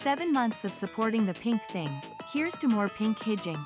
7 months of supporting the pink thing. Here's to more pink hijinks.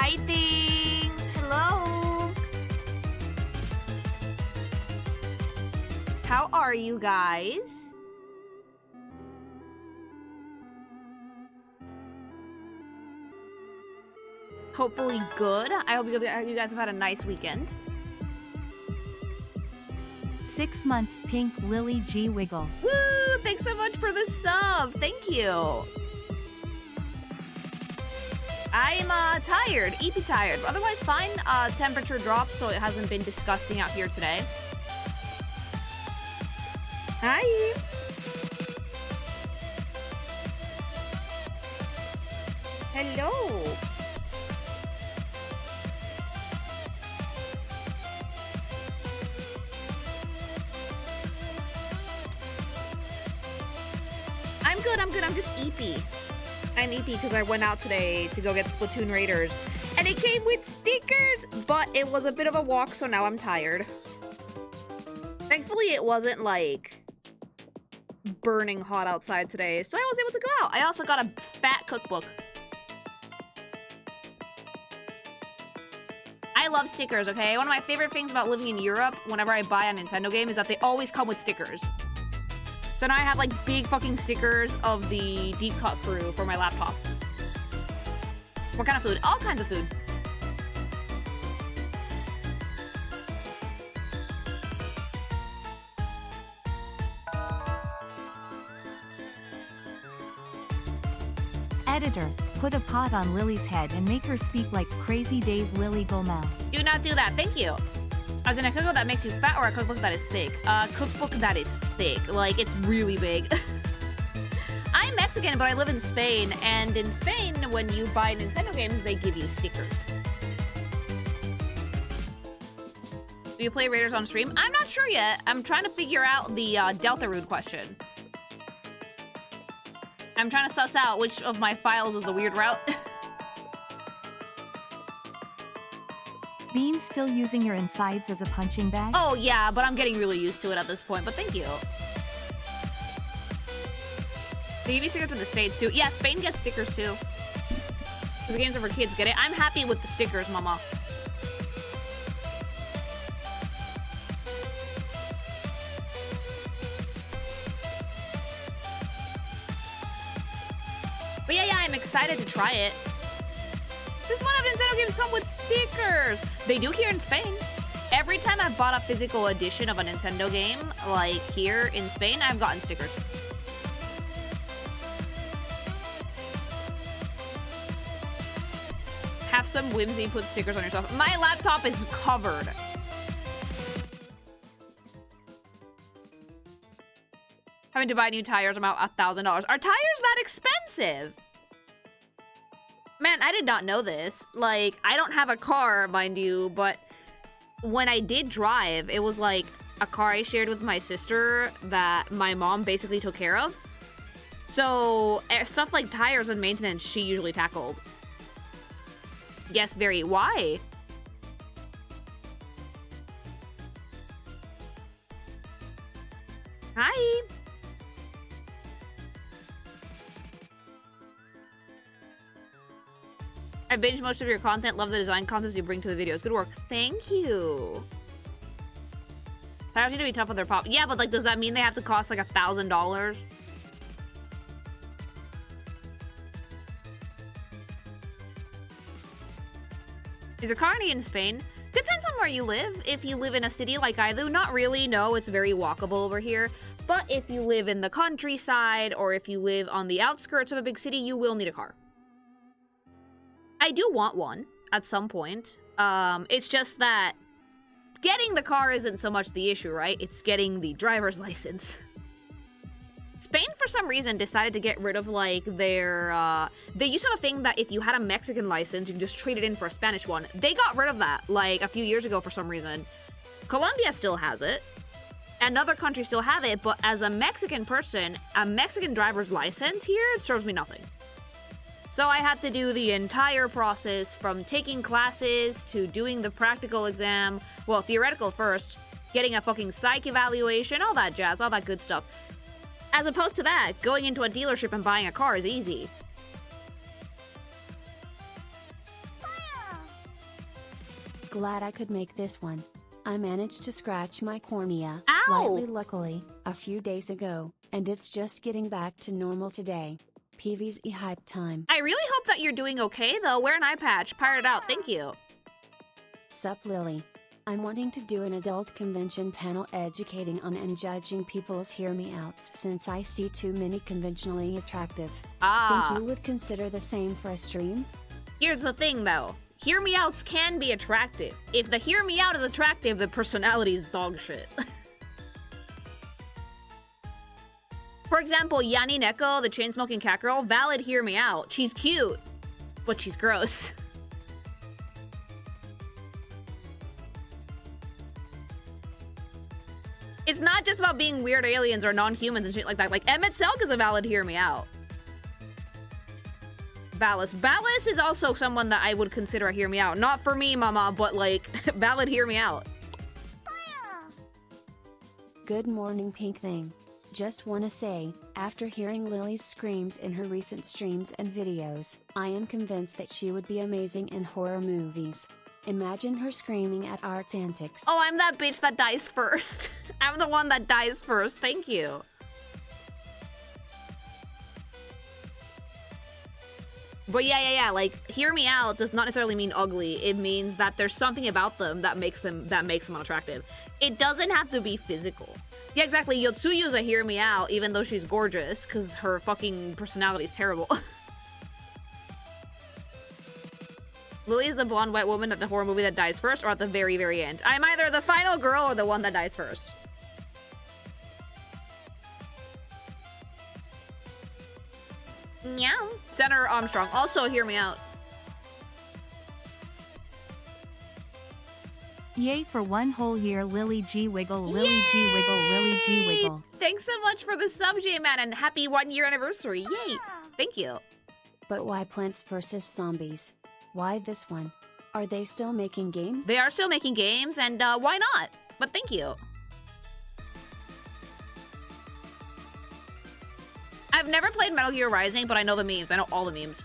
Hi, things. Hello. How are you guys? Hopefully good. I hope you guys have had a nice weekend. 6 months, Pink Lily G Wiggle. Woo! Thanks so much for the sub. Thank you. I'm tired, EP tired, but otherwise fine. Temperature dropped, so it hasn't been disgusting out here today. Hi. Hello. I'm good. I'm just EP. I'm EP because I went out today to go get Splatoon Raiders, and it came with stickers, but it was a bit of a walk, so now I'm tired. Thankfully, it wasn't, like, burning hot outside today, so I was able to go out. I also got a fat cookbook. I love stickers, okay? One of my favorite things about living in Europe, whenever I buy a Nintendo game, is that they always come with stickers. So now I have, like, big fucking stickers of the deep cut through for my laptop. What kind of food? All kinds of food. Editor, put a pot on Lily's head and make her speak like Crazy Dave Lily Gomel. Do not do that. Thank you. As in a cookbook that makes you fat or a cookbook that is thick? A cookbook that is thick. Like, it's really big. I'm Mexican, but I live in Spain. And in Spain, when you buy Nintendo games, they give you stickers. Do you play Raiders on stream? I'm not sure yet. I'm trying to figure out the Deltarune question. I'm trying to suss out which of my files is the weird route. Bean still using your insides as a punching bag? Oh, yeah, but I'm getting really used to it at this point, but thank you. They give you stickers in the States, too. Yeah, Spain gets stickers, too. The games are for kids, get it? I'm happy with the stickers, mama. But yeah, I'm excited to try it. This one of Nintendo games come with stickers. They do here in Spain. Every time I've bought a physical edition of a Nintendo game, like here in Spain, I've gotten stickers. Have some whimsy, put stickers on yourself. My laptop is covered. Having to buy new tires about $1,000. Are tires that expensive? Man, I did not know this. Like, I don't have a car, mind you, but when I did drive, it was like a car I shared with my sister that my mom basically took care of. So, stuff like tires and maintenance, she usually tackled. Yes, very. Why? Hi. I binged most of your content. Love the design concepts you bring to the videos. Good work. Thank you. Tires need to be tough when they're pop. Yeah, but like, does that mean they have to cost like $1,000? Is your car any in Spain? Depends on where you live. If you live in a city like I do, not really. No, it's very walkable over here. But if you live in the countryside or if you live on the outskirts of a big city, you will need a car. I do want one at some point. It's just that getting the car isn't so much the issue, right? It's getting the driver's license. Spain, for some reason, decided to get rid of, like, their, they used to have a thing that if you had a Mexican license, you could just trade it in for a Spanish one. They got rid of that, like, a few years ago for some reason. Colombia still has it. And other countries still have it, but as a Mexican person, a Mexican driver's license here, it serves me nothing. So I had to do the entire process from taking classes to doing the practical exam, well, theoretical first, getting a fucking psych evaluation, all that jazz, all that good stuff. As opposed to that, going into a dealership and buying a car is easy. glad I could make this one. I managed to scratch my cornea, Ow! lightly luckily, a few days ago, and it's just getting back to normal today. PvZ hype time. I really hope that you're doing okay, though. Wear an eye patch. Pirate out. Thank you. Sup Lily. I'm wanting to do an adult convention panel educating on and judging people's hear me outs since I see too many conventionally attractive. Think you would consider the same for a stream? Here's the thing, though. Hear me outs can be attractive. If the hear me out is attractive, the personality's dog shit. For example, Yanni Neko, the chain-smoking cat girl, valid hear me out. She's cute, but she's gross. It's not just about being weird aliens or non-humans and shit like that. Like, Emmett Selk is a valid hear me out. Valis. Valis is also someone that I would consider a hear me out. Not for me, mama, but like, valid hear me out. Good morning, Pink Thing. Just wanna say, after hearing Lily's screams in her recent streams and videos, I am convinced that she would be amazing in horror movies. Imagine her screaming at Art's antics. Oh, I'm that bitch that dies first. I'm the one that dies first. Thank you. But yeah, like, hear me out does not necessarily mean ugly. It means that there's something about them that makes them unattractive. It doesn't have to be physical. Yeah, exactly. Yotsuyu's a hear me out, even though she's gorgeous, because her fucking personality is terrible. Lily is the blonde white woman at the horror movie that dies first, or at the very, very end. I'm either the final girl or the one that dies first. Meow. Senator Armstrong, also hear me out. Yay for 1 whole year, Lily G Wiggle, Lily G Wiggle, Lily G Wiggle. Thanks so much for the sub, J-Man, and happy 1 year anniversary. Yay. Thank you. But why Plants vs. Zombies? Why this one? Are they still making games? They are still making games, and why not? But thank you. I've never played Metal Gear Rising, but I know the memes. I know all the memes.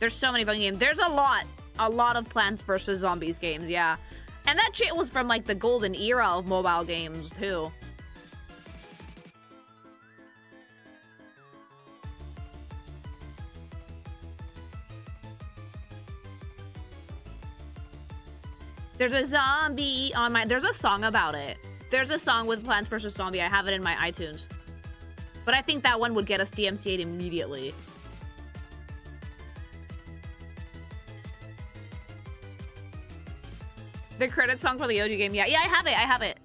There's so many fucking games. There's a lot of Plants vs. Zombies games, yeah. And that shit was from, like, the golden era of mobile games, too. There's a zombie on my... There's a song about it. There's a song with Plants vs. Zombie. I have it in my iTunes. But I think that one would get us DMCA'd immediately. The credit song for the OG game. Yeah, I have it.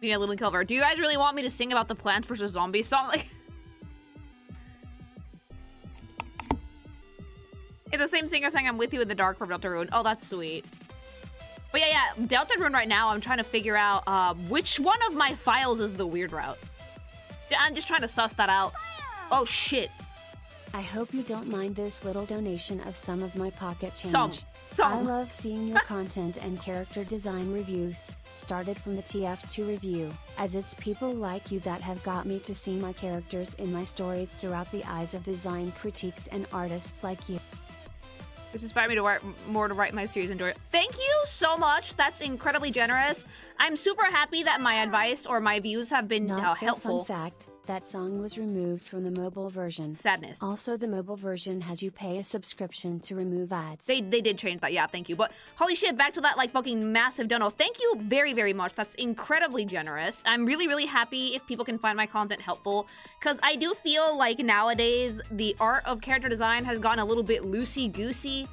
We need a little cover. Do you guys really want me to sing about the Plants vs. Zombies song? Like, it's the same singer saying I'm with you in the dark from Deltarune. Oh, that's sweet. But yeah, Deltarune right now, I'm trying to figure out which one of my files is the weird route. I'm just trying to suss that out. Oh, shit. I hope you don't mind this little donation of some of my pocket change. Some. I love seeing your content and character design reviews, started from the TF2 review, as it's people like you that have got me to see my characters in my stories throughout the eyes of design critiques and artists like you. Which inspired me to write my series and enjoy it. Thank you so much. That's incredibly generous. I'm super happy that my advice or my views have been helpful. Fun fact, that song was removed from the mobile version. Sadness. Also, the mobile version has you pay a subscription to remove ads. They did change that. Yeah, thank you. But holy shit, back to that like fucking massive dono. Thank you very, very much. That's incredibly generous. I'm really, really happy if people can find my content helpful, because I do feel like nowadays the art of character design has gotten a little bit loosey-goosey.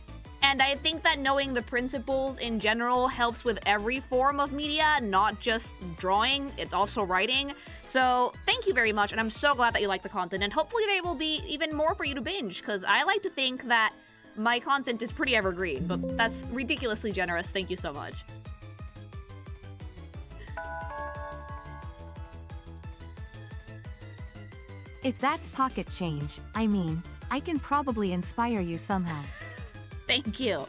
And I think that knowing the principles in general helps with every form of media, not just drawing, it's also writing. So thank you very much, and I'm so glad that you like the content, and hopefully there will be even more for you to binge, because I like to think that my content is pretty evergreen, but that's ridiculously generous. Thank you so much. If that's pocket change, I mean, I can probably inspire you somehow. Thank you.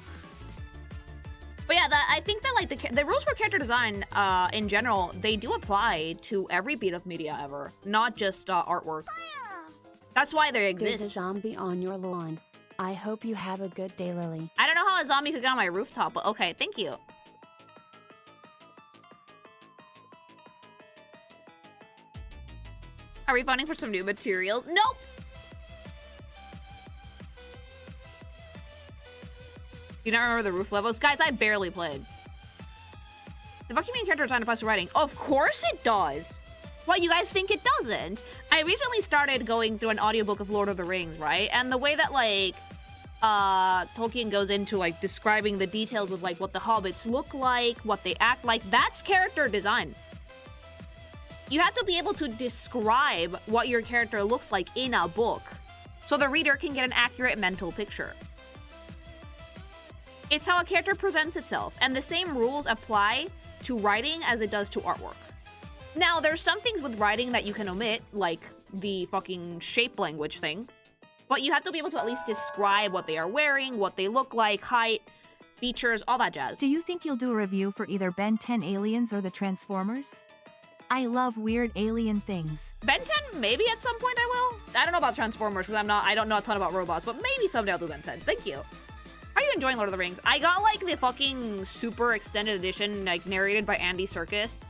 But yeah, that I think that like the rules for character design in general, they do apply to every bit of media ever, not just artwork. That's why they exist. There's a zombie on your lawn. I hope you have a good day, Lily. I don't know how a zombie could get on my rooftop, but okay, thank you. Are we funding for some new materials? Nope! You don't remember the roof levels? Guys, I barely played. The fuck you mean character design applies to writing? Of course it does! What, you guys think it doesn't? I recently started going through an audiobook of Lord of the Rings, right? And the way that, like, Tolkien goes into, like, describing the details of, like, what the hobbits look like, what they act like, that's character design. You have to be able to describe what your character looks like in a book, so the reader can get an accurate mental picture. It's how a character presents itself, and the same rules apply to writing as it does to artwork. Now, there's some things with writing that you can omit, like the fucking shape language thing, but you have to be able to at least describe what they are wearing, what they look like, height, features, all that jazz. Do you think you'll do a review for either Ben 10 Aliens or the Transformers? I love weird alien things. Ben 10, maybe at some point I will. I don't know about Transformers because I don't know a ton about robots, but maybe someday I'll do Ben 10. Thank you. Are you enjoying Lord of the Rings? I got like the fucking super extended edition, like narrated by Andy Serkis.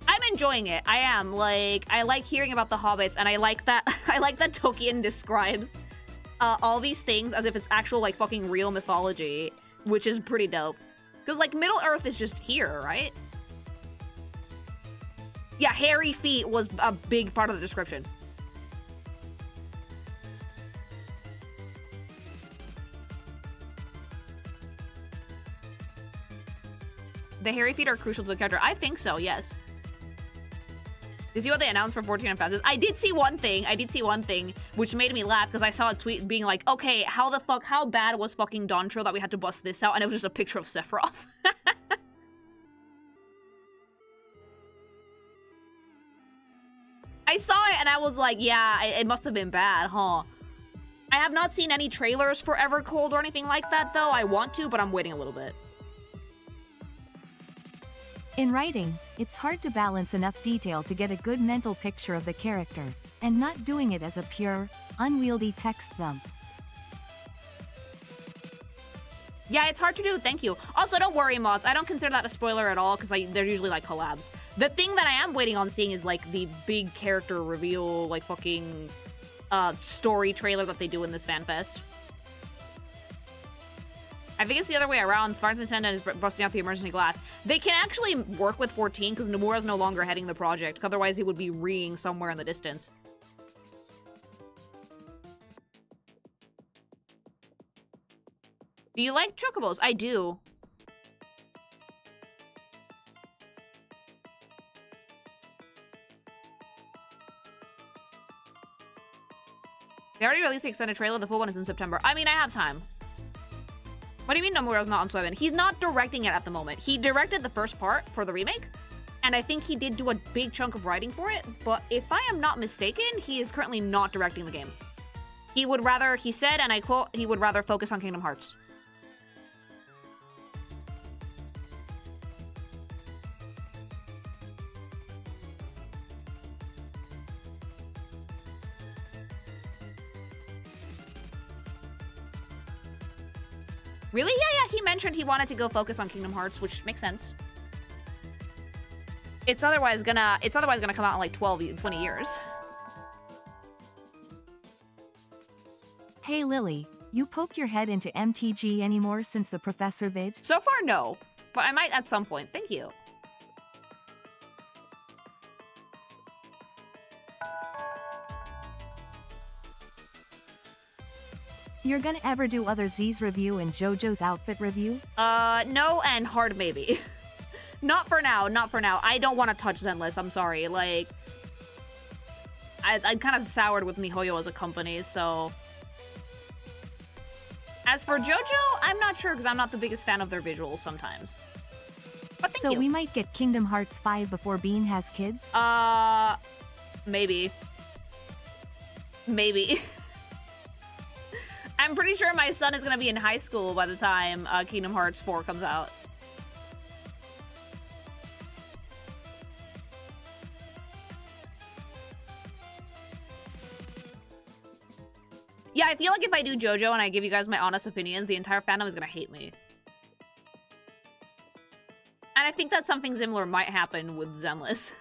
I'm enjoying it. I am. Like, I like hearing about the hobbits, and I like that I like that Tolkien describes all these things as if it's actual like fucking real mythology, which is pretty dope. Because like Middle Earth is just here, right? Yeah, hairy feet was a big part of the description. The hairy feet are crucial to the character. I think so, yes. Did you see what they announced for 14 and Fastest? I did see one thing, which made me laugh because I saw a tweet being like, okay, how bad was fucking Dontro that we had to bust this out? And it was just a picture of Sephiroth. I saw it and I was like, yeah, it must have been bad, huh? I have not seen any trailers for Evercold or anything like that, though. I want to, but I'm waiting a little bit. In writing, it's hard to balance enough detail to get a good mental picture of the character, and not doing it as a pure, unwieldy text dump. Yeah, it's hard to do, thank you. Also, don't worry, mods. I don't consider that a spoiler at all, because they're usually, like, collabs. The thing that I am waiting on seeing is, like, the big character reveal, like, fucking, story trailer that they do in this FanFest. I think it's the other way around. As far as Nintendo is busting out the emergency glass. They can actually work with 14 because Nomura's no longer heading the project. Otherwise, he would be reeing somewhere in the distance. Do you like chocobos? I do. They already released the extended trailer. The full one is in September. I mean, I have time. What do you mean Nomura's not on Soybean? He's not directing it at the moment. He directed the first part for the remake, and I think he did do a big chunk of writing for it, but if I am not mistaken, he is currently not directing the game. He would rather, he said, and I quote, he would rather focus on Kingdom Hearts. Really? Yeah, he mentioned he wanted to go focus on Kingdom Hearts, which makes sense. It's otherwise gonna come out in like 20 years. Hey Lily, you poke your head into MTG anymore since the Professor vid? So far, no. But I might at some point. Thank you. You're gonna ever do other Z's review and JoJo's outfit review? No and hard maybe. Not for now, not for now. I don't want to touch Zenless, I'm sorry. Like, I'm kind of soured with MiHoYo as a company, so... As for JoJo, I'm not sure because I'm not the biggest fan of their visuals sometimes. But thank you. So we might get Kingdom Hearts 5 before Bean has kids? Maybe. Maybe. I'm pretty sure my son is going to be in high school by the time Kingdom Hearts 4 comes out. Yeah, I feel like if I do JoJo and I give you guys my honest opinions, the entire fandom is gonna hate me. And I think that something similar might happen with Zenless.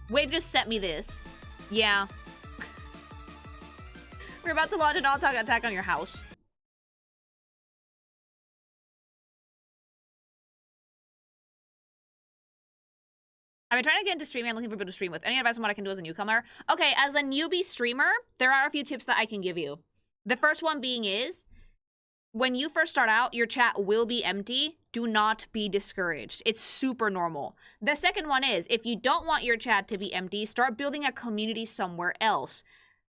Wave just sent me this. Yeah. We're about to launch an all-talk attack on your house. I've been trying to get into streaming and looking for people to stream with. Any advice on what I can do as a newcomer? Okay, as a newbie streamer, there are a few tips that I can give you. The first one being is, when you first start out, your chat will be empty. Do not be discouraged. It's super normal. The second one is, if you don't want your chat to be empty, start building a community somewhere else.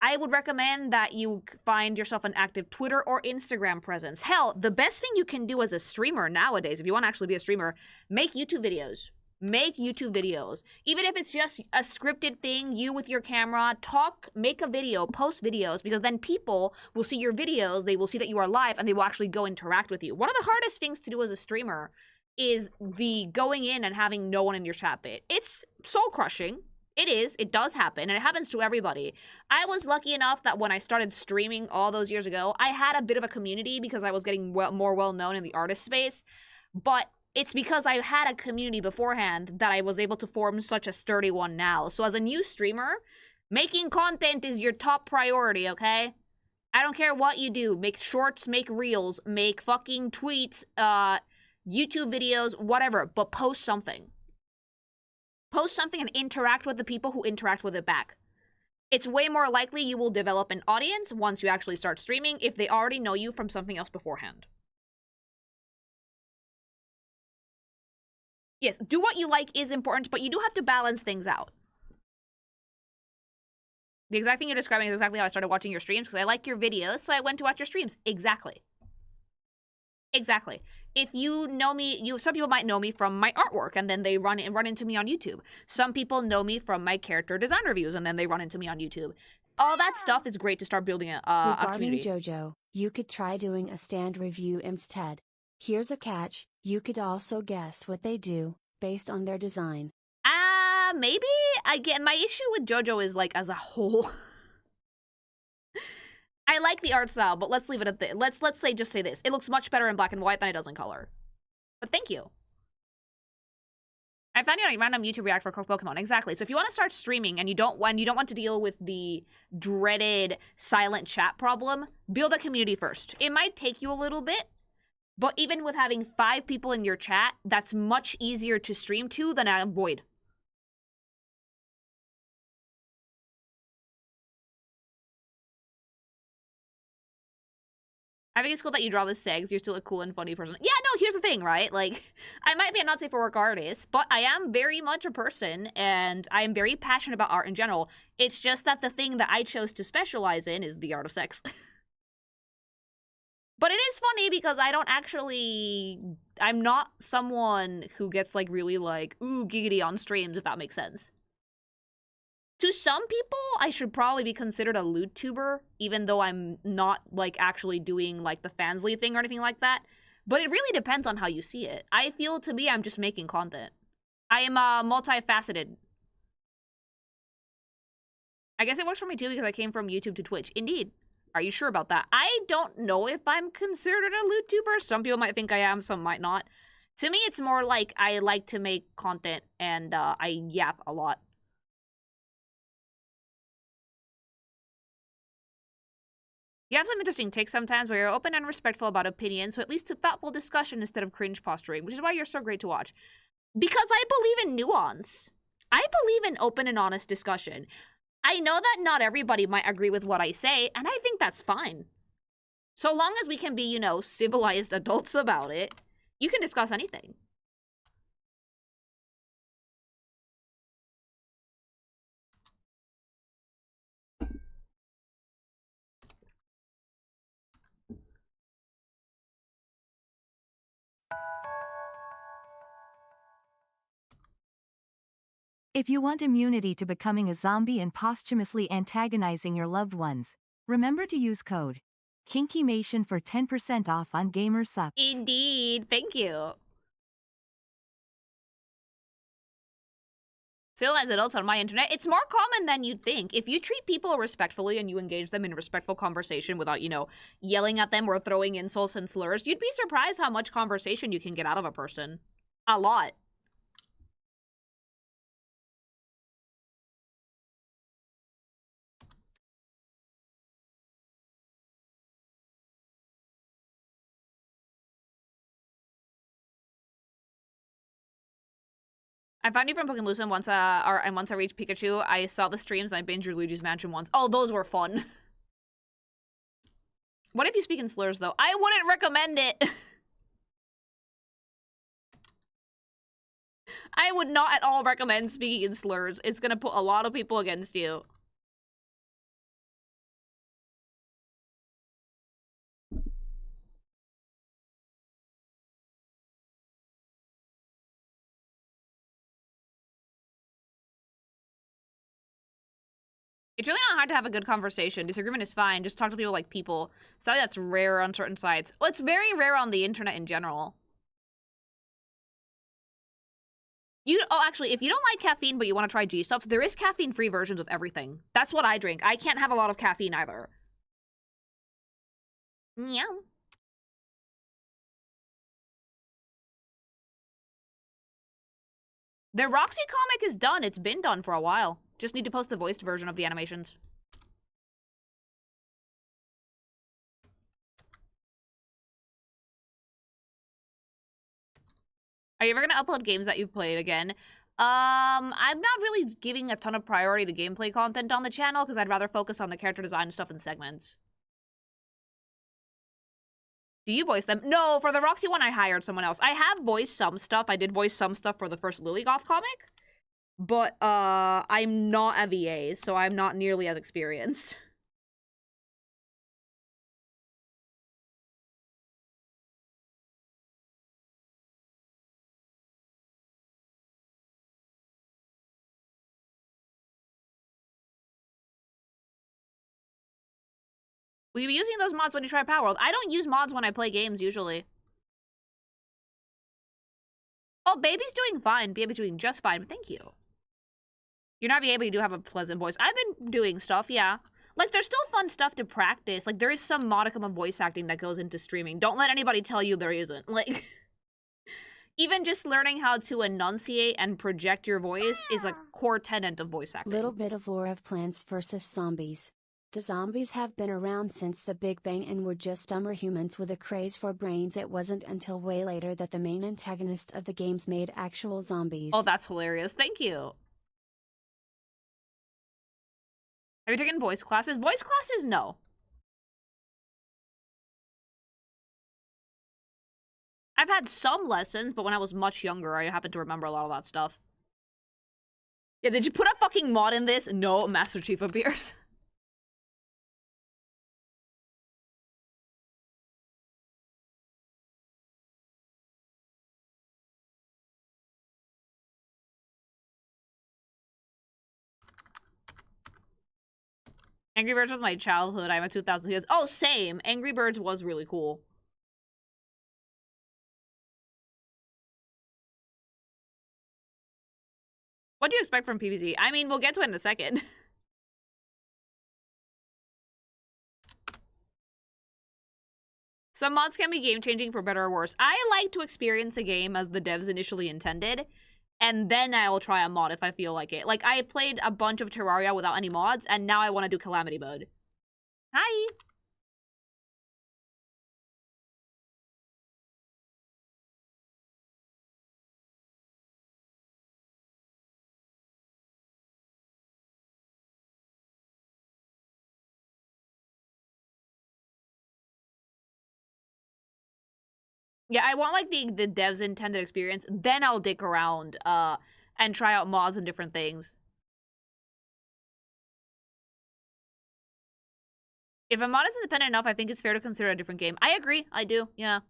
I would recommend that you find yourself an active Twitter or Instagram presence. Hell, the best thing you can do as a streamer nowadays, if you want to actually be a streamer, make YouTube videos. Make YouTube videos. Even if it's just a scripted thing, you with your camera, talk, make a video, post videos, because then people will see your videos, they will see that you are live, and they will actually go interact with you. One of the hardest things to do as a streamer is the going in and having no one in your chat bit. It's soul crushing. It is. It does happen, and it happens to everybody. I was lucky enough that when I started streaming all those years ago, I had a bit of a community because I was getting more well-known in the artist space, but it's because I had a community beforehand that I was able to form such a sturdy one now. So as a new streamer, making content is your top priority, okay? I don't care what you do. Make shorts, make reels, make fucking tweets, YouTube videos, whatever, but post something. Post something and interact with the people who interact with it back. It's way more likely you will develop an audience once you actually start streaming if they already know you from something else beforehand. Yes, do what you like is important, but you do have to balance things out. The exact thing you're describing is exactly how I started watching your streams, because I like your videos, so I went to watch your streams. Exactly. Exactly. If you know me, some people might know me from my artwork, and then they run into me on YouTube. Some people know me from my character design reviews, and then they run into me on YouTube. All that stuff is great to start building a community. Regarding JoJo, you could try doing a stand review instead. Here's a catch, you could also guess what they do, based on their design. Maybe? Again, my issue with JoJo is, like, as a whole. I like the art style, but let's leave it at this. Let's just say this. It looks much better in black and white than it does in color. But thank you. I found you on a random YouTube react for Pokemon. Exactly. So if you want to start streaming and you don't want to deal with the dreaded silent chat problem, build a community first. It might take you a little bit, but even with having 5 people in your chat, that's much easier to stream to than a void. I think it's cool that you draw the segs. You're still a cool and funny person. Yeah, no, here's the thing, right? Like, I might be a not safe for work artist, but I am very much a person, and I am very passionate about art in general. It's just that the thing that I chose to specialize in is the art of sex. But it is funny because I'm not someone who gets, like, really, like, ooh, giggity on streams, if that makes sense. To some people, I should probably be considered a loot tuber, even though I'm not, like, actually doing, like, the fansly thing or anything like that. But it really depends on how you see it. I feel, to me, I'm just making content. I am multifaceted. I guess it works for me, too, because I came from YouTube to Twitch. Indeed. Are you sure about that? I don't know if I'm considered a loot tuber. Some people might think I am, some might not. To me, it's more like I like to make content, and I yap a lot. You have some interesting takes sometimes where you're open and respectful about opinions, so it leads to thoughtful discussion instead of cringe posturing, which is why you're so great to watch. Because I believe in nuance. I believe in open and honest discussion. I know that not everybody might agree with what I say, and I think that's fine. So long as we can be, you know, civilized adults about it, you can discuss anything. If you want immunity to becoming a zombie and posthumously antagonizing your loved ones, remember to use code KinkyMation for 10% off on gsupps. Indeed. Thank you. Still, as adults on my internet, it's more common than you'd think. If you treat people respectfully and you engage them in a respectful conversation without, you know, yelling at them or throwing insults and slurs, you'd be surprised how much conversation you can get out of a person. A lot. I found you from Pokemusen once, and once I reached Pikachu, I saw the streams and I binged Luigi's Mansion once. Oh, those were fun. What if you speak in slurs, though? I wouldn't recommend it. I would not at all recommend speaking in slurs. It's gonna put a lot of people against you. It's really not hard to have a good conversation. Disagreement is fine. Just talk to people like people. Something that's rare on certain sites. Well, it's very rare on the internet in general. Actually, if you don't like caffeine but you want to try gsupps, there is caffeine-free versions of everything. That's what I drink. I can't have a lot of caffeine either. Meow. The Roxy comic is done. It's been done for a while. Just need to post the voiced version of the animations. Are you ever gonna upload games that you've played again? I'm not really giving a ton of priority to gameplay content on the channel because I'd rather focus on the character design stuff in segments. Do you voice them? No, for the Roxy one, I hired someone else. I have voiced some stuff. I did voice some stuff for the first Lilygoth comic. But, I'm not a VA, so I'm not nearly as experienced. Will you be using those mods when you try Power World? I don't use mods when I play games, usually. Oh, Baby's doing fine. Baby's doing just fine, but thank you. You're not VA, but you do have a pleasant voice. I've been doing stuff, yeah. Like, there's still fun stuff to practice. Like, there is some modicum of voice acting that goes into streaming. Don't let anybody tell you there isn't. Like, even just learning how to enunciate and project your voice is a core tenet of voice acting. Little bit of lore of Plants vs. Zombies. The zombies have been around since the Big Bang and were just dumber humans with a craze for brains. It wasn't until way later that the main antagonist of the games made actual zombies. Oh, that's hilarious. Thank you. Have you taken voice classes? Voice classes, no. I've had some lessons, but when I was much younger, I happened to remember a lot of that stuff. Yeah, did you put a fucking mod in this? No, Master Chief appears. Angry Birds was my childhood. I'm a 2000 kids. Oh, same. Angry Birds was really cool. What do you expect from PvZ? I mean, we'll get to it in a second. Some mods can be game-changing for better or worse. I like to experience a game as the devs initially intended, and then I will try a mod if I feel like it. Like, I played a bunch of Terraria without any mods, and now I want to do Calamity Mode. Hi! Yeah, I want, like, the devs' intended experience, then I'll dick around, and try out mods and different things. If a mod is independent enough, I think it's fair to consider a different game. I agree. I do. Yeah.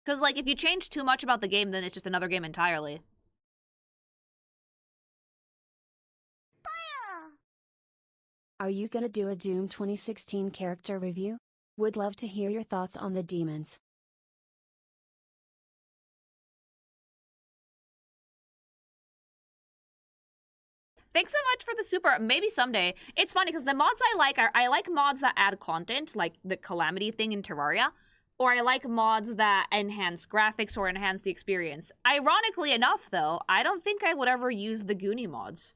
Because, like, if you change too much about the game, then it's just another game entirely. Are you gonna do a Doom 2016 character review? Would love to hear your thoughts on the demons. Thanks so much for the super. Maybe someday. It's funny because the mods I like are I like mods that add content, like the Calamity thing in Terraria, or I like mods that enhance graphics or enhance the experience. Ironically enough, though, I don't think I would ever use the Goonie mods.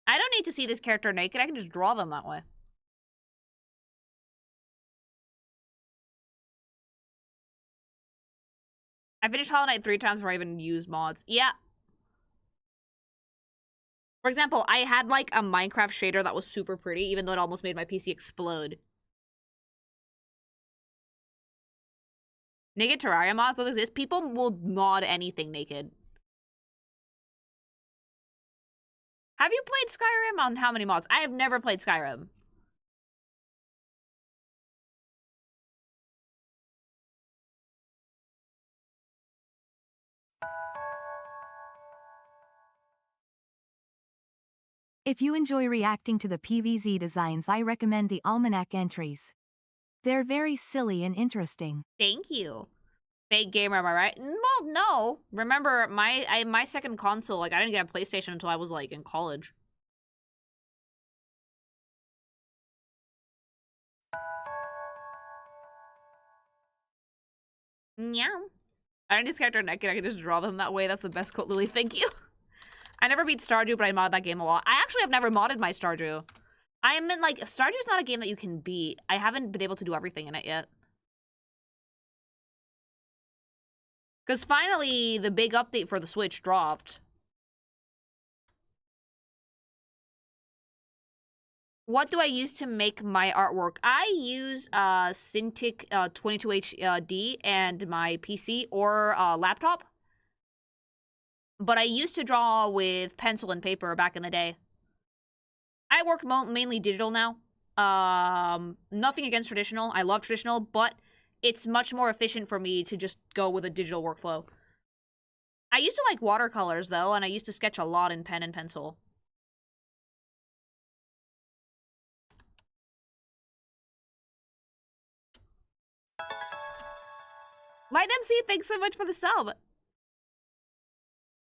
I don't need to see this character naked. I can just draw them that way. I finished Hollow Knight 3 times before I even used mods. Yeah. For example, I had like a Minecraft shader that was super pretty, even though it almost made my PC explode. Naked Terraria mods don't exist. People will mod anything naked. Have you played Skyrim on how many mods? I have never played Skyrim. If you enjoy reacting to the PVZ designs, I recommend the Almanac entries. They're very silly and interesting. Thank you. Fake gamer, am I right? Well, no. Remember, my second console, like, I didn't get a PlayStation until I was, like, in college. Yeah. I don't need this character naked. I can just draw them that way. That's the best quote, Lily. Thank you. I never beat Stardew, but I modded that game a lot. I actually have never modded my Stardew. I mean, like, Stardew's not a game that you can beat. I haven't been able to do everything in it yet. Because finally, the big update for the Switch dropped. What do I use to make my artwork? I use Cintiq 22HD and my PC or laptop. But I used to draw with pencil and paper back in the day. I work mainly digital now. Nothing against traditional. I love traditional, but it's much more efficient for me to just go with a digital workflow. I used to like watercolors, though, and I used to sketch a lot in pen and pencil. Light MC, thanks so much for the sub.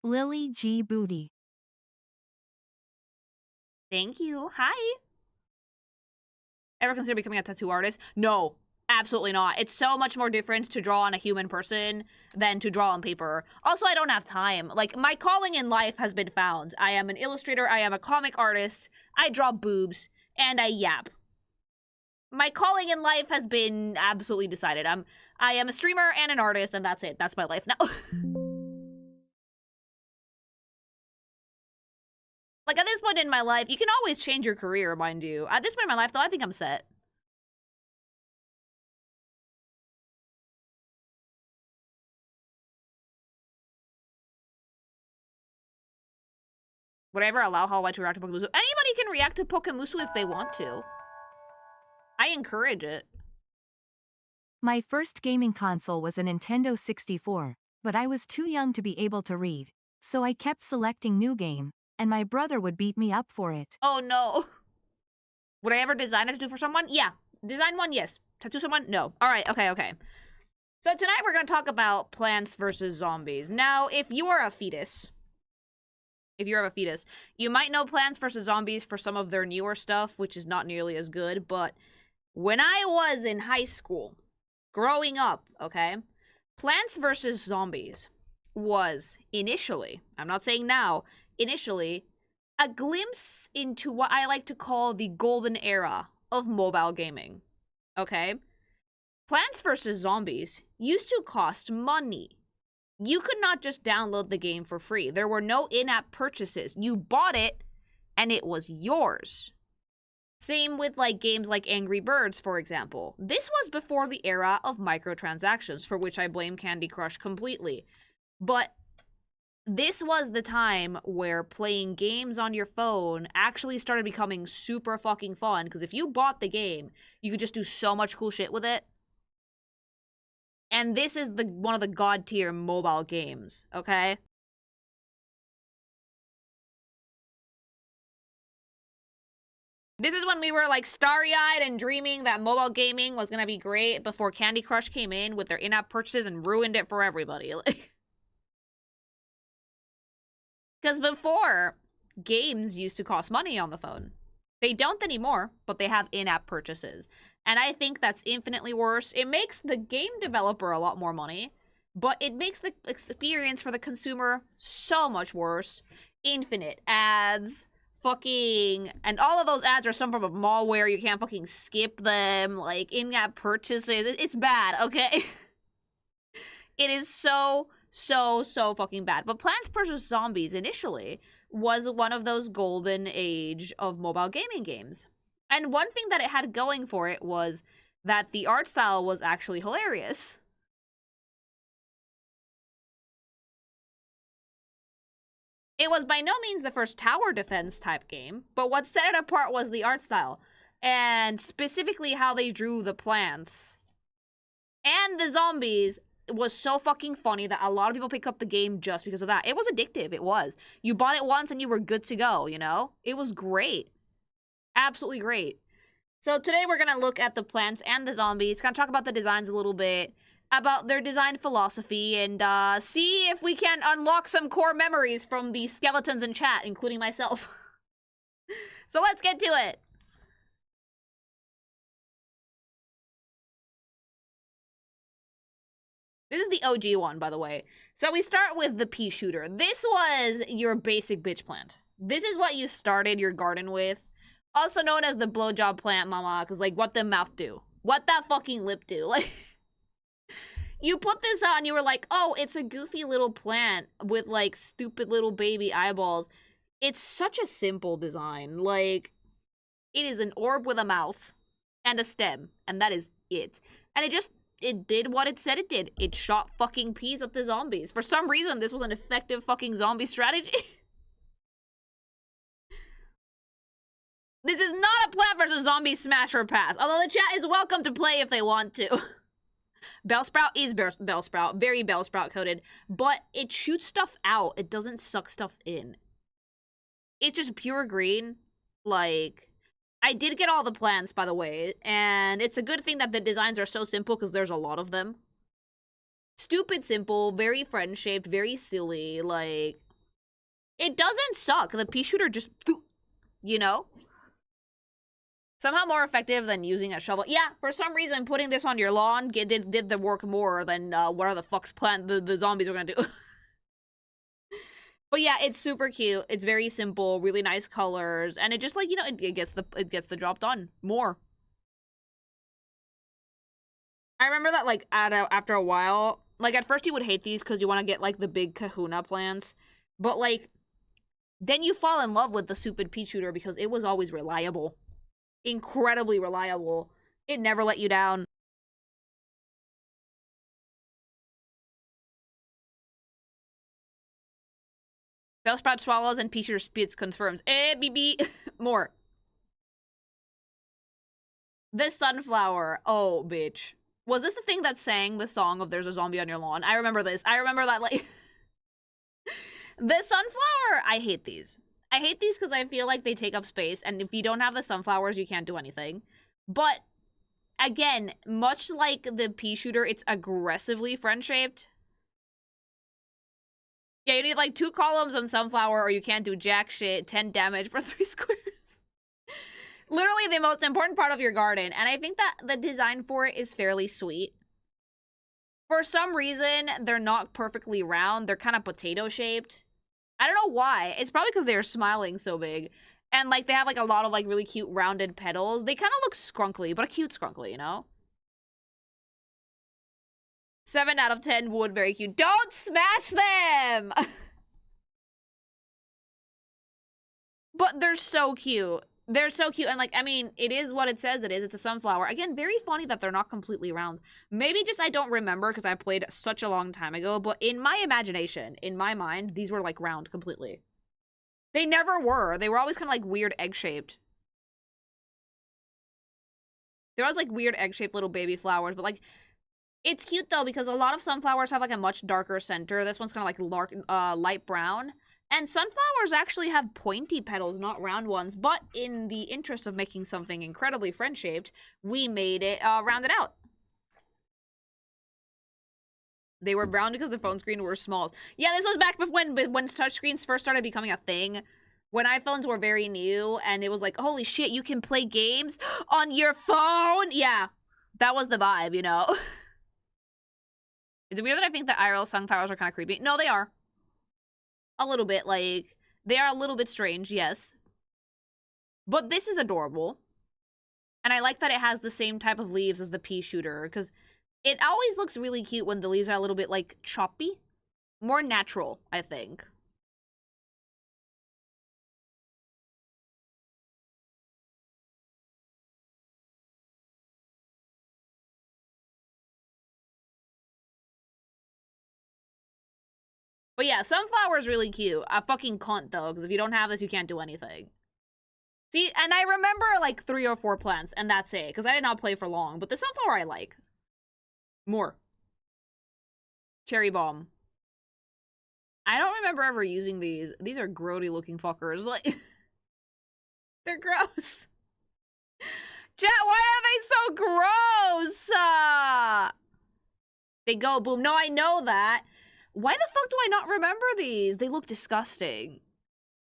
Lily G. Booty. Thank you. Hi. Ever consider becoming a tattoo artist? No, absolutely not. It's so much more different to draw on a human person than to draw on paper. Also, I don't have time. Like, my calling in life has been found. I am an illustrator, I am a comic artist, I draw boobs, and I yap. My calling in life has been absolutely decided. I am a streamer and an artist, and that's it. That's my life now. Like, at this point in my life, you can always change your career, mind you. At this point in my life, though, I think I'm set. Would I ever allow Hollow to react to Pokemusu? Anybody can react to Pokemusu if they want to. I encourage it. My first gaming console was a Nintendo 64, but I was too young to be able to read, so I kept selecting new game, and my brother would beat me up for it. Oh no. Would I ever design a tattoo for someone? Yeah. Design one, yes. Tattoo someone? No. Alright, okay. So tonight we're gonna talk about Plants vs. Zombies. Now, if you are a fetus, you might know Plants vs. Zombies for some of their newer stuff, which is not nearly as good, but when I was in high school, growing up, okay, Plants vs. Zombies was initially, I'm not saying now, initially, a glimpse into what I like to call the golden era of mobile gaming, okay? Plants vs. Zombies used to cost money. You could not just download the game for free. There were no in-app purchases. You bought it, and it was yours. Same with like games like Angry Birds, for example. This was before the era of microtransactions, for which I blame Candy Crush completely. But this was the time where playing games on your phone actually started becoming super fucking fun, because if you bought the game, you could just do so much cool shit with it. And this is one of the god tier mobile games, okay? This is when we were like starry-eyed and dreaming that mobile gaming was gonna be great before Candy Crush came in with their in-app purchases and ruined it for everybody. Because before, games used to cost money on the phone. They don't anymore, but they have in-app purchases. And I think that's infinitely worse. It makes the game developer a lot more money, but it makes the experience for the consumer so much worse. Infinite ads, fucking, and all of those ads are some form of malware. You can't fucking skip them, like in-app purchases. It's bad, okay? It is so fucking bad. But Plants vs. Zombies initially was one of those golden age of mobile gaming games. And one thing that it had going for it was that the art style was actually hilarious. It was by no means the first tower defense type game, but what set it apart was the art style, and specifically how they drew the plants. And the zombies was so fucking funny that a lot of people pick up the game just because of that. It was addictive, it was. You bought it once and you were good to go, you know? It was great. Absolutely great. So today we're gonna look at the plants and the zombies, kind of talk about the designs a little bit, about their design philosophy, and see if we can unlock some core memories from the skeletons in chat, including myself. So let's get to it. This is the OG one, by the way. So we start with the pea shooter. This was your basic bitch plant. This is what you started your garden with. Also known as the blowjob plant, mama, because, like, what the mouth do? What that fucking lip do? Like, you put this out and you were like, oh, it's a goofy little plant with, like, stupid little baby eyeballs. It's such a simple design. Like, it is an orb with a mouth and a stem, and that is it. And it did what it said it did. It shot fucking peas at the zombies. For some reason, this was an effective fucking zombie strategy. This is not a Plant vs. Zombie smash or pass, although the chat is welcome to play if they want to. Bellsprout is Bellsprout, very Bellsprout coded, but it shoots stuff out. It doesn't suck stuff in. It's just pure green. Like, I did get all the plants, by the way, and it's a good thing that the designs are so simple because there's a lot of them. Stupid simple, very friend-shaped, very silly, like, it doesn't suck. The pea shooter just, you know? Somehow more effective than using a shovel. Yeah, for some reason, putting this on your lawn did the work more than whatever the fuck's the zombies are gonna do. But yeah, it's super cute. It's very simple, really nice colors, and it just, like, you know, it gets the job done more. I remember that, like, after a while, like, at first you would hate these because you want to get, like, the big kahuna plants, but, like, then you fall in love with the stupid pea shooter because it was always reliable. Incredibly reliable. It never let you down. Bellsprout swallows and pea shooter spits confirms. BB. More. This sunflower. Oh, bitch. Was this the thing that sang the song of There's a Zombie on Your Lawn? I remember this. I remember that, like... The sunflower. I hate these. I hate these because I feel like they take up space, and if you don't have the sunflowers, you can't do anything. But, again, much like the pea shooter, it's aggressively friend-shaped. Yeah, you need, like, 2 columns on sunflower, or you can't do jack shit, 10 damage for 3 squares. Literally the most important part of your garden, and I think that the design for it is fairly sweet. For some reason, they're not perfectly round, they're kind of potato-shaped. I don't know why. It's probably because they're smiling so big. And, like, they have, like, a lot of, like, really cute rounded petals. They kind of look scrunkly, but a cute scrunkly, you know? 7 out of 10 wood, very cute. Don't smash them! But they're so cute. They're so cute. And, like, I mean, it is what it says it is. It's a sunflower. Again, very funny that they're not completely round. Maybe just I don't remember because I played such a long time ago. But in my imagination, in my mind, these were, like, round completely. They never were. They were always kind of, like, weird egg-shaped. They're always, like, weird egg-shaped little baby flowers. But, like, it's cute, though, because a lot of sunflowers have, like, a much darker center. This one's kind of, like, light brown. And sunflowers actually have pointy petals, not round ones, but in the interest of making something incredibly friend-shaped, we made it rounded out. They were brown because the phone screen were small. Yeah, this was back when touchscreens first started becoming a thing. When iPhones were very new, and it was like, holy shit, you can play games on your phone? Yeah, that was the vibe, you know? Is it weird that I think that IRL sunflowers are kind of creepy? No, they are. A little bit, like, they are a little bit strange, yes. But this is adorable. And I like that it has the same type of leaves as the pea shooter, because it always looks really cute when the leaves are a little bit, like, choppy. More natural, I think. But yeah, sunflower is really cute. A fucking cunt, though, because if you don't have this, you can't do anything. See, and I remember, like, 3 or 4 plants, and that's it, because I did not play for long. But the sunflower I like. More. Cherry bomb. I don't remember ever using these. These are grody looking fuckers. Like, they're gross. Chat, why are they so gross? They go boom. No, I know that. Why the fuck do I not remember these? They look disgusting.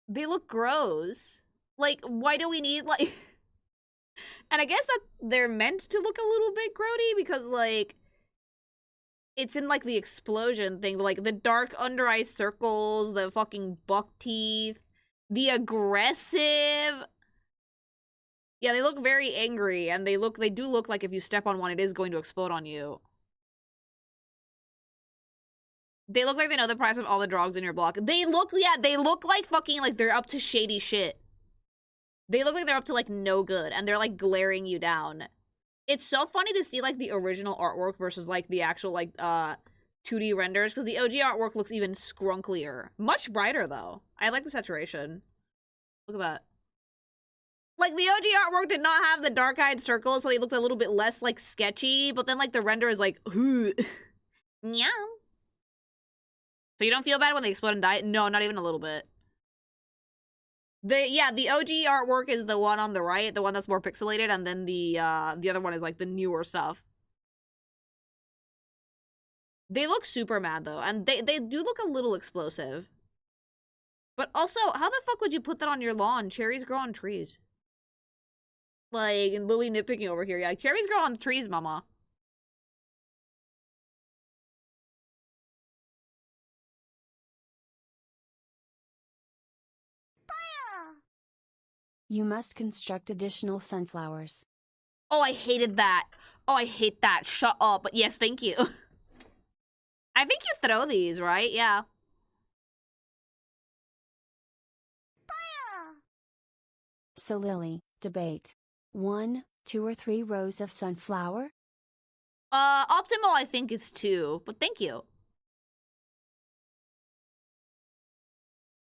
They look gross. Like, why do we need, like... And I guess that they're meant to look a little bit grody because, like... It's in, like, the explosion thing. Like, the dark under-eye circles, the fucking buck teeth, the aggressive... Yeah, they look very angry, and they do look like if you step on one, it is going to explode on you. They look like they know the price of all the drugs in your block. They look like fucking, like, they're up to shady shit. They look like they're up to, like, no good, and they're, like, glaring you down. It's so funny to see, like, the original artwork versus, like, the actual, like, 2D renders, because the OG artwork looks even scrunklier. Much brighter, though. I like the saturation. Look at that. Like, the OG artwork did not have the dark-eyed circles, so they looked a little bit less, like, sketchy, but then, like, the render is like, meow. So you don't feel bad when they explode and die? No, not even a little bit. The OG artwork is the one on the right, the one that's more pixelated, and then the other one is, like, the newer stuff. They look super mad, though, and they do look a little explosive. But also, how the fuck would you put that on your lawn? Cherries grow on trees. Like, and Lily nitpicking over here. Yeah, cherries grow on trees, mama. You must construct additional sunflowers. Oh, I hated that. Oh, I hate that. Shut up. But yes, thank you. I think you throw these, right? Yeah. So Lily, debate. 1, 2 or 3 rows of sunflower? Optimal I think is 2, but thank you.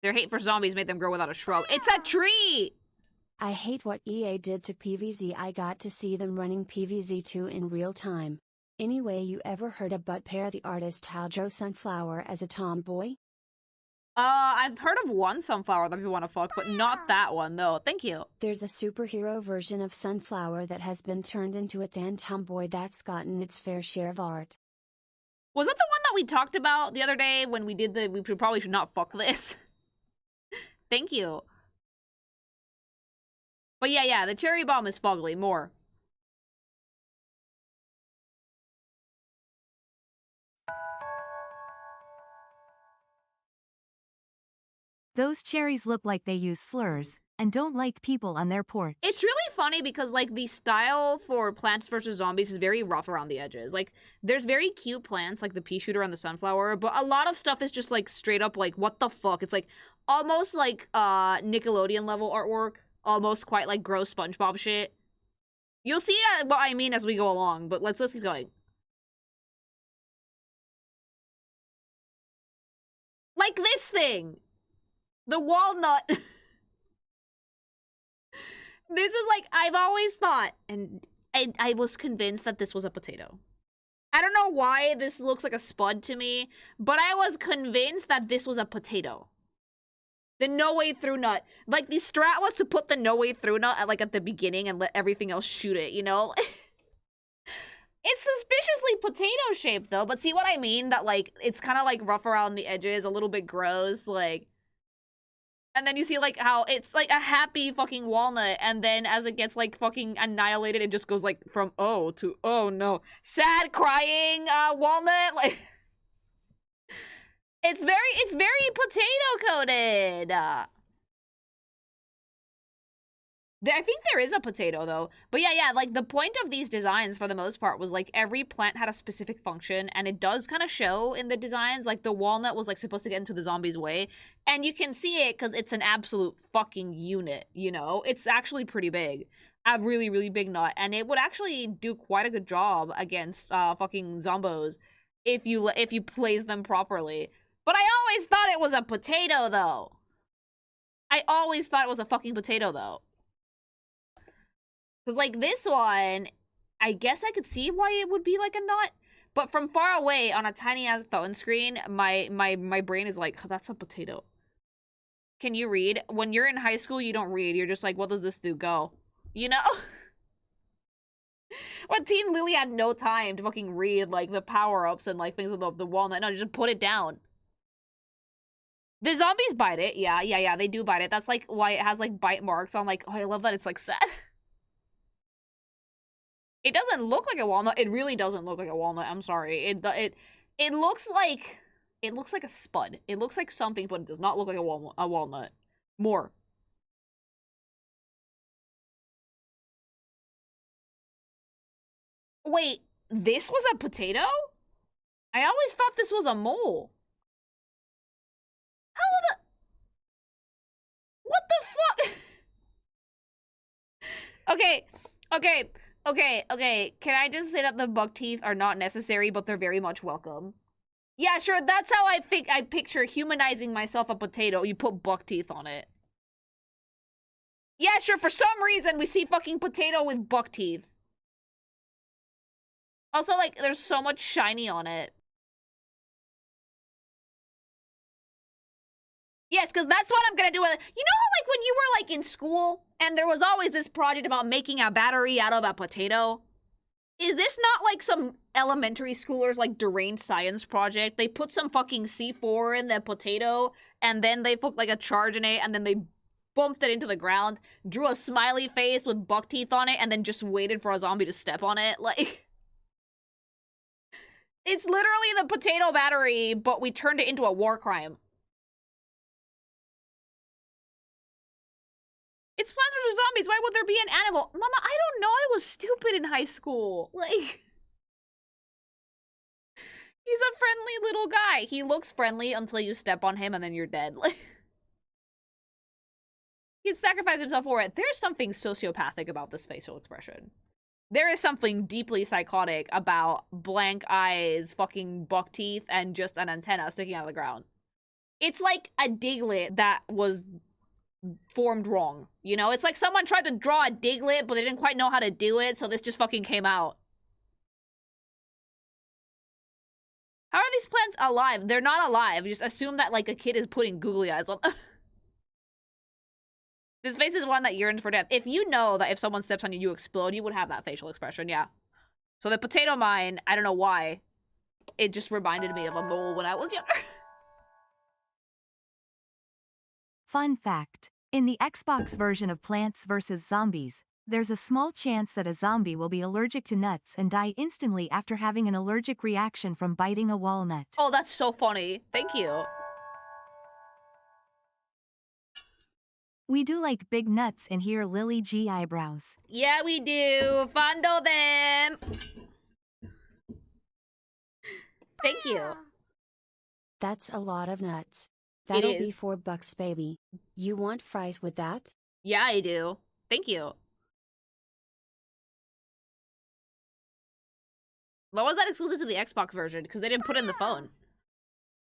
Their hate for zombies made them grow without a shrub. It's a tree! I hate what EA did to PvZ. I got to see them running PvZ2 in real time. Anyway, you ever heard of Butt Pear the artist how drew Sunflower as a tomboy? I've heard of one sunflower that people want to fuck, but not that one, though. Thank you. There's a superhero version of Sunflower that has been turned into a tan tomboy that's gotten its fair share of art. Was that the one that we talked about the other day when we did we probably should not fuck this? Thank you. But yeah, the cherry bomb is fugly. More. Those cherries look like they use slurs, and don't like people on their porch. It's really funny because, like, the style for Plants vs. Zombies is very rough around the edges. Like, there's very cute plants, like the pea shooter and the sunflower, but a lot of stuff is just, like, straight up, like, what the fuck? It's, like, almost, like, Nickelodeon level artwork. Almost quite, like, gross SpongeBob shit. You'll see what I mean as we go along, but let's keep going. Like this thing! The walnut! This is like, I've always thought, and I was convinced that this was a potato. I don't know why this looks like a spud to me, but I was convinced that this was a potato. The no way through nut. Like, the strat was to put the no way through nut at, like, at the beginning and let everything else shoot it, you know? It's suspiciously potato-shaped, though. But see what I mean? That, like, it's kind of, like, rough around the edges, a little bit gross, like... And then you see, like, how it's, like, a happy fucking walnut, and then as it gets, like, fucking annihilated, it just goes, like, from oh to oh no. Sad, crying, walnut, like... It's very potato-coated! I think there is a potato, though. But yeah, like, the point of these designs, for the most part, was, like, every plant had a specific function, and it does kind of show in the designs. Like, the walnut was, like, supposed to get into the zombie's way, and you can see it because it's an absolute fucking unit, you know? It's actually pretty big. A really, really big nut, and it would actually do quite a good job against, fucking zombos if you place them properly. But I always thought it was a potato, though. I always thought it was a fucking potato, though. Because, like, this one, I guess I could see why it would be, like, a nut. But from far away, on a tiny-ass phone screen, my brain is like, oh, that's a potato. Can you read? When you're in high school, you don't read. You're just like, what does this do? Go. You know? When Teen Lily had no time to fucking read, like, the power-ups and, like, things with the walnut. No, just put it down. The zombies bite it. Yeah, they do bite it. That's, like, why it has, like, bite marks on, like, oh, I love that it's, like, sad. It doesn't look like a walnut. It really doesn't look like a walnut. I'm sorry. It looks like a spud. It looks like something, but it does not look like a walnut. More. Wait, this was a potato? I always thought this was a mole. How the... What the fuck? Okay. Can I just say that the buck teeth are not necessary, but they're very much welcome? Yeah, sure, that's how I picture humanizing myself a potato. You put buck teeth on it. Yeah, sure, for some reason we see fucking potato with buck teeth. Also, like, there's so much shiny on it. Yes, because that's what I'm gonna do with it. You know how, like, when you were, like, in school, and there was always this project about making a battery out of a potato? Is this not, like, some elementary schoolers, like, deranged science project? They put some fucking C4 in the potato, and then they put, like, a charge in it, and then they bumped it into the ground, drew a smiley face with buck teeth on it, and then just waited for a zombie to step on it, like... It's literally the potato battery, but we turned it into a war crime. It's Plants vs. Zombies. Why would there be an animal? Mama, I don't know. I was stupid in high school. Like... He's a friendly little guy. He looks friendly until you step on him and then you're dead. He'd sacrifice himself for it. There's something sociopathic about this facial expression. There is something deeply psychotic about blank eyes, fucking buck teeth, and just an antenna sticking out of the ground. It's like a diglet that was formed wrong, you know? It's like someone tried to draw a diglet, but they didn't quite know how to do it, so this just fucking came out. How are these plants alive? They're not alive. Just assume that, like, a kid is putting googly eyes on them. This face is one that yearns for death. If you know that if someone steps on you, you explode, you would have that facial expression, yeah. So the potato mine, I don't know why, it just reminded me of a mole when I was younger. Fun fact. In the Xbox version of Plants vs. Zombies, there's a small chance that a zombie will be allergic to nuts and die instantly after having an allergic reaction from biting a walnut. Oh, that's so funny. Thank you. We do like big nuts in here, Lily G eyebrows. Yeah, we do. Fondle them. Thank you. That's a lot of nuts. That'll be $4, baby. You want fries with that? Yeah, I do. Thank you. What was that exclusive to the Xbox version? Because they didn't put it in the phone.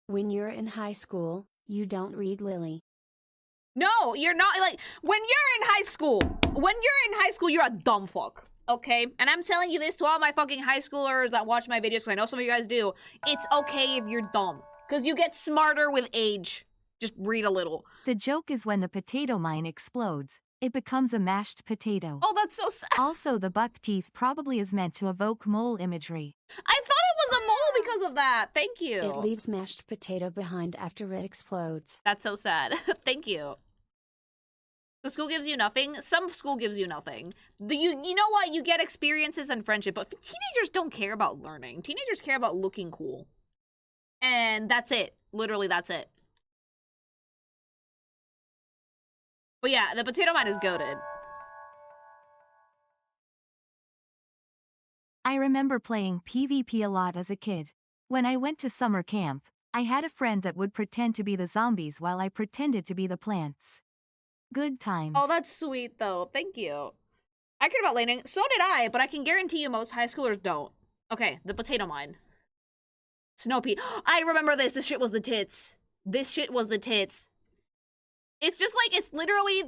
When you're in high school, you don't read, Lily. No, you're not. Like, when you're in high school, you're a dumb fuck, okay? And I'm telling you this to all my fucking high schoolers that watch my videos, because I know some of you guys do. It's okay if you're dumb, because you get smarter with age. Just read a little. The joke is when the potato mine explodes, it becomes a mashed potato. Oh, that's so sad. Also, the buck teeth probably is meant to evoke mole imagery. I thought it was a mole because of that. Thank you. It leaves mashed potato behind after it explodes. That's so sad. Thank you. The school gives you nothing. Some school gives you nothing. You know what? You get experiences and friendship, but teenagers don't care about learning. Teenagers care about looking cool. And that's it. Literally, that's it. But yeah, the potato mine is goated. I remember playing PvP a lot as a kid. When I went to summer camp, I had a friend that would pretend to be the zombies while I pretended to be the plants. Good times. Oh, that's sweet, though. Thank you. I cared about laning. So did I, but I can guarantee you most high schoolers don't. Okay, the potato mine. Snow pea. I remember this. This shit was the tits. This shit was the tits. It's just like, it's literally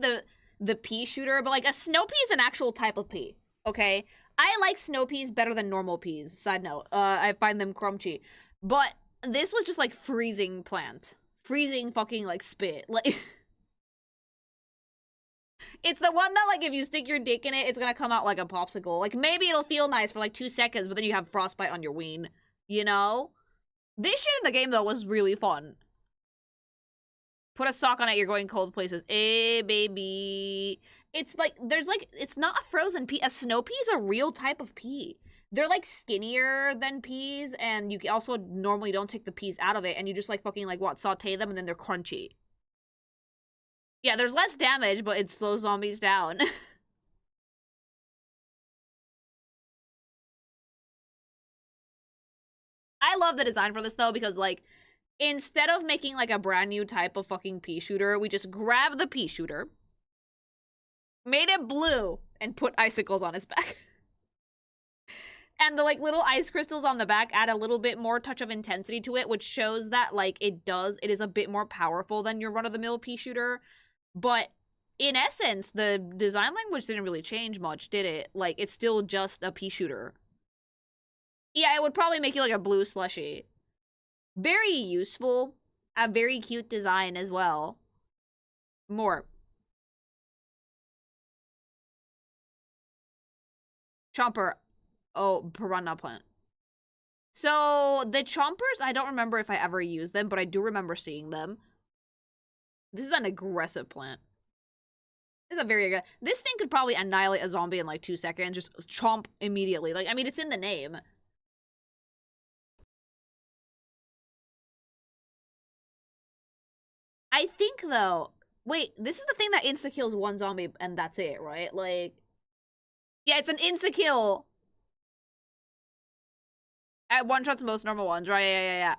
the pea shooter, but like a snow pea is an actual type of pea. Okay? I like snow peas better than normal peas. Side note. I find them crunchy. But this was just like freezing plant. Freezing fucking like spit. Like... It's the one that, like, if you stick your dick in it, it's gonna come out like a popsicle. Like, maybe it'll feel nice for, like, 2 seconds, but then you have frostbite on your ween. You know? This shit in the game, though, was really fun. Put a sock on it, you're going cold places. Eh, baby. It's like, there's, like, it's not a frozen pea. A snow pea is a real type of pea. They're, like, skinnier than peas, and you also normally don't take the peas out of it, and you just, like, fucking, like, what, saute them, and then they're crunchy. Yeah, there's less damage, but it slows zombies down. I love the design for this, though, because, like, instead of making, like, a brand new type of fucking pea shooter, we just grabbed the pea shooter, made it blue, and put icicles on its back. And the, like, little ice crystals on the back add a little bit more touch of intensity to it, which shows that, like, it is a bit more powerful than your run-of-the-mill pea shooter. But in essence, the design language didn't really change much, did it? Like, it's still just a pea shooter. Yeah, it would probably make you like a blue slushie. Very useful. A very cute design as well. More. Chomper. Oh, piranha plant. So, the chompers, I don't remember if I ever used them, but I do remember seeing them. This is an aggressive plant. This is a very aggressive. This thing could probably annihilate a zombie in like 2 seconds. Just chomp immediately. Like, I mean, it's in the name. I think, though... Wait, this is the thing that insta-kills one zombie and that's it, right? Like... Yeah, it's an insta-kill. At one-shots most normal ones, right? Yeah.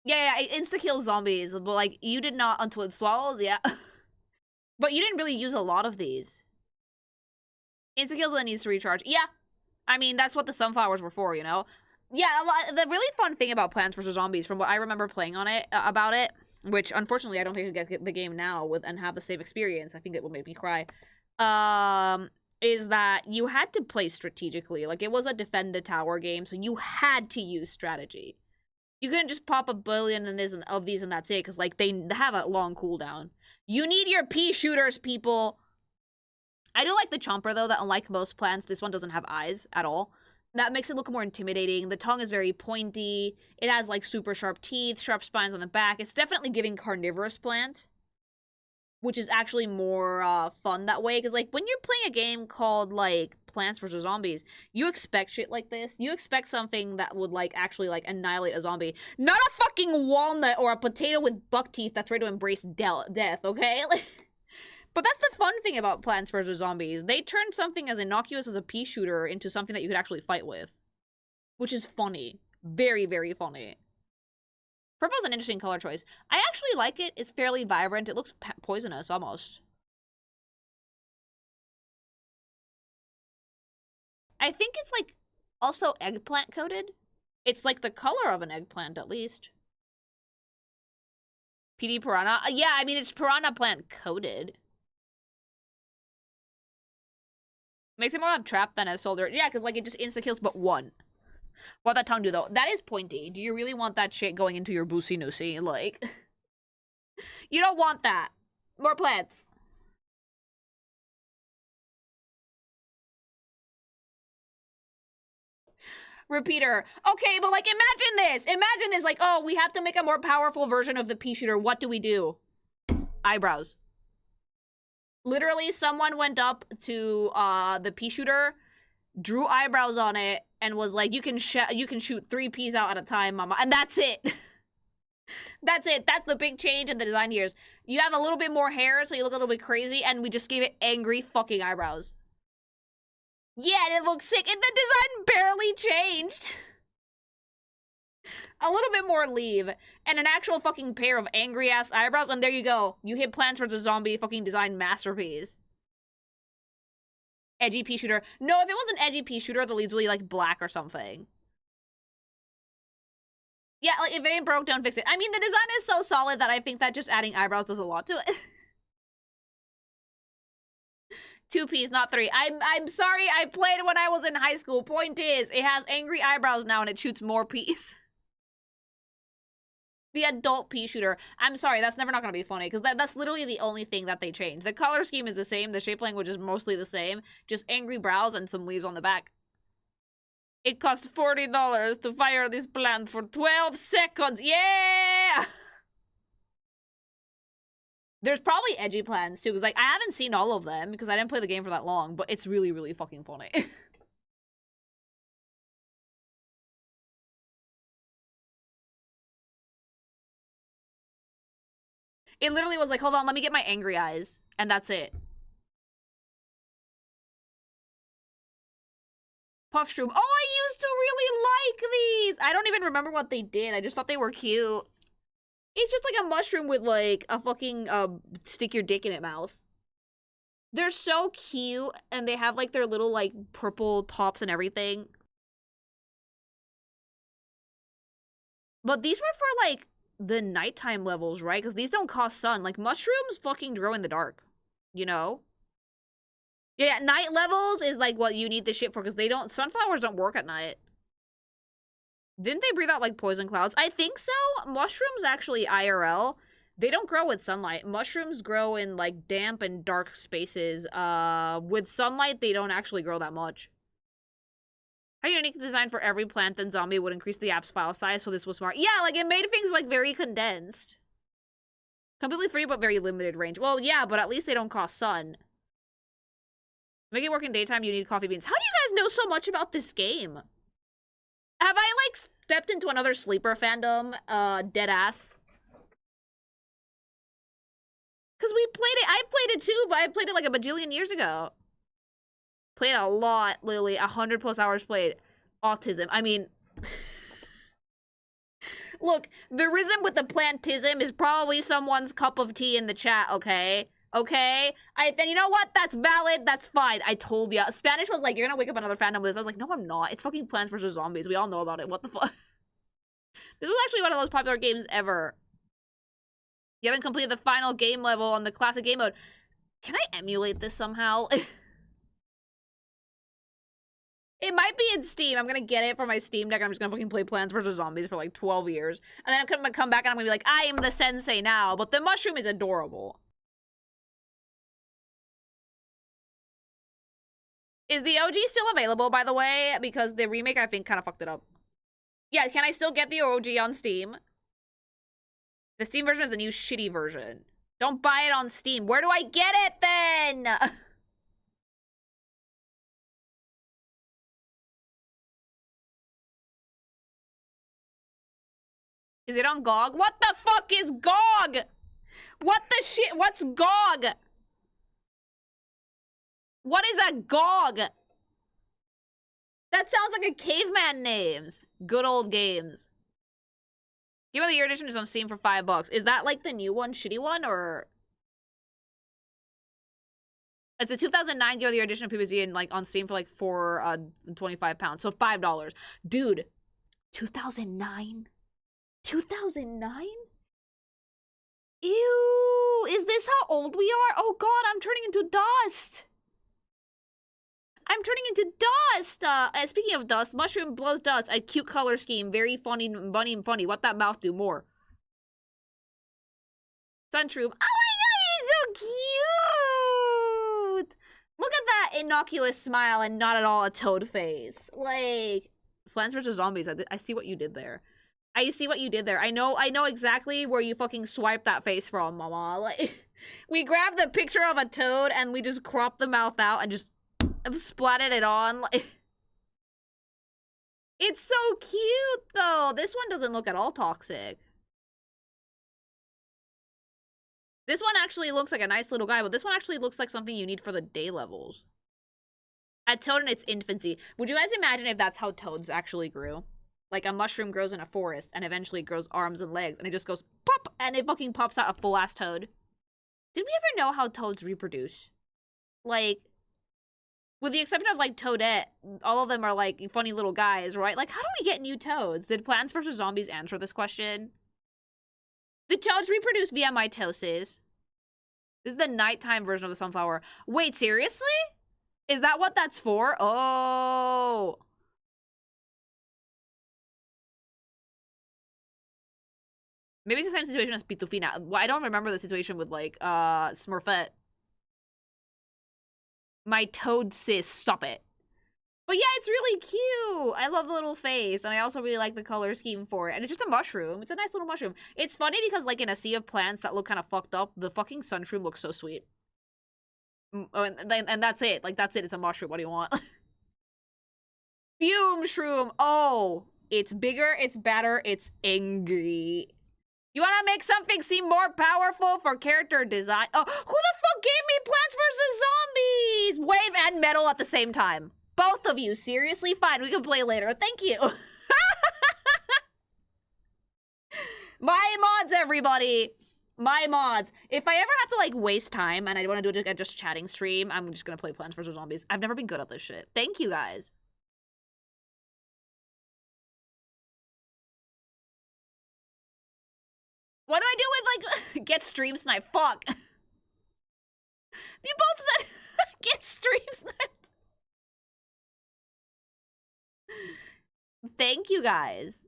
Yeah, it insta-kills zombies, but, like, you did not until it swallows, yeah. But you didn't really use a lot of these. Insta-kills and it needs to recharge. Yeah. I mean, that's what the sunflowers were for, you know? Yeah, the really fun thing about Plants vs. Zombies, from what I remember playing on it, about it, which, unfortunately, I don't think I get the game now and have the same experience. I think it will make me cry. Is that you had to play strategically. Like, it was a defend the tower game, so you had to use strategy. You couldn't just pop a billion of these and that's it, because, like, they have a long cooldown. You need your pea shooters, people! I do like the chomper, though, that unlike most plants, this one doesn't have eyes at all. That makes it look more intimidating. The tongue is very pointy. It has, like, super sharp teeth, sharp spines on the back. It's definitely giving carnivorous plant, which is actually more fun that way. Because, like, when you're playing a game called, like, Plants vs. Zombies, you expect shit like this. You expect something that would, like, actually, like, annihilate a zombie. Not a fucking walnut or a potato with buck teeth that's ready to embrace death, okay? But that's the fun thing about Plants vs. Zombies. They turned something as innocuous as a pea shooter into something that you could actually fight with. Which is funny. Very, very funny. Purple's an interesting color choice. I actually like it. It's fairly vibrant. It looks poisonous, almost. I think it's, like, also eggplant coated. It's, like, the color of an eggplant, at least. PD piranha? Yeah, I mean, it's piranha plant coated. Makes it more of a trap than a soldier. Yeah, because, like, it just insta-kills but one. What'd that tongue do, though? That is pointy. Do you really want that shit going into your boosy-noosy? Like... You don't want that. More plants. Repeater. Okay, but like imagine this. Imagine this. Like, oh, we have to make a more powerful version of the pea shooter. What do we do? Eyebrows. Literally, someone went up to the pea shooter, drew eyebrows on it, and was like, you can shoot 3 peas out at a time, mama. And that's it. That's it. That's the big change in the design here. You have a little bit more hair, so you look a little bit crazy, and we just gave it angry fucking eyebrows. Yeah, and it looks sick. And the design barely changed. A little bit more leave. And an actual fucking pair of angry-ass eyebrows, and there you go. You hit Plants vs. Zombie fucking design masterpiece. Edgy pea shooter. No, if it was an edgy pea shooter, the leaves would be, like, black or something. Yeah, like, if it ain't broke, don't fix it. I mean, the design is so solid that I think that just adding eyebrows does a lot to it. 2 peas, not 3. I'm sorry, I played when I was in high school. Point is, it has angry eyebrows now and it shoots more peas. The adult pea shooter. I'm sorry, that's never not gonna be funny, because that's literally the only thing that they changed. The color scheme is the same, the shape language is mostly the same, just angry brows and some leaves on the back. It costs $40 to fire this plant for 12 seconds. Yeah! There's probably edgy plans too, because like I haven't seen all of them because I didn't play the game for that long, but it's really, really fucking funny. It literally was like, hold on, let me get my angry eyes, and that's it. Puffshroom. Oh, I used to really like these. I don't even remember what they did. I just thought they were cute. It's just like a mushroom with like a fucking stick your dick in it mouth. They're so cute, and they have like their little like purple tops and everything. But these were for like the nighttime levels, right? Because these don't cost sun. Like mushrooms fucking grow in the dark, you know? Yeah, night levels is like what you need the shit for, because they don't, sunflowers don't work at night. Didn't they breathe out like poison clouds? I think so. Mushrooms actually IRL, they don't grow with sunlight. Mushrooms grow in like damp and dark spaces. With sunlight, they don't actually grow that much. How unique design for every plant and zombie would increase the app's file size, so this was smart. Yeah, like it made things like very condensed. Completely free, but very limited range. Well, yeah, but at least they don't cost sun. Make it work in daytime, you need coffee beans. How do you guys know so much about this game? Have I, like, stepped into another sleeper fandom, dead ass? Because we played it, I played it too, but I played it like a bajillion years ago. Played a lot, Lily, 100+ hours played. Autism, I mean... Look, the rhythm with the plantism is probably someone's cup of tea in the chat, okay? Okay? Then you know what? That's valid. That's fine. I told ya. Spanish was like, you're gonna wake up another fandom with this. I was like, no, I'm not. It's fucking Plants vs. Zombies. We all know about it. What the fuck? This was actually one of the most popular games ever. You haven't completed the final game level on the classic game mode. Can I emulate this somehow? It might be in Steam. I'm gonna get it for my Steam Deck. I'm just gonna fucking play Plants vs. Zombies for like 12 years. And then I'm gonna come back and I'm gonna be like, I am the sensei now. But the mushroom is adorable. Is the OG still available, by the way? Because the remake, I think, kind of fucked it up. Yeah, can I still get the OG on Steam? The Steam version is the new shitty version. Don't buy it on Steam. Where do I get it, then? Is it on GOG? What the fuck is GOG? What the shit? What's GOG? What is a GOG? That sounds like a caveman names. Good old games. Game of the Year edition is on Steam for $5. Is that like the new one, shitty one, or? It's a 2009 Game of the Year edition of PvZ and like on Steam for like £25. So $5. Dude, 2009? 2009? Ew, is this how old we are? Oh god, I'm turning into dust. I'm turning into dust! Speaking of dust, mushroom blows dust. A cute color scheme. Very funny, bunny and funny. What that mouth do more? Sunshroom. Oh my god, he's so cute! Look at that innocuous smile and not at all a toad face. Like, Plants vs. Zombies, I see what you did there. I see what you did there. I know exactly where you fucking swiped that face from, mama. Like, we grabbed the picture of a toad and we just cropped the mouth out and just splatted it on. Like, it's so cute, though. This one doesn't look at all toxic. This one actually looks like a nice little guy, but this one actually looks like something you need for the day levels. A toad in its infancy. Would you guys imagine if that's how toads actually grew? Like a mushroom grows in a forest and eventually grows arms and legs and it just goes pop and it fucking pops out a full-ass toad. Did we ever know how toads reproduce? Like, with the exception of like Toadette, all of them are like funny little guys, right? Like, how do we get new toads? Did Plants vs. Zombies answer this question? The toads reproduce via mitosis. This is the nighttime version of the sunflower. Wait, seriously? Is that what that's for? Oh. Maybe it's the same situation as Pitufina. Well, I don't remember the situation with, like, Smurfette. My toad sis, stop it. But yeah, it's really cute. I love the little face, and I also really like the color scheme for it. And it's just a mushroom. It's a nice little mushroom. It's funny because, like, in a sea of plants that look kind of fucked up, the fucking sunshroom looks so sweet. And that's it. Like, that's it. It's a mushroom. What do you want? Fume shroom. Oh, it's bigger, it's better, it's angry. You wanna make something seem more powerful for character design? Oh, who the fuck gave me Plants vs. Zombies? Wave and metal at the same time. Both of you, seriously? Fine, we can play later. Thank you. My mods, everybody. My mods. If I ever have to, like, waste time and I want to do a just chatting stream, I'm just gonna play Plants vs. Zombies. I've never been good at this shit. Thank you, guys. What do I do with, like, get stream snipe? Fuck. You both said get stream snipe. Thank you, guys.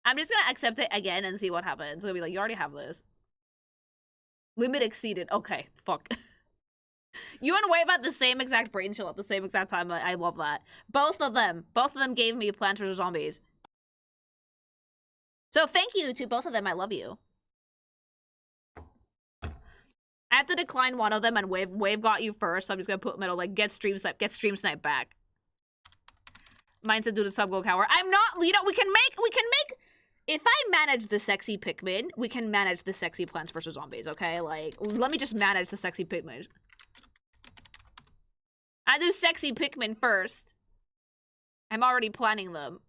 I'm just gonna accept it again and see what happens. It's gonna be like, you already have this. Limit exceeded. Okay, fuck. You and Wave had the same exact brain chill at the same exact time. I love that. Both of them gave me Plants vs. Zombies. So thank you to both of them. I love you. I have to decline one of them, and Wave got you first. So I'm just gonna put metal like get stream snipe back. Mine said do the sub go cower. I'm not. You know we can make. If I manage the sexy Pikmin, we can manage the sexy Plants vs. Zombies. Okay, like let me just manage the sexy Pikmin. I do sexy Pikmin first. I'm already planning them.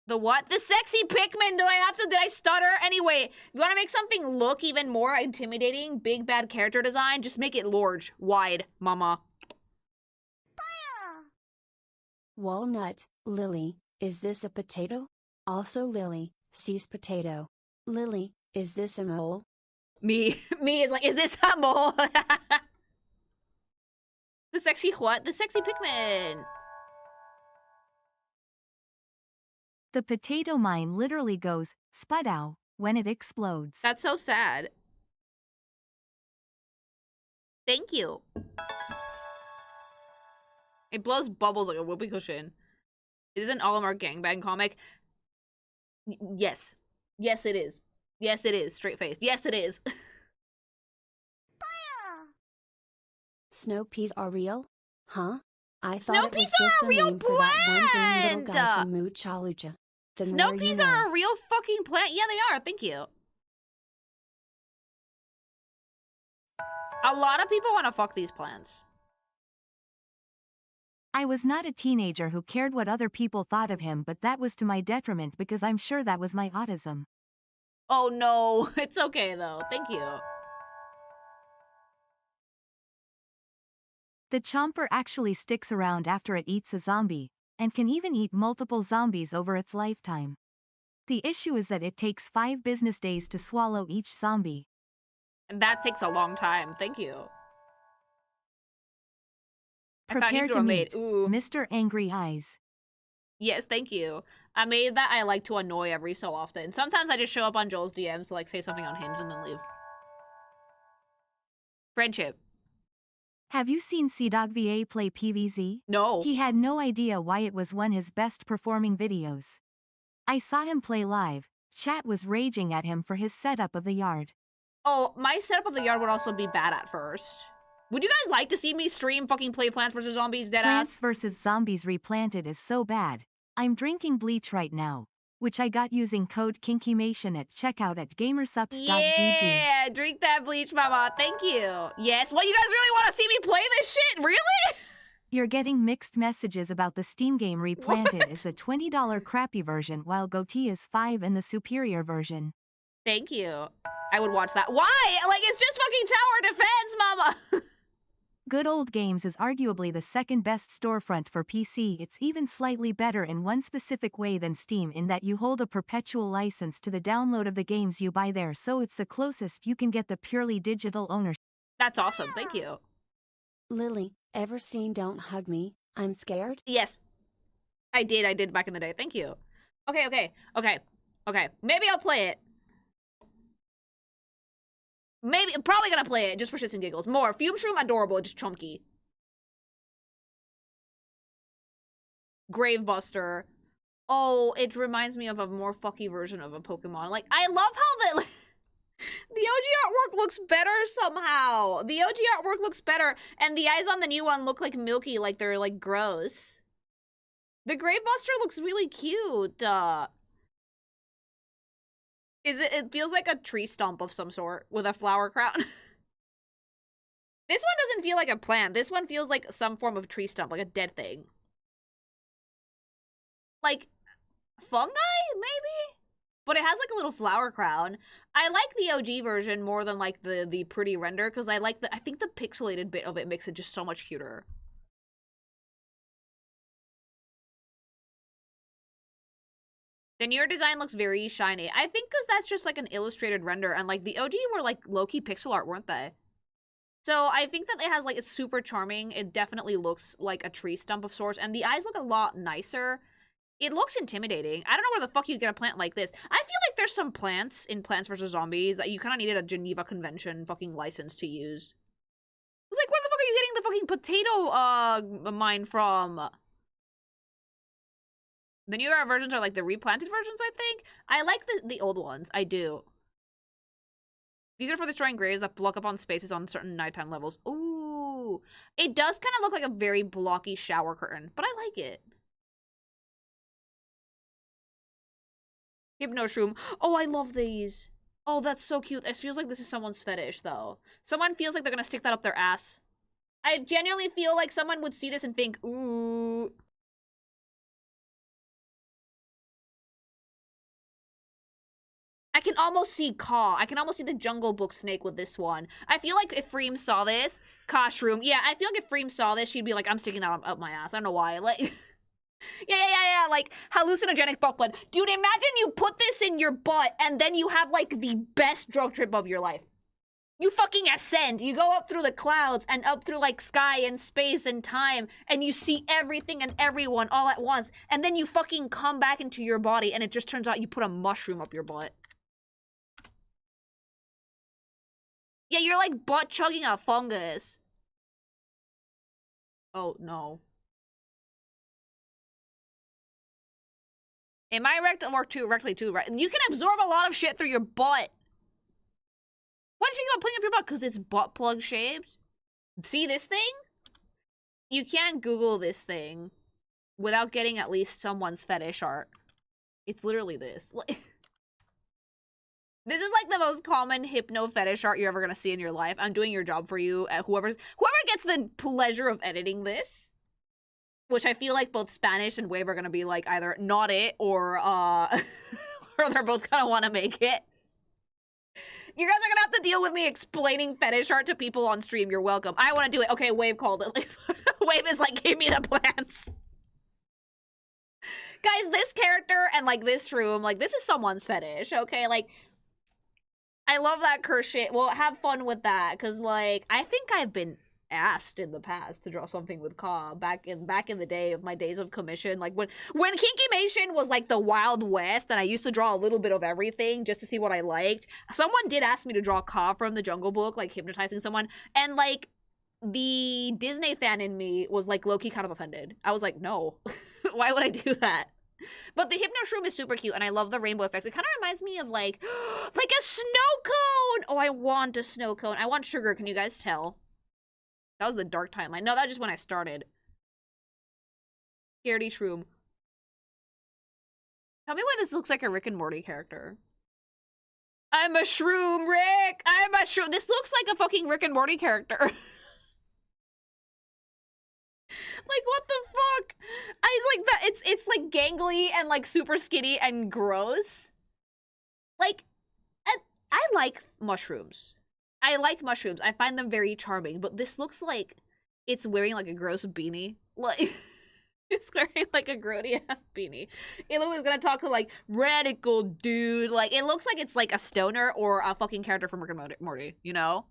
The what? The sexy Pikmin! Did I stutter? Anyway, you want to make something look even more intimidating? Big bad character design? Just make it large. Wide, mama. Walnut, Lily, is this a potato? Also Lily, sees potato. Lily, is this a mole? Me is like, is this a mole? The sexy what? The sexy Pikmin! The potato mine literally goes, spadow, when it explodes. That's so sad. Thank you. It blows bubbles like a whoopee cushion. Isn't Olimar gangbang comic? Yes. Yes, it is. Yes, it is. Straight faced. Yes, it is. Snow peas are real? Huh? I Snow thought it peas was just are a a real name for that one dumb little plant! guy from Muchalucha. The Snow more peas you know. are a real fucking plant. Yeah, they are. Thank you. A lot of people want to fuck these plants. I was not a teenager who cared what other people thought of him, but that was to my detriment because I'm sure that was my autism. Oh no, it's okay though. Thank you. The chomper actually sticks around after it eats a zombie, and can even eat multiple zombies over its lifetime. The issue is that it takes 5 business days to swallow each zombie. And that takes a long time. Thank you. Prepare to meet Ooh. Mr. Angry Eyes. Yes, thank you. I made that I like to annoy every so often. Sometimes I just show up on Joel's DMs to like say something on Hinge and then leave. Friendship. Have you seen CDogVA play PVZ? No. He had no idea why it was one his best performing videos. I saw him play live. Chat was raging at him for his setup of the yard. Oh, my setup of the yard would also be bad at first. Would you guys like to see me stream fucking play Plants vs. Zombies deadass? Plants vs. Zombies Replanted is so bad. I'm drinking bleach right now, which I got using code KinkyMation at checkout at gamersupps.gg. Yeah, drink that bleach, mama. Thank you. Yes, well, you guys really want to see me play this shit? Really? You're getting mixed messages about the Steam game Replanted is the $20 crappy version while Goatee is $5 and the superior version. Thank you. I would watch that. Why? Like, it's just fucking tower defense, mama. Good Old Games is arguably the second best storefront for PC. It's even slightly better in one specific way than Steam in that you hold a perpetual license to the download of the games you buy there, so it's the closest you can get the purely digital ownership. That's awesome. Thank you. Lily, ever seen Don't Hug Me, I'm Scared? Yes. I did back in the day. Thank you. Okay. Maybe I'll play it. Maybe, I'm probably gonna play it just for shits and giggles. More. Fume Shroom, adorable, just chunky. Gravebuster. Oh, it reminds me of a more fucky version of a Pokemon. Like, I love how the OG artwork looks better somehow. The OG artwork looks better, and the eyes on the new one look like milky, like they're like gross. The Gravebuster looks really cute. It feels like a tree stump of some sort with a flower crown. This one doesn't feel like a plant. This one feels like some form of tree stump, like a dead thing. Like fungi, maybe? But it has like a little flower crown. I like the OG version more than like the pretty render because I think the pixelated bit of it makes it just so much cuter. The newer design looks very shiny. I think because that's just like an illustrated render, and like the OG were like low-key pixel art, weren't they? So I think that it has like, it's super charming. It definitely looks like a tree stump of sorts, and the eyes look a lot nicer. It looks intimidating. I don't know where the fuck you get a plant like this. I feel like there's some plants in Plants vs. Zombies that you kind of needed a Geneva Convention fucking license to use. It's like, where the fuck are you getting the fucking potato mine from? The newer versions are like the replanted versions, I think. I like the old ones. I do. These are for destroying graves that block up on spaces on certain nighttime levels. Ooh. It does kind of look like a very blocky shower curtain, but I like it. Hypno Shroom. Oh, I love these. Oh, that's so cute. It feels like this is someone's fetish, though. Someone feels like they're gonna stick that up their ass. I genuinely feel like someone would see this and think, ooh. I can almost see Caw. I can almost see the Jungle Book snake with this one. I feel like if Freem saw this, Caw Shroom. Yeah, I feel like if Freem saw this, she'd be like, I'm sticking that up my ass. I don't know why. Like, yeah. Like, hallucinogenic butt blood. Dude, imagine you put this in your butt and then you have, like, the best drug trip of your life. You fucking ascend. You go up through the clouds and up through, like, sky and space and time, and you see everything and everyone all at once, and then you fucking come back into your body, and it just turns out you put a mushroom up your butt. Yeah, you're like butt chugging a fungus. Oh, no. Am I rectally too, right? You can absorb a lot of shit through your butt. Why did you think about putting up your butt? Because it's butt plug shaped? See this thing? You can't Google this thing without getting at least someone's fetish art. It's literally this. This is like the most common hypno fetish art you're ever gonna see in your life. I'm doing your job for you. Whoever gets the pleasure of editing this, which I feel like both Spanish and Wave are gonna be like either not it or or they're both gonna want to make it. You guys are gonna have to deal with me explaining fetish art to people on stream. You're welcome. I want to do it. Okay, Wave called it. Wave is like, give me the plans. Guys, this character and like this room, like this is someone's fetish. Okay, like. I love that curse shit. Well, have fun with that, because, like, I think I've been asked in the past to draw something with Ka back in the day of my days of commission, like when Kinkymation was like the Wild West and I used to draw a little bit of everything just to see what I liked. Someone did ask me to draw Ka from the Jungle Book, like hypnotizing someone, and like the Disney fan in me was like low-key kind of offended. I was like, no. Why would I do that? But the Hypno Shroom is super cute, and I love the rainbow effects. It kind of reminds me of, like a snow cone! Oh, I want a snow cone. I want sugar. Can you guys tell? That was the dark timeline. No, that was just when I started. Scaredy Shroom. Tell me why this looks like a Rick and Morty character. I'm a shroom, Rick! I'm a shroom! This looks like a fucking Rick and Morty character. Like, what the fuck? I like that. It's like gangly and like super skinny and gross. Like, I like mushrooms. I like mushrooms. I find them very charming. But this looks like it's wearing like a gross beanie. Like, it's wearing like a grody ass beanie. It was gonna talk to like radical dude. Like, it looks like it's like a stoner or a fucking character from Rick and Morty. You know?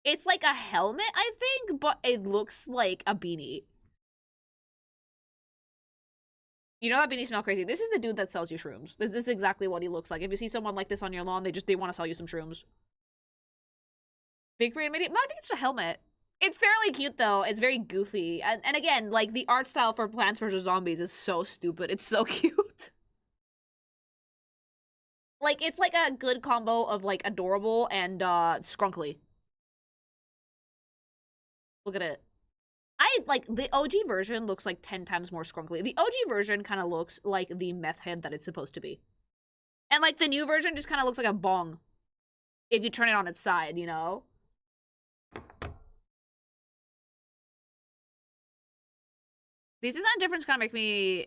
It's like a helmet, I think, but it looks like a beanie. You know that beanie smell crazy? This is the dude that sells you shrooms. This is exactly what he looks like. If you see someone like this on your lawn, they want to sell you some shrooms. Big brain made it? No, I think it's just a helmet. It's fairly cute, though. It's very goofy. And again, like, the art style for Plants vs. Zombies is so stupid. It's so cute. Like, it's like a good combo of, like, adorable and, scrunkly. Look at it. The OG version looks like 10 times more scrunkly. The OG version kind of looks like the meth head that it's supposed to be. And, like, the new version just kind of looks like a bong. If you turn it on its side, you know? These design difference kind of make me...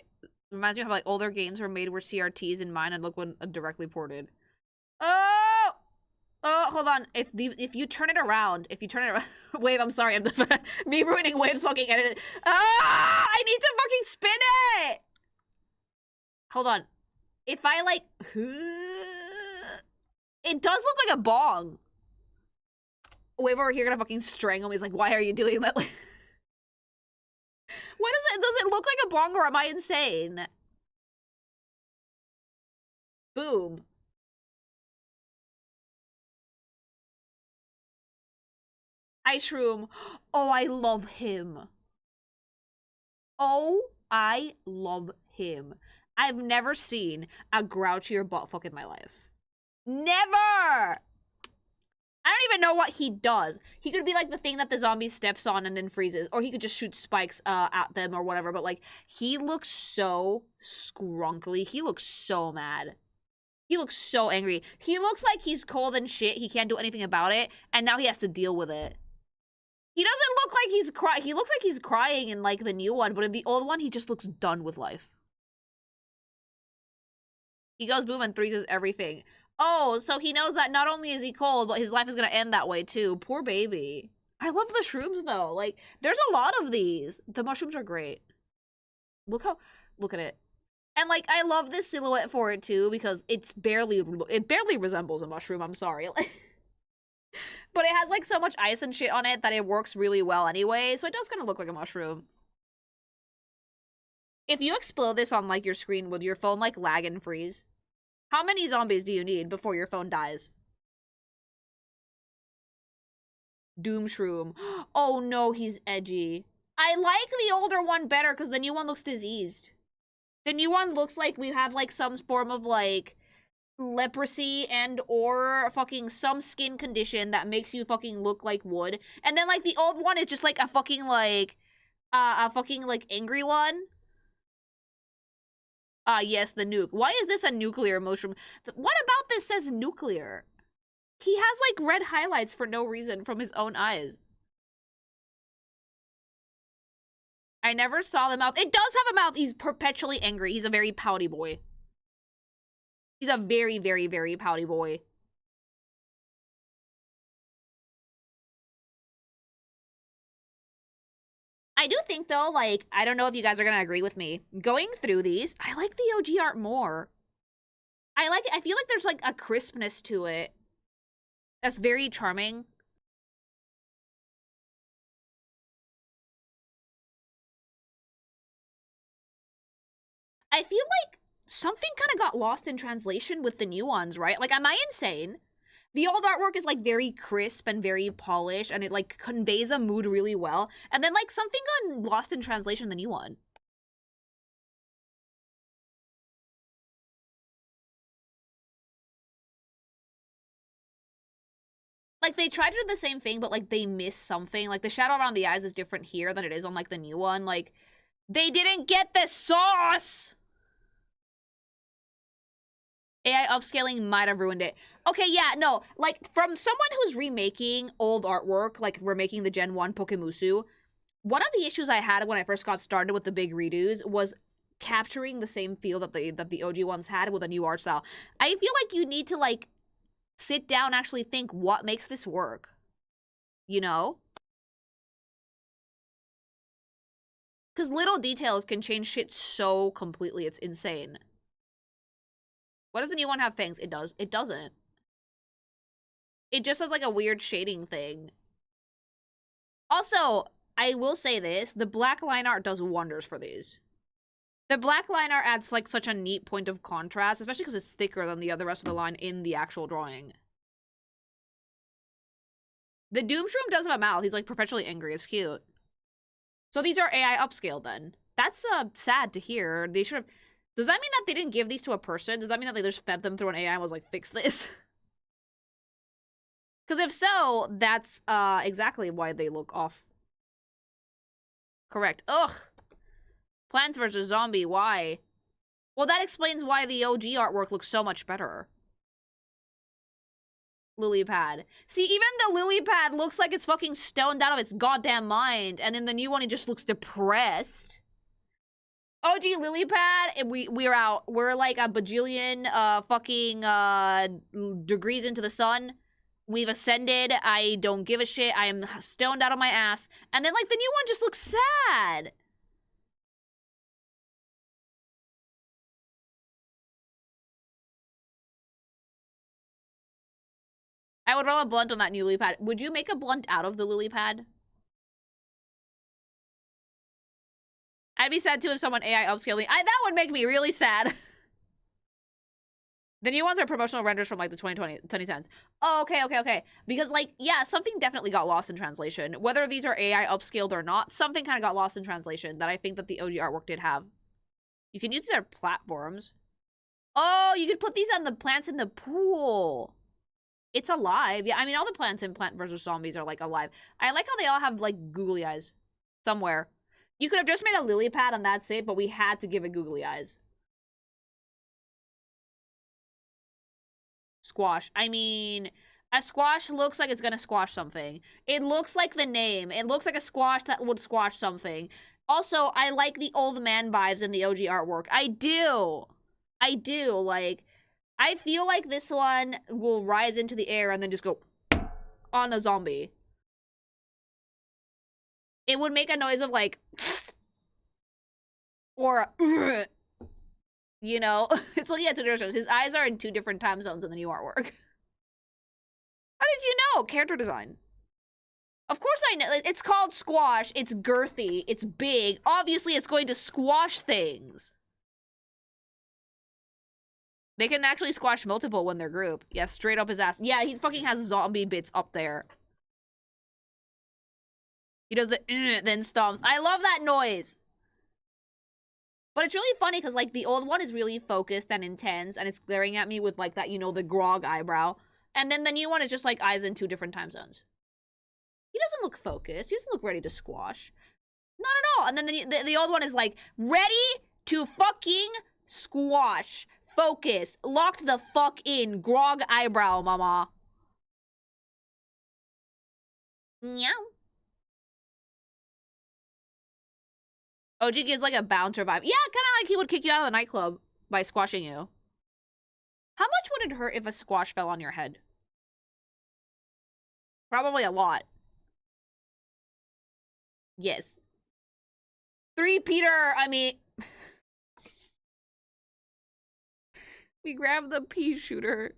Reminds me of how, like, older games were made with CRTs in mind and look when directly ported. Oh! Oh, hold on. If you turn it around, Wave, I'm sorry. Me ruining Wave's fucking edit. Ah! I need to fucking spin it! Hold on. If I, like... It does look like a bong. Wave over here gonna fucking strangle me. He's like, why are you doing that? What is it? Does it look like a bong or am I insane? Boom. Ice Room. Oh, I love him. Oh, I love him. I've never seen a grouchier buttfuck in my life. Never! I don't even know what he does. He could be like the thing that the zombie steps on and then freezes. Or he could just shoot spikes at them or whatever. But like, he looks so scrunkly. He looks so mad. He looks so angry. He looks like he's cold and shit. He can't do anything about it. And now he has to deal with it. He doesn't look like he's crying. He looks like he's crying in, like, the new one. But in the old one, he just looks done with life. He goes boom and freezes everything. Oh, so he knows that not only is he cold, but his life is gonna end that way, too. Poor baby. I love the shrooms, though. Like, there's a lot of these. The mushrooms are great. Look at it. And, like, I love this silhouette for it, too, because it barely resembles a mushroom. I'm sorry. But it has, like, so much ice and shit on it that it works really well anyway, so it does kind of look like a mushroom. If you explode this on, like, your screen, would your phone, like, lag and freeze? How many zombies do you need before your phone dies? Doom Shroom. Oh, no, he's edgy. I like the older one better, because the new one looks diseased. The new one looks like we have, like, some form of, like... leprosy and or fucking some skin condition that makes you fucking look like wood. And then like the old one is just like a fucking like angry one. Yes, the nuke. Why is this a nuclear mushroom? What about this says nuclear? He has like red highlights for no reason from his own eyes. I never saw the mouth. It does have a mouth. He's perpetually angry. He's a very pouty boy. He's a very, very, very pouty boy. I do think, though, like, I don't know if you guys are gonna agree with me. Going through these, I like the OG art more. I feel like there's, like, a crispness to it. That's very charming. I feel like something kind of got lost in translation with the new ones, right? Like, am I insane? The old artwork is, like, very crisp and very polished, and it, like, conveys a mood really well. And then, like, something got lost in translation in the new one. Like, they tried to do the same thing, but, like, they missed something. Like, the shadow around the eyes is different here than it is on, like, the new one. Like, they didn't get the sauce! AI upscaling might have ruined it. Okay, yeah, no. Like, from someone who's remaking old artwork, like, remaking the Gen 1 Pokemusu, one of the issues I had when I first got started with the big redos was capturing the same feel that the OG ones had with a new art style. I feel like you need to, like, sit down and actually think what makes this work. You know? Because little details can change shit so completely, it's insane. Why does the new one have fangs? It does. It doesn't. It just has, like, a weird shading thing. Also, I will say this. The black line art does wonders for these. The black line art adds, like, such a neat point of contrast, especially because it's thicker than the other rest of the line in the actual drawing. The Doomshroom does have a mouth. He's, like, perpetually angry. It's cute. So these are AI upscaled, then. That's, sad to hear. They should have... Does that mean that they didn't give these to a person? Does that mean that they just fed them through an AI and was like, fix this? Because if so, that's, exactly why they look off. Correct. Ugh! Plants vs. Zombie, why? Well, that explains why the OG artwork looks so much better. Lily pad. See, even the lily pad looks like it's fucking stoned out of its goddamn mind, and in the new one, it just looks depressed. OG lily pad, we're out. We're like a bajillion fucking degrees into the sun. We've ascended. I don't give a shit. I am stoned out of my ass. And then, like, the new one just looks sad. I would roll a blunt on that new lily pad. Would you make a blunt out of the lily pad? I'd be sad too if someone AI upscaling. That would make me really sad. The new ones are promotional renders from, like, the 2010s. Oh, okay. Because, like, yeah, something definitely got lost in translation. Whether these are AI upscaled or not, something kind of got lost in translation that I think that the OG artwork did have. You can use these as platforms. Oh, you could put these on the plants in the pool. It's alive. Yeah, I mean, all the plants in Plant vs. Zombies are, like, alive. I like how they all have, like, googly eyes somewhere. You could have just made a lily pad and that's it, but we had to give it googly eyes. Squash. I mean, a squash looks like it's gonna squash something. It looks like the name. It looks like a squash that would squash something. Also, I like the old man vibes in the OG artwork. I do. Like, I feel like this one will rise into the air and then just go on a zombie. It would make a noise of, like, or, you know, it's looking at two different shows. His eyes are in 2 different time zones in the new artwork. How did you know? Character design. Of course I know. It's called squash. It's girthy. It's big. Obviously, it's going to squash things. They can actually squash multiple when they're grouped. Yeah, straight up his ass. Yeah, he fucking has zombie bits up there. He does the then stomps. I love that noise. But it's really funny because, like, the old one is really focused and intense, and it's glaring at me with, like, that, you know, the grog eyebrow. And then the new one is just, like, eyes in 2 different time zones. He doesn't look focused. He doesn't look ready to squash. Not at all. And then the old one is, like, ready to fucking squash. Focus. Locked the fuck in. Grog eyebrow, mama. Meow. OG gives, like, a bouncer vibe. Yeah, kind of like he would kick you out of the nightclub by squashing you. How much would it hurt if a squash fell on your head? Probably a lot. Yes. 3 Peter, I mean... We grabbed the pea shooter.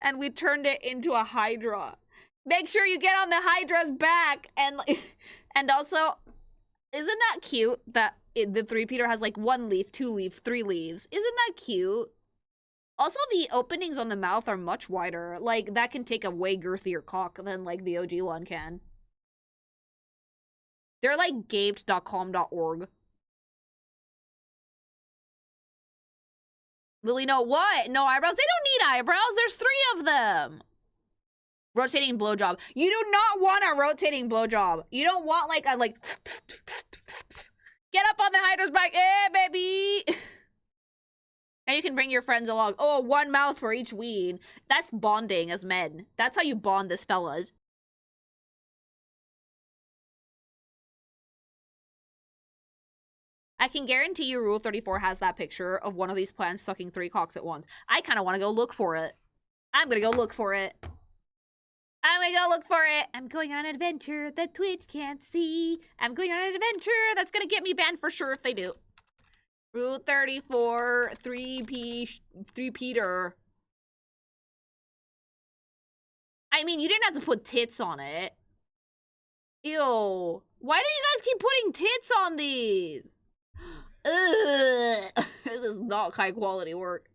And we turned it into a Hydra. Make sure you get on the Hydra's back. And also... Is Isn't that cute that the three-peater has like 1 leaf, 2 leaf, 3 leaves? Isn't that cute? Also, the openings on the mouth are much wider. Like, that can take a way girthier cock than, like, the OG one can. They're like gaped.com.org. Lily, no, what? No eyebrows? They don't need eyebrows. There's 3 of them. Rotating blowjob. You do not want a rotating blowjob. You don't want, like, a, like... Get up on the hider's back. Eh, baby! And you can bring your friends along. Oh, 1 mouth for each weed. That's bonding as men. That's how you bond as fellas. I can guarantee you Rule 34 has that picture of one of these plants sucking 3 cocks at once. I kind of want to go look for it. I'm gonna go look for it. I'm gonna go look for it. I'm going on an adventure that Twitch can't see. I'm going on an adventure that's gonna get me banned for sure if they do. Rule 34, 3-Peter. I mean, you didn't have to put tits on it. Ew. Why do you guys keep putting tits on these? Ugh. This is not high quality work.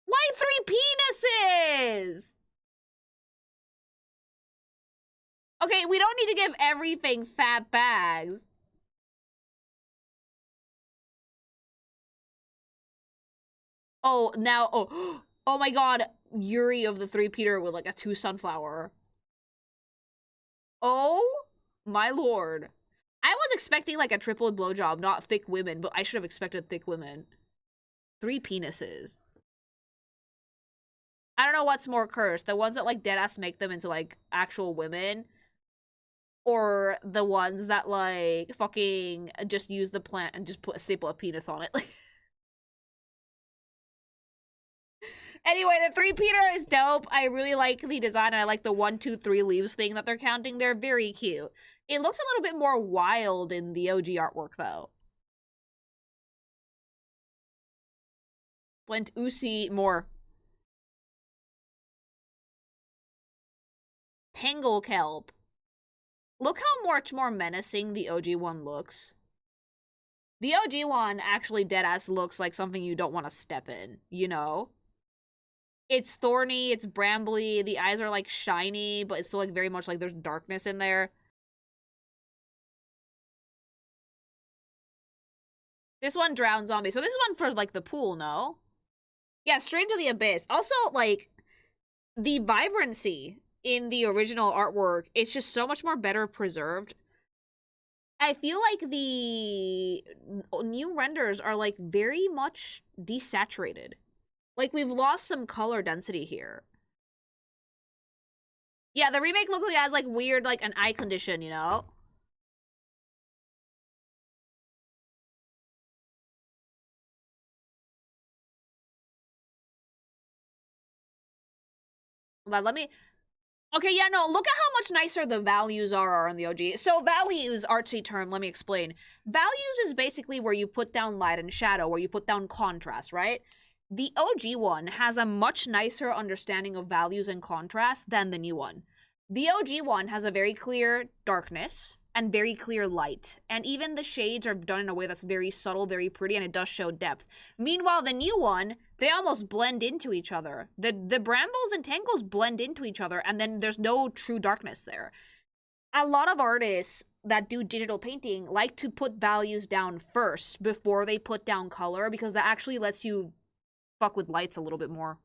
Why 3 penises? Okay, we don't need to give everything fat bags. Oh, now, oh my god, Yuri of the 3-Peter with like a 2 sunflower. Oh my lord. I was expecting like a triple blowjob, not thick women, but I should have expected thick women. 3 penises. I don't know what's more cursed, the ones that like deadass make them into like actual women, or the ones that like fucking just use the plant and just put a staple of penis on it. Anyway, the 3-Peter is dope. I really like the design. I like the 1, 2, 3 leaves thing that they're counting. They're very cute. It looks a little bit more wild in the OG artwork, though. Blent Usi more. Tangle Kelp. Look how much more menacing the OG one looks. The OG one actually deadass looks like something you don't want to step in, you know? It's thorny, it's brambly, the eyes are like shiny, but it's still like very much like there's darkness in there. This one drowned zombie. So this is one for like the pool, no? Yeah, straight into the abyss. Also, like, the vibrancy in the original artwork, it's just so much more better preserved. I feel like the new renders are like very much desaturated. Like, we've lost some color density here. Yeah, the remake looks like it has, like, weird, like, an eye condition, you know? Let me... Okay, yeah, no, look at how much nicer the values are on the OG. So, values, artsy term, let me explain. Values is basically where you put down light and shadow, where you put down contrast, right? The OG one has a much nicer understanding of values and contrast than the new one. The OG one has a very clear darkness and very clear light, and even the shades are done in a way that's very subtle, very pretty, and it does show depth. Meanwhile, the new one, they almost blend into each other. The brambles and tangles blend into each other, and then there's no true darkness there. A lot of artists that do digital painting like to put values down first before they put down color, because that actually lets you fuck with lights a little bit more.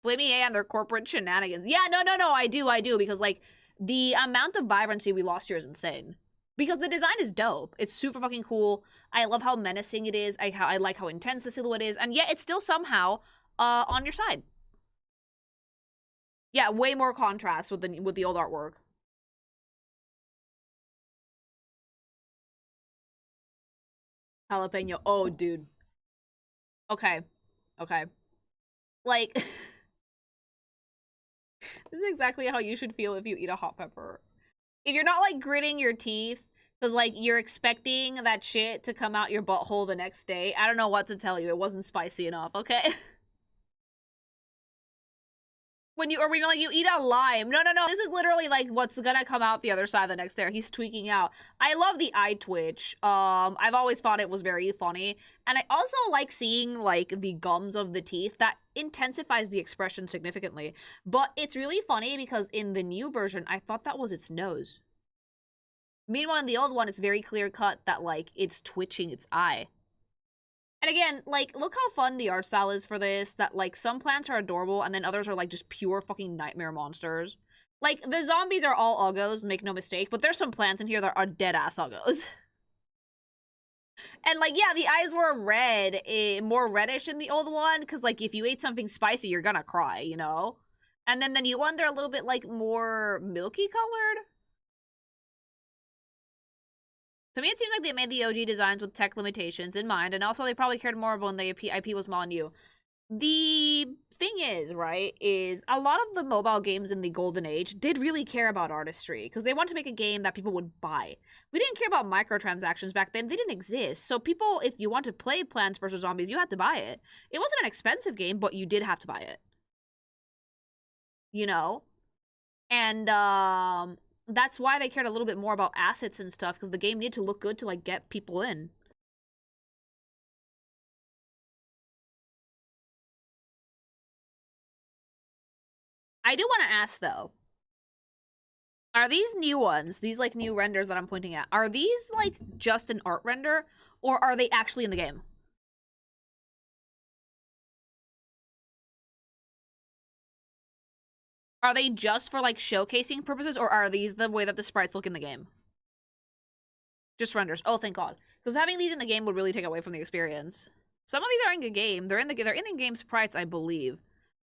Blame EA and their corporate shenanigans. Yeah, no, I do, because, like, the amount of vibrancy we lost here is insane. Because the design is dope. It's super fucking cool. I love how menacing it is. I like how intense the silhouette is, and yet it's still somehow on your side. Yeah, way more contrast with the old artwork. Jalapeno. Oh, dude. Okay. Like, this is exactly how you should feel if you eat a hot pepper. If you're not, like, gritting your teeth, because, like, you're expecting that shit to come out your butthole the next day, I don't know what to tell you. It wasn't spicy enough, okay? When you eat a lime. No. This is literally like what's gonna come out the other side the next day. He's tweaking out. I love the eye twitch. I've always thought it was very funny. And I also like seeing like the gums of the teeth. That intensifies the expression significantly. But it's really funny because in the new version, I thought that was its nose. Meanwhile, in the old one, it's very clear cut that like it's twitching its eye. And again, like, look how fun the art style is for this, that, like, some plants are adorable, and then others are, like, just pure fucking nightmare monsters. Like, the zombies are all uggos, make no mistake, but there's some plants in here that are dead-ass uggos. And, like, yeah, the eyes were red, more reddish in the old one, because, like, if you ate something spicy, you're gonna cry, you know? And then the new one, they're a little bit, like, more milky colored. To me, it seems like they made the OG designs with tech limitations in mind, and also they probably cared more when the IP was more new. The thing is, right, is a lot of the mobile games in the golden age did really care about artistry, because they wanted to make a game that people would buy. We didn't care about microtransactions back then. They didn't exist. So people, if you want to play Plants vs. Zombies, you had to buy it. It wasn't an expensive game, but you did have to buy it. You know? And, that's why they cared a little bit more about assets and stuff, because the game needed to look good to, like, get people in. I do want to ask, though. Are these new ones, these, like, new renders that I'm pointing at, are these, like, just an art render, or are they actually in the game? Are they just for, like, showcasing purposes, or are these the way that the sprites look in the game? Just renders. Oh, thank God. Because having these in the game would really take away from the experience. Some of these are in the game. They're in the game sprites, I believe.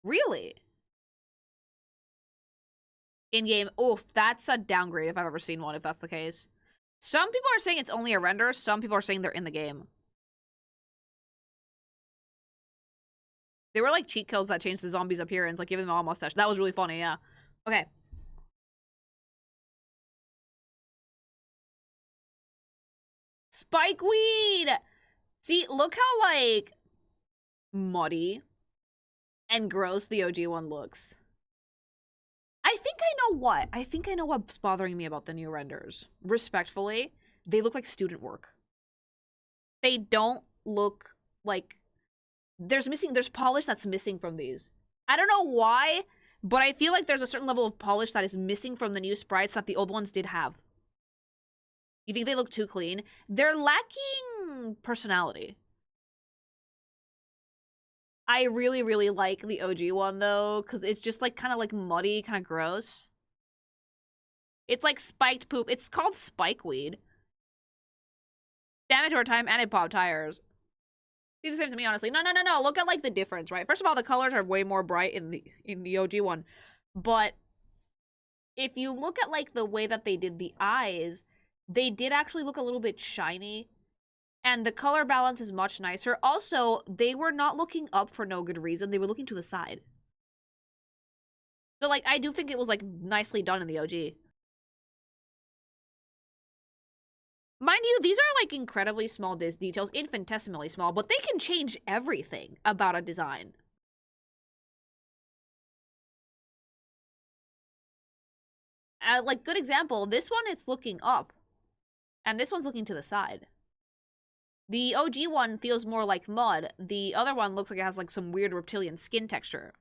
Really? In-game. Oh, that's a downgrade if I've ever seen one, if that's the case. Some people are saying it's only a render. Some people are saying they're in the game. They were like cheat kills that changed the zombie's appearance, like giving them all a mustache. That was really funny, yeah. Okay. Spikeweed! See, look how, like, muddy and gross the OG one looks. I think I know what. I think I know what's bothering me about the new renders. Respectfully, they look like student work. They don't look like... There's polish that's missing from these. I don't know why, but I feel like there's a certain level of polish that is missing from the new sprites that the old ones did have. You think they look too clean? They're lacking personality. I really, really like the OG one, though, because it's just, like, kind of, like, muddy, kind of gross. It's like spiked poop. It's called spikeweed. Damage over time, and it popped tires. Seems the same to me, honestly. No. Look at, like, the difference, right? First of all, the colors are way more bright in the OG one. But if you look at, like, the way that they did the eyes, they did actually look a little bit shiny. And the color balance is much nicer. Also, they were not looking up for no good reason. They were looking to the side. So, like, I do think it was, like, nicely done in the OG. Mind you, these are, like, incredibly small details, infinitesimally small, but they can change everything about a design. Like, good example, this one, it's looking up. And this one's looking to the side. The OG one feels more like mud. The other one looks like it has, like, some weird reptilian skin texture.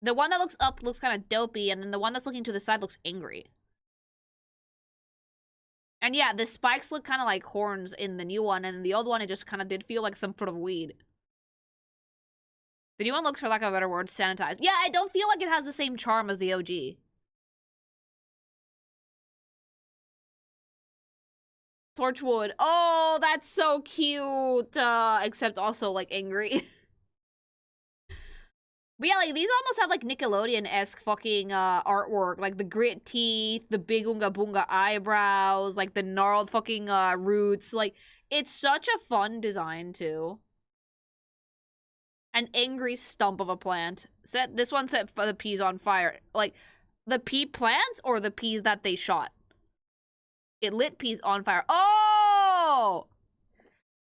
The one that looks up looks kind of dopey, and then the one that's looking to the side looks angry. And yeah, the spikes look kind of like horns in the new one, and in the old one, it just kind of did feel like some sort of weed. The new one looks, for lack of a better word, sanitized. Yeah, I don't feel like it has the same charm as the OG. Torchwood. Oh, that's so cute. Except also, like, angry. But yeah, like, these almost have, like, Nickelodeon-esque fucking, artwork. Like, the grit teeth, the big Oonga-Boonga eyebrows, like, the gnarled fucking, roots. Like, it's such a fun design, too. An angry stump of a plant. This one set the peas on fire. Like, the pea plants or the peas that they shot? It lit peas on fire. Oh!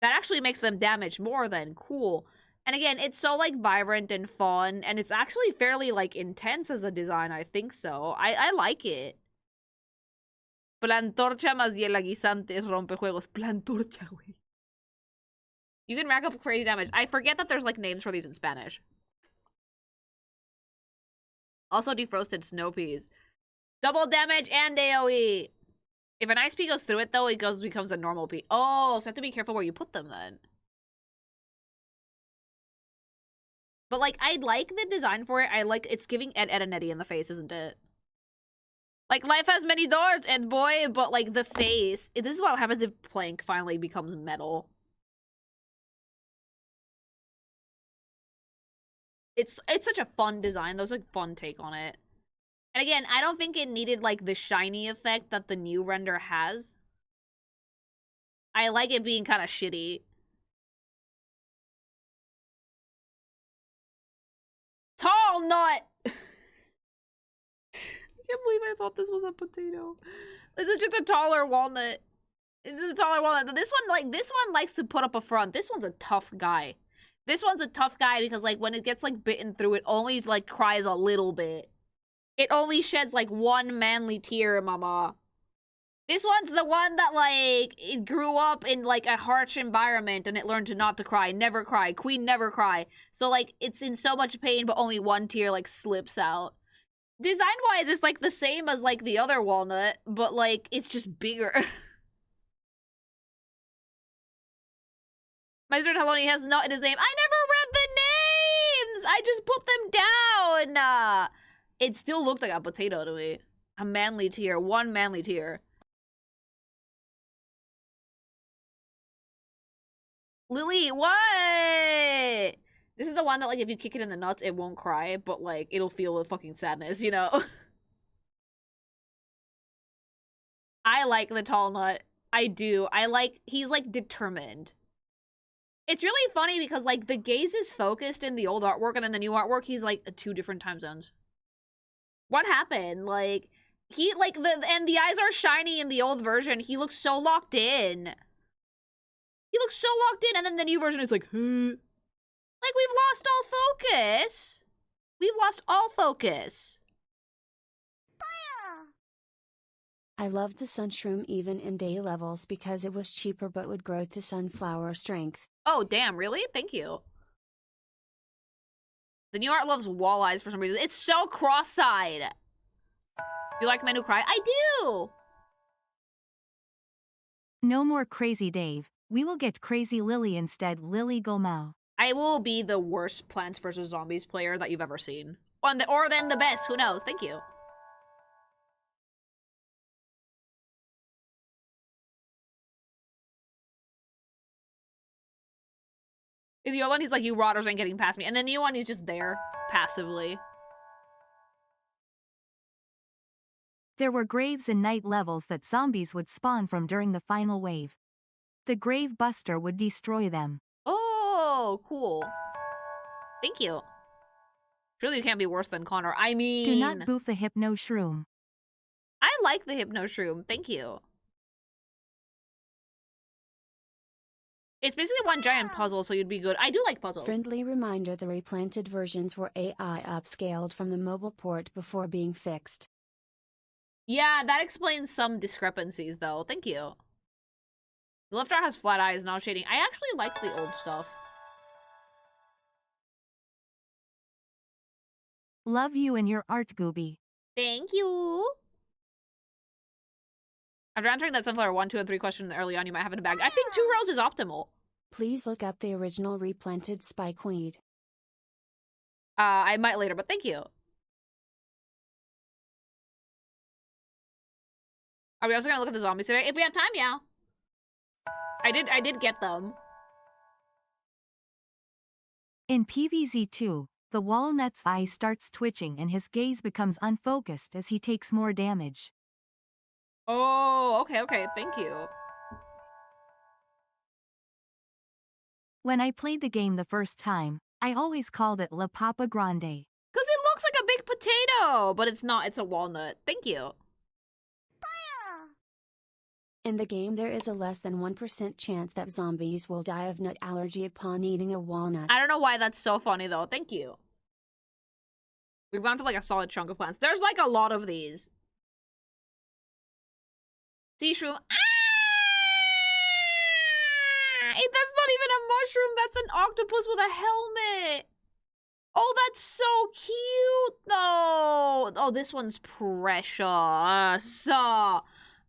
That actually makes them damage more then. Cool. And again, it's so, like, vibrant and fun, and it's actually fairly, like, intense as a design, I think so. I like it. Plantorcha más hiela guisante es rompejuegos. Plantorcha, güey. You can rack up crazy damage. I forget that there's, like, names for these in Spanish. Also defrosted snow peas. Double damage and AoE. If an ice pea goes through it, though, it becomes a normal pea. Oh, so you have to be careful where you put them, then. But, like, I like the design for it. It's giving Ed, Ed, and Eddie in the face, isn't it? Like, life has many doors, and boy, but, like, the face. This is what happens if Plank finally becomes metal. It's such a fun design. That was a fun take on it. And again, I don't think it needed, like, the shiny effect that the new render has. I like it being kind of shitty. Tall nut! I can't believe I thought this was a potato. This is just a taller walnut. It's a taller walnut. This one likes to put up a front. This one's a tough guy. This one's a tough guy because, like, when it gets, like, bitten through, it only, like, cries a little bit. It only sheds, like, one manly tear, mama. This one's the one that, like, it grew up in, like, a harsh environment and it learned to not to cry. Never cry. Queen never cry. So, like, it's in so much pain, but only one tear, like, slips out. Design-wise, it's, like, the same as, like, the other walnut, but, like, it's just bigger. Meister Haloni has not in his name. I never read the names! I just put them down! It still looked like a potato to me. A manly tear. One manly tear. Lily, what? This is the one that, like, if you kick it in the nuts, it won't cry, but, like, it'll feel the fucking sadness, you know? I like the tall nut. I do. He's, like, determined. It's really funny because, like, the gaze is focused in the old artwork, and then the new artwork, he's, like, 2 different time zones. What happened? Like, and the eyes are shiny in the old version. He looks so locked in. He looks so locked in, and then the new version is like, huh? Like, we've lost all focus. We've lost all focus. I loved the sunshroom even in day levels because it was cheaper but would grow to sunflower strength. Oh, damn, really? Thank you. The new art loves walleyes for some reason. It's so cross-eyed. You like men who cry? I do! No more Crazy Dave. We will get Crazy Lily instead. Lily Gomao. I will be the worst Plants vs. Zombies player that you've ever seen. Or then the best. Who knows? Thank you. In the old one, he's like, you rotters ain't getting past me. And the new one, he's just there, passively. There were graves in night levels that zombies would spawn from during the final wave. The Grave Buster would destroy them. Oh, cool. Thank you. Surely you can't be worse than Connor. I mean... Do not boof the Hypno Shroom. I like the Hypno Shroom. Thank you. It's basically one giant puzzle, so you'd be good. I do like puzzles. Friendly reminder: the replanted versions were AI upscaled from the mobile port before being fixed. Yeah, that explains some discrepancies, though. Thank you. The left art has flat eyes, now shading. I actually like the old stuff. Love you and your art, Gooby. Thank you. After answering that Sunflower 1, 2, and 3 question early on, you might have it in a bag. I think 2 rows is optimal. Please look up the original replanted spikeweed. I might later, but thank you. Are we also gonna look at the zombies today? If we have time, yeah. I did get them. In PvZ2, the walnut's eye starts twitching and his gaze becomes unfocused as he takes more damage. Oh, okay, thank you. When I played the game the first time, I always called it La Papa Grande. Because it looks like a big potato, but it's not, it's a walnut. Thank you. In the game there is a less than 1% chance that zombies will die of nut allergy upon eating a walnut. I don't know why that's so funny though. Thank you. We've gone through like a solid chunk of plants. There's like a lot of these. Sea shroom. Hey, that's not even a mushroom. That's an octopus with a helmet. Oh, that's so cute, though. Oh, this one's precious.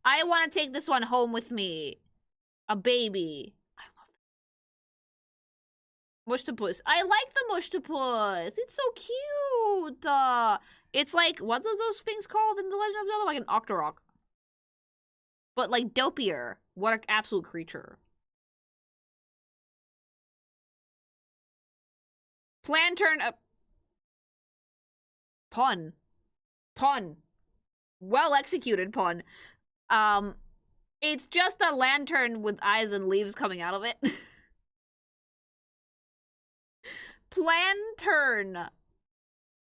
I want to take this one home with me. A baby. I love it. Mushtapus. I like the mushtapus. It's so cute. It's like, what are those things called in The Legend of Zelda? Like an Octorok. But like dopier. What an absolute creature. Plantern. Pun. Well executed pun. It's just a lantern with eyes and leaves coming out of it. Plantern.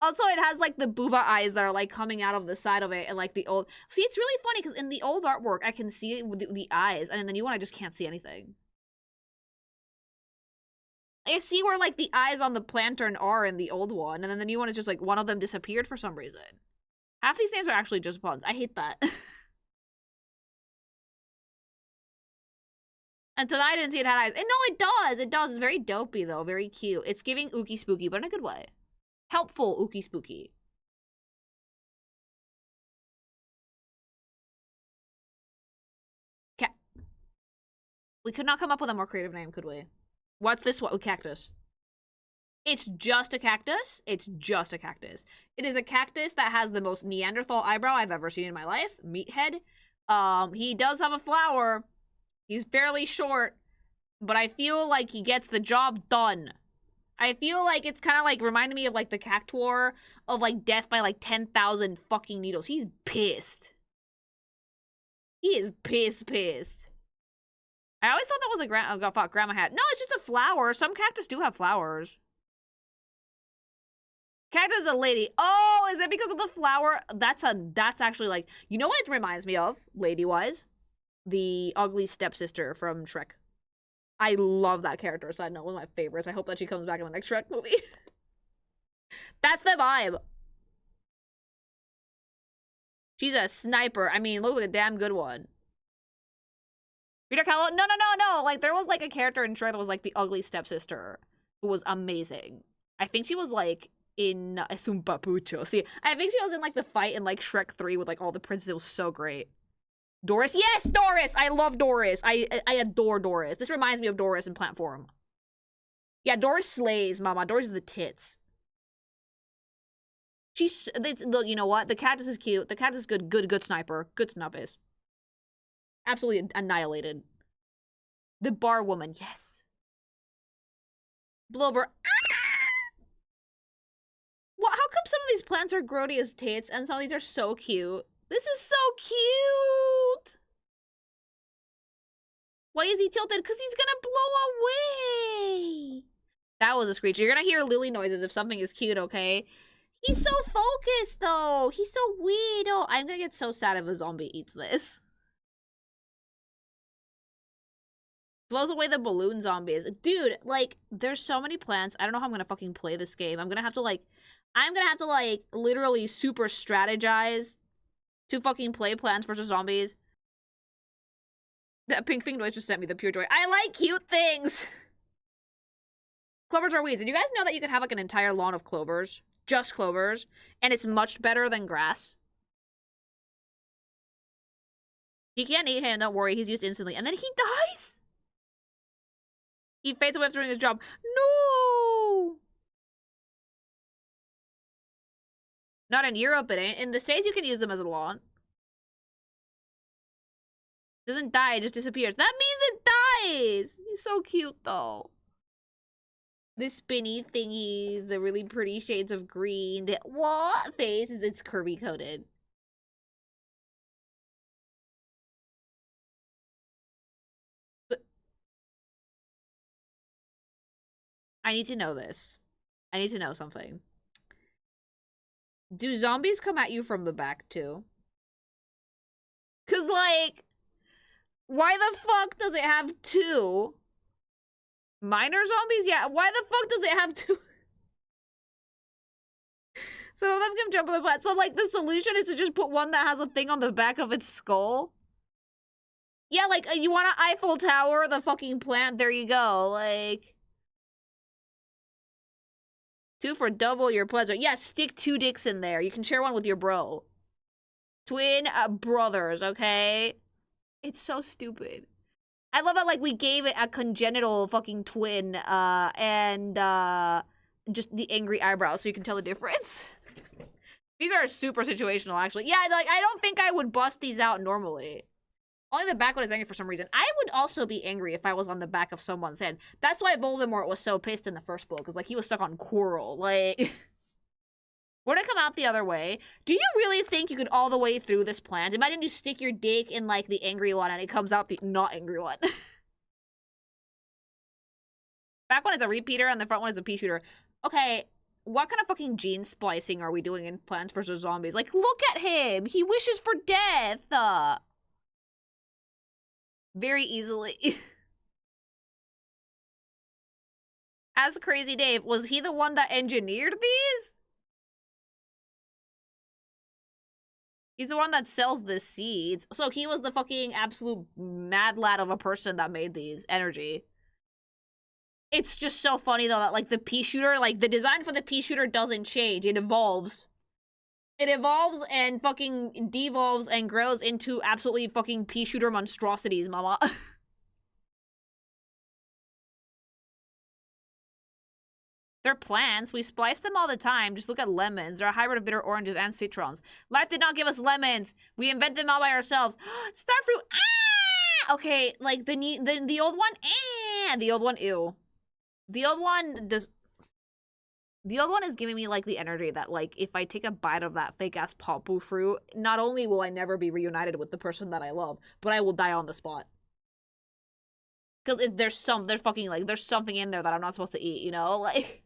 Also, it has like the booba eyes that are like coming out of the side of it, and like the old. See, it's really funny because in the old artwork, I can see it with the eyes, and in the new one, I just can't see anything. I see where like the eyes on the plantern are in the old one, and then the new one is just like one of them disappeared for some reason. Half these names are actually just puns. I hate that. And tonight I didn't see it had eyes. And no, it does. It does. It's very dopey though. Very cute. It's giving ookie spooky, but in a good way. Helpful ookie spooky. Okay. We could not come up with a more creative name, could we? What's this one? Cactus. It's just a cactus. It's just a cactus. It is a cactus that has the most Neanderthal eyebrow I've ever seen in my life. Meathead. He does have a flower. He's fairly short, but I feel like he gets the job done. I feel like it's kind of like reminding me of like the Cactuar of like death by like 10,000 fucking needles. He's pissed. He is pissed. I always thought that was a grandma hat. No, it's just a flower. Some cactus do have flowers. Cactus is a lady. Oh, is it because of the flower? That's actually like, you know what it reminds me of, lady-wise? The ugly stepsister from Shrek. I love that character. Side note, one of my favorites. I hope that she comes back in the next Shrek movie. That's the vibe. She's a sniper. I mean, looks like a damn good one. Rita Kahlo? No. Like, there was like a character in Shrek that was like the ugly stepsister who was amazing. I think she was like in Sumpapucho. See, I think she was in like the fight in like Shrek 3 with like all the princes. It was so great. Doris? Yes, Doris! I love Doris. I adore Doris. This reminds me of Doris in plant form. Yeah, Doris slays, mama. Doris is the tits. Look, you know what? The cactus is cute. The cactus is good sniper. Good snubbies. Absolutely annihilated. The bar woman, yes. Blover. Well, how come some of these plants are grody as tits and some of these are so cute? This is so cute! Why is he tilted? Because he's gonna blow away! That was a screech. You're gonna hear Lily noises if something is cute, okay? He's so focused, though! He's so weird! Oh, I'm gonna get so sad if a zombie eats this. Blows away the balloon zombies. Dude, like, there's so many plants. I don't know how I'm gonna fucking play this game. I'm gonna have to, like, literally super strategize to fucking play Plants vs. Zombies. That pink thing noise just sent me the pure joy. I like cute things! Clovers are weeds. Did you guys know that you can have like an entire lawn of clovers? Just clovers. And it's much better than grass. He can't eat him, don't worry. He's used instantly. And then he dies! He fades away after doing his job. No! Not in Europe, it ain't. In the States, you can use them as a lawn. Doesn't die, it just disappears. That means it dies! He's so cute, though. The spinny thingies, the really pretty shades of green. The what face is it's curvy coated. But I need to know this. I need to know something. Do zombies come at you from the back, too? 'Cause, like, Why the fuck does it have 2? Minor zombies? Yeah, why the fuck does it have 2? Some of them can jump on the plant. So, like, the solution is to just put one that has a thing on the back of its skull? Yeah, like, you want an Eiffel Tower, the fucking plant, there you go. Like... 2 for double your pleasure. Yeah, stick 2 dicks in there. You can share one with your bro. Twin brothers, okay? It's so stupid. I love how, like, we gave it a congenital fucking twin, and, just the angry eyebrows so you can tell the difference. These are super situational, actually. Yeah, like, I don't think I would bust these out normally. Only the back one is angry for some reason. I would also be angry if I was on the back of someone's head. That's why Voldemort was so pissed in the first book, because, like, he was stuck on Quirrell. Like, would it come out the other way? Do you really think you could all the way through this plant? Imagine you stick your dick in, like, the angry one, and it comes out the not angry one. Back one is a repeater, and the front one is a pea shooter. Okay, what kind of fucking gene splicing are we doing in Plants vs. Zombies? Like, look at him! He wishes for death! Very easily. As Crazy Dave, was he the one that engineered these? He's the one that sells the seeds. So he was the fucking absolute mad lad of a person that made these energy. It's just so funny though that, like, the pea shooter, like, the design for the pea shooter doesn't change. It evolves. It evolves and fucking devolves and grows into absolutely fucking pea shooter monstrosities, mama. They're plants. We splice them all the time. Just look at lemons. They're a hybrid of bitter oranges and citrons. Life did not give us lemons. We invent them all by ourselves. Starfruit. Ah! Okay, like the old one. Ah! The old one. Ew. The old one does. The old one is giving me, like, the energy that, like, if I take a bite of that fake-ass papu fruit, not only will I never be reunited with the person that I love, but I will die on the spot. Because there's something in there that I'm not supposed to eat, you know? Like...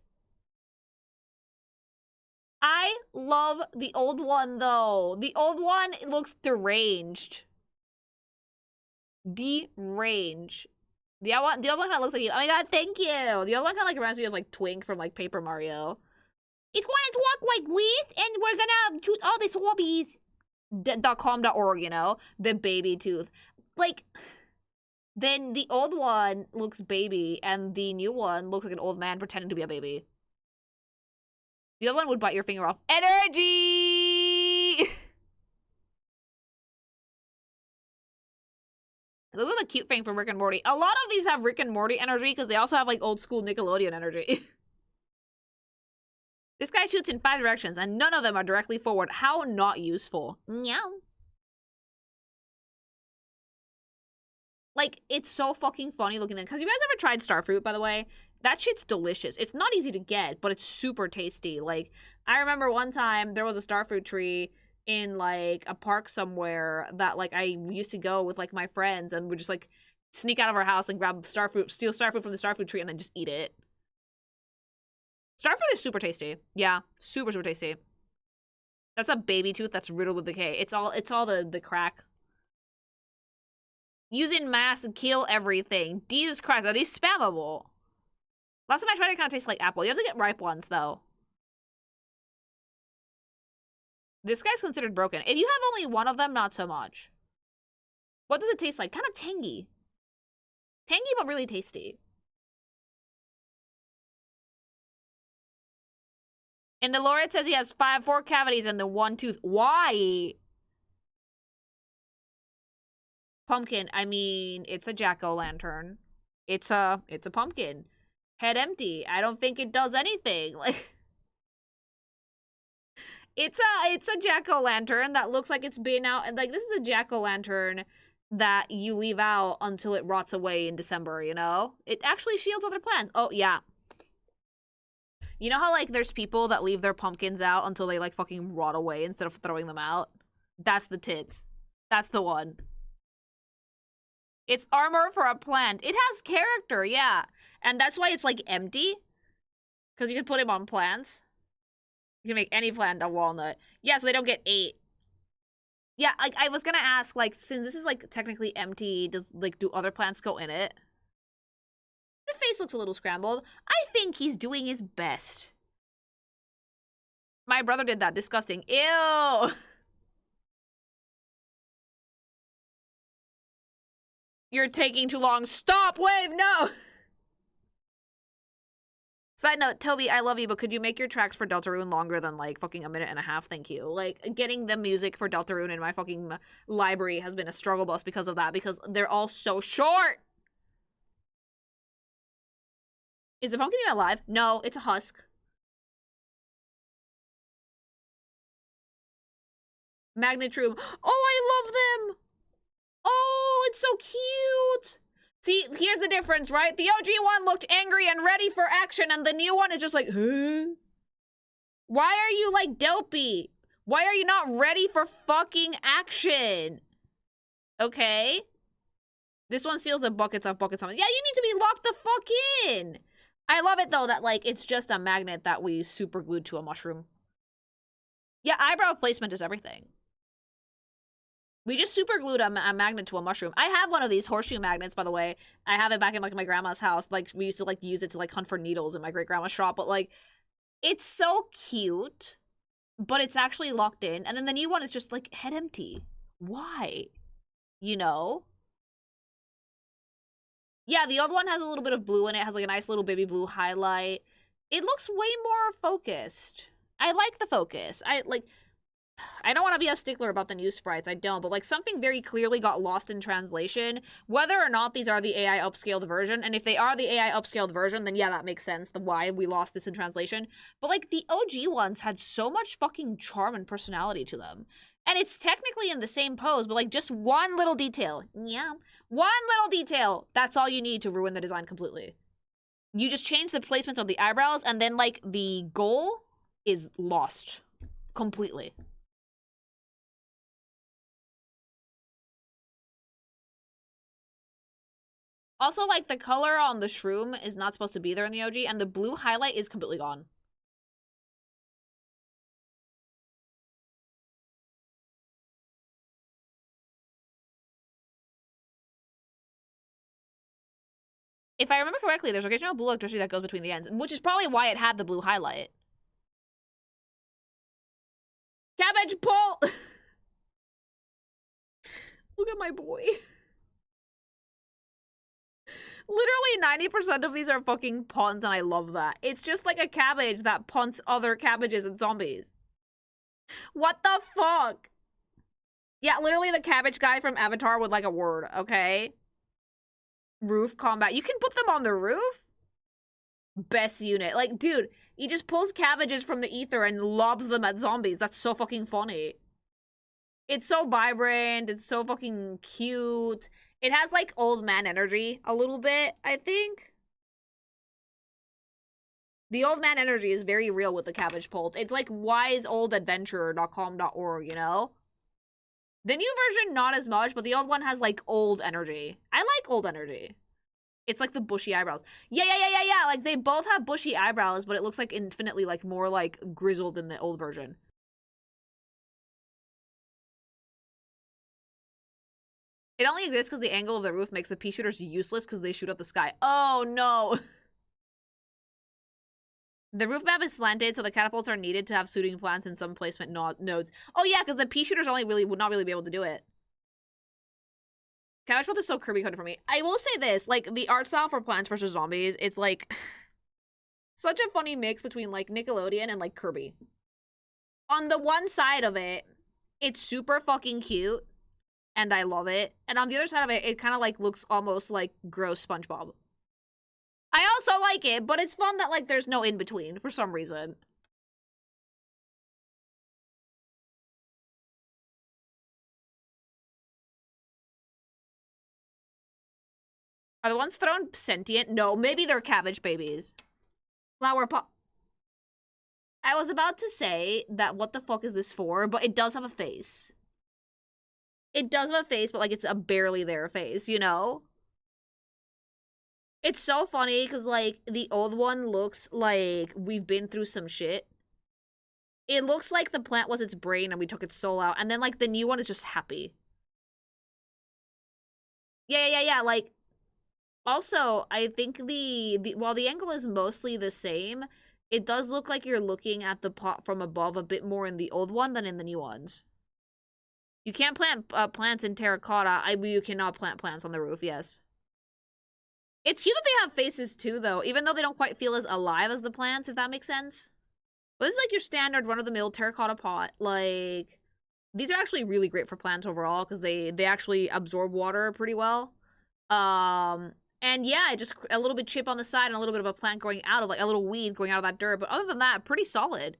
I love the old one, though. The old one looks deranged. Deranged. The other one kind of looks like you. Oh my god, thank you. The other one kind of, like, reminds me of, like, Twink from, like, Paper Mario. It's going to walk like this, and we're gonna shoot all these zombies. .com.org, you know? The baby tooth. Like, then the old one looks baby, and the new one looks like an old man pretending to be a baby. The other one would bite your finger off. Energy! A little bit cute thing from Rick and Morty. A lot of these have Rick and Morty energy because they also have, like, old school Nickelodeon energy. This guy shoots in 5 directions and none of them are directly forward. How not useful. Meow. Like, it's so fucking funny looking at it. Because you guys ever tried Starfruit, by the way? That shit's delicious. It's not easy to get, but it's super tasty. Like, I remember one time there was a Starfruit tree in, like, a park somewhere that, like, I used to go with, like, my friends and would just, like, sneak out of our house and grab Starfruit, steal Starfruit from the Starfruit tree and then just eat it. Starfruit is super tasty. Yeah, super, super tasty. That's a baby tooth that's riddled with decay. It's all the crack. Using mass and kill everything. Jesus Christ, are these spammable? Last time I tried it, kind of tastes like apple. You have to get ripe ones, though. This guy's considered broken. If you have only one of them, not so much. What does it taste like? Kind of tangy. Tangy, but really tasty. In the lore, it says he has 4 cavities and the 1 tooth. Why? Pumpkin. I mean, it's a jack-o'-lantern. It's a pumpkin. Head empty. I don't think it does anything. Like, it's a jack-o'-lantern that looks like it's been out. And, like, this is a jack-o'-lantern that you leave out until it rots away in December, you know? It actually shields other plants. Oh, yeah. You know how, like, there's people that leave their pumpkins out until they, like, fucking rot away instead of throwing them out? That's the tits. That's the one. It's armor for a plant. It has character, yeah. And that's why it's, like, empty. Because you can put him on plants. You can make any plant a walnut. Yeah, so they don't get ate. Yeah, like, I was gonna ask, like, since this is, like, technically empty, do other plants go in it? The face looks a little scrambled. I think he's doing his best. My brother did that. Disgusting. Ew! You're taking too long. Stop! Wave! No! Side note, Toby, I love you, but could you make your tracks for Deltarune longer than, like, fucking a minute and a half? Thank you. Like, getting the music for Deltarune in my fucking library has been a struggle bus because of that, because they're all so short! Is the pumpkin even alive? No, it's a husk. Magnetrume. Oh, I love them! Oh, it's so cute! See, here's the difference, right? The OG one looked angry and ready for action, and the new one is just like, huh? Why are you, like, dopey? Why are you not ready for fucking action? Okay? This one steals the buckets off buckets. Yeah, you need to be locked the fuck in! I love it, though, that, like, it's just a magnet that we super glued to a mushroom. Yeah, eyebrow placement is everything. We just super glued a magnet to a mushroom. I have one of these horseshoe magnets, by the way. I have it back in, like, my grandma's house. Like, we used to, like, use it to, like, hunt for needles in my great-grandma's shop. But, like, it's so cute. But it's actually locked in. And then the new one is just, like, head empty. Why? You know? Yeah, the old one has a little bit of blue in it. It has, like, a nice little baby blue highlight. It looks way more focused. I like the focus. I don't want to be a stickler about the new sprites, I don't, but, like, something very clearly got lost in translation. Whether or not these are the AI upscaled version, and if they are the AI upscaled version, then yeah, that makes sense, the why we lost this in translation. But, like, the OG ones had so much fucking charm and personality to them. And it's technically in the same pose, but, like, just one little detail. Yeah. One little detail. That's all you need to ruin the design completely. You just change the placement of the eyebrows, and then, like, the goal is lost. Completely. Also, like, the color on the shroom is not supposed to be there in the OG, and the blue highlight is completely gone. If I remember correctly, there's occasional blue electricity that goes between the ends, which is probably why it had the blue highlight. Cabbage pull! Look at my boy. Literally 90% of these are fucking puns, and I love that. It's just like a cabbage that punts other cabbages and zombies. What the fuck? Yeah, literally the cabbage guy from Avatar with, like, a word, okay? Roof combat. You can put them on the roof? Best unit. Like, dude, he just pulls cabbages from the ether and lobs them at zombies. That's so fucking funny. It's so vibrant. It's so fucking cute. It has, like, old man energy a little bit, I think. The old man energy is very real with the cabbage pult. It's like wiseoldadventurer.com.org, you know? The new version, not as much, but the old one has, like, old energy. I like old energy. It's like the bushy eyebrows. Yeah. Like, they both have bushy eyebrows, but it looks like infinitely, like, more, like, grizzled in the old version. It only exists because the angle of the roof makes the pea shooters useless because they shoot up the sky. Oh, no. The roof map is slanted, so the catapults are needed to have suiting plants in some placement nodes. Oh, yeah, because the pea shooters would not really be able to do it. Cabbage Pult is so Kirby coded for me. I will say this, like, the art style for Plants vs. Zombies, it's, like, such a funny mix between, like, Nickelodeon and, like, Kirby. On the one side of it, it's super fucking cute. And I love it. And on the other side of it, it kind of, like, looks almost like gross SpongeBob. I also like it, but it's fun that, like, there's no in-between for some reason. Are the ones thrown sentient? No, maybe they're cabbage babies. Flower pot. I was about to say that what the fuck is this for, but it does have a face. It does have a face, but, like, it's a barely there face, you know? It's so funny, because, like, the old one looks like we've been through some shit. It looks like the plant was its brain and we took its soul out. And then, like, the new one is just happy. Yeah. Like, also, I think while the angle is mostly the same, it does look like you're looking at the pot from above a bit more in the old one than in the new ones. You can't plant plants in terracotta. You cannot plant plants on the roof, yes. It's cute that they have faces too, though, even though they don't quite feel as alive as the plants, if that makes sense. But this is like your standard run-of-the-mill terracotta pot. Like, these are actually really great for plants overall because they actually absorb water pretty well. And yeah, just a little bit chip on the side and a little bit of a plant growing out of, like, a little weed growing out of that dirt. But other than that, pretty solid.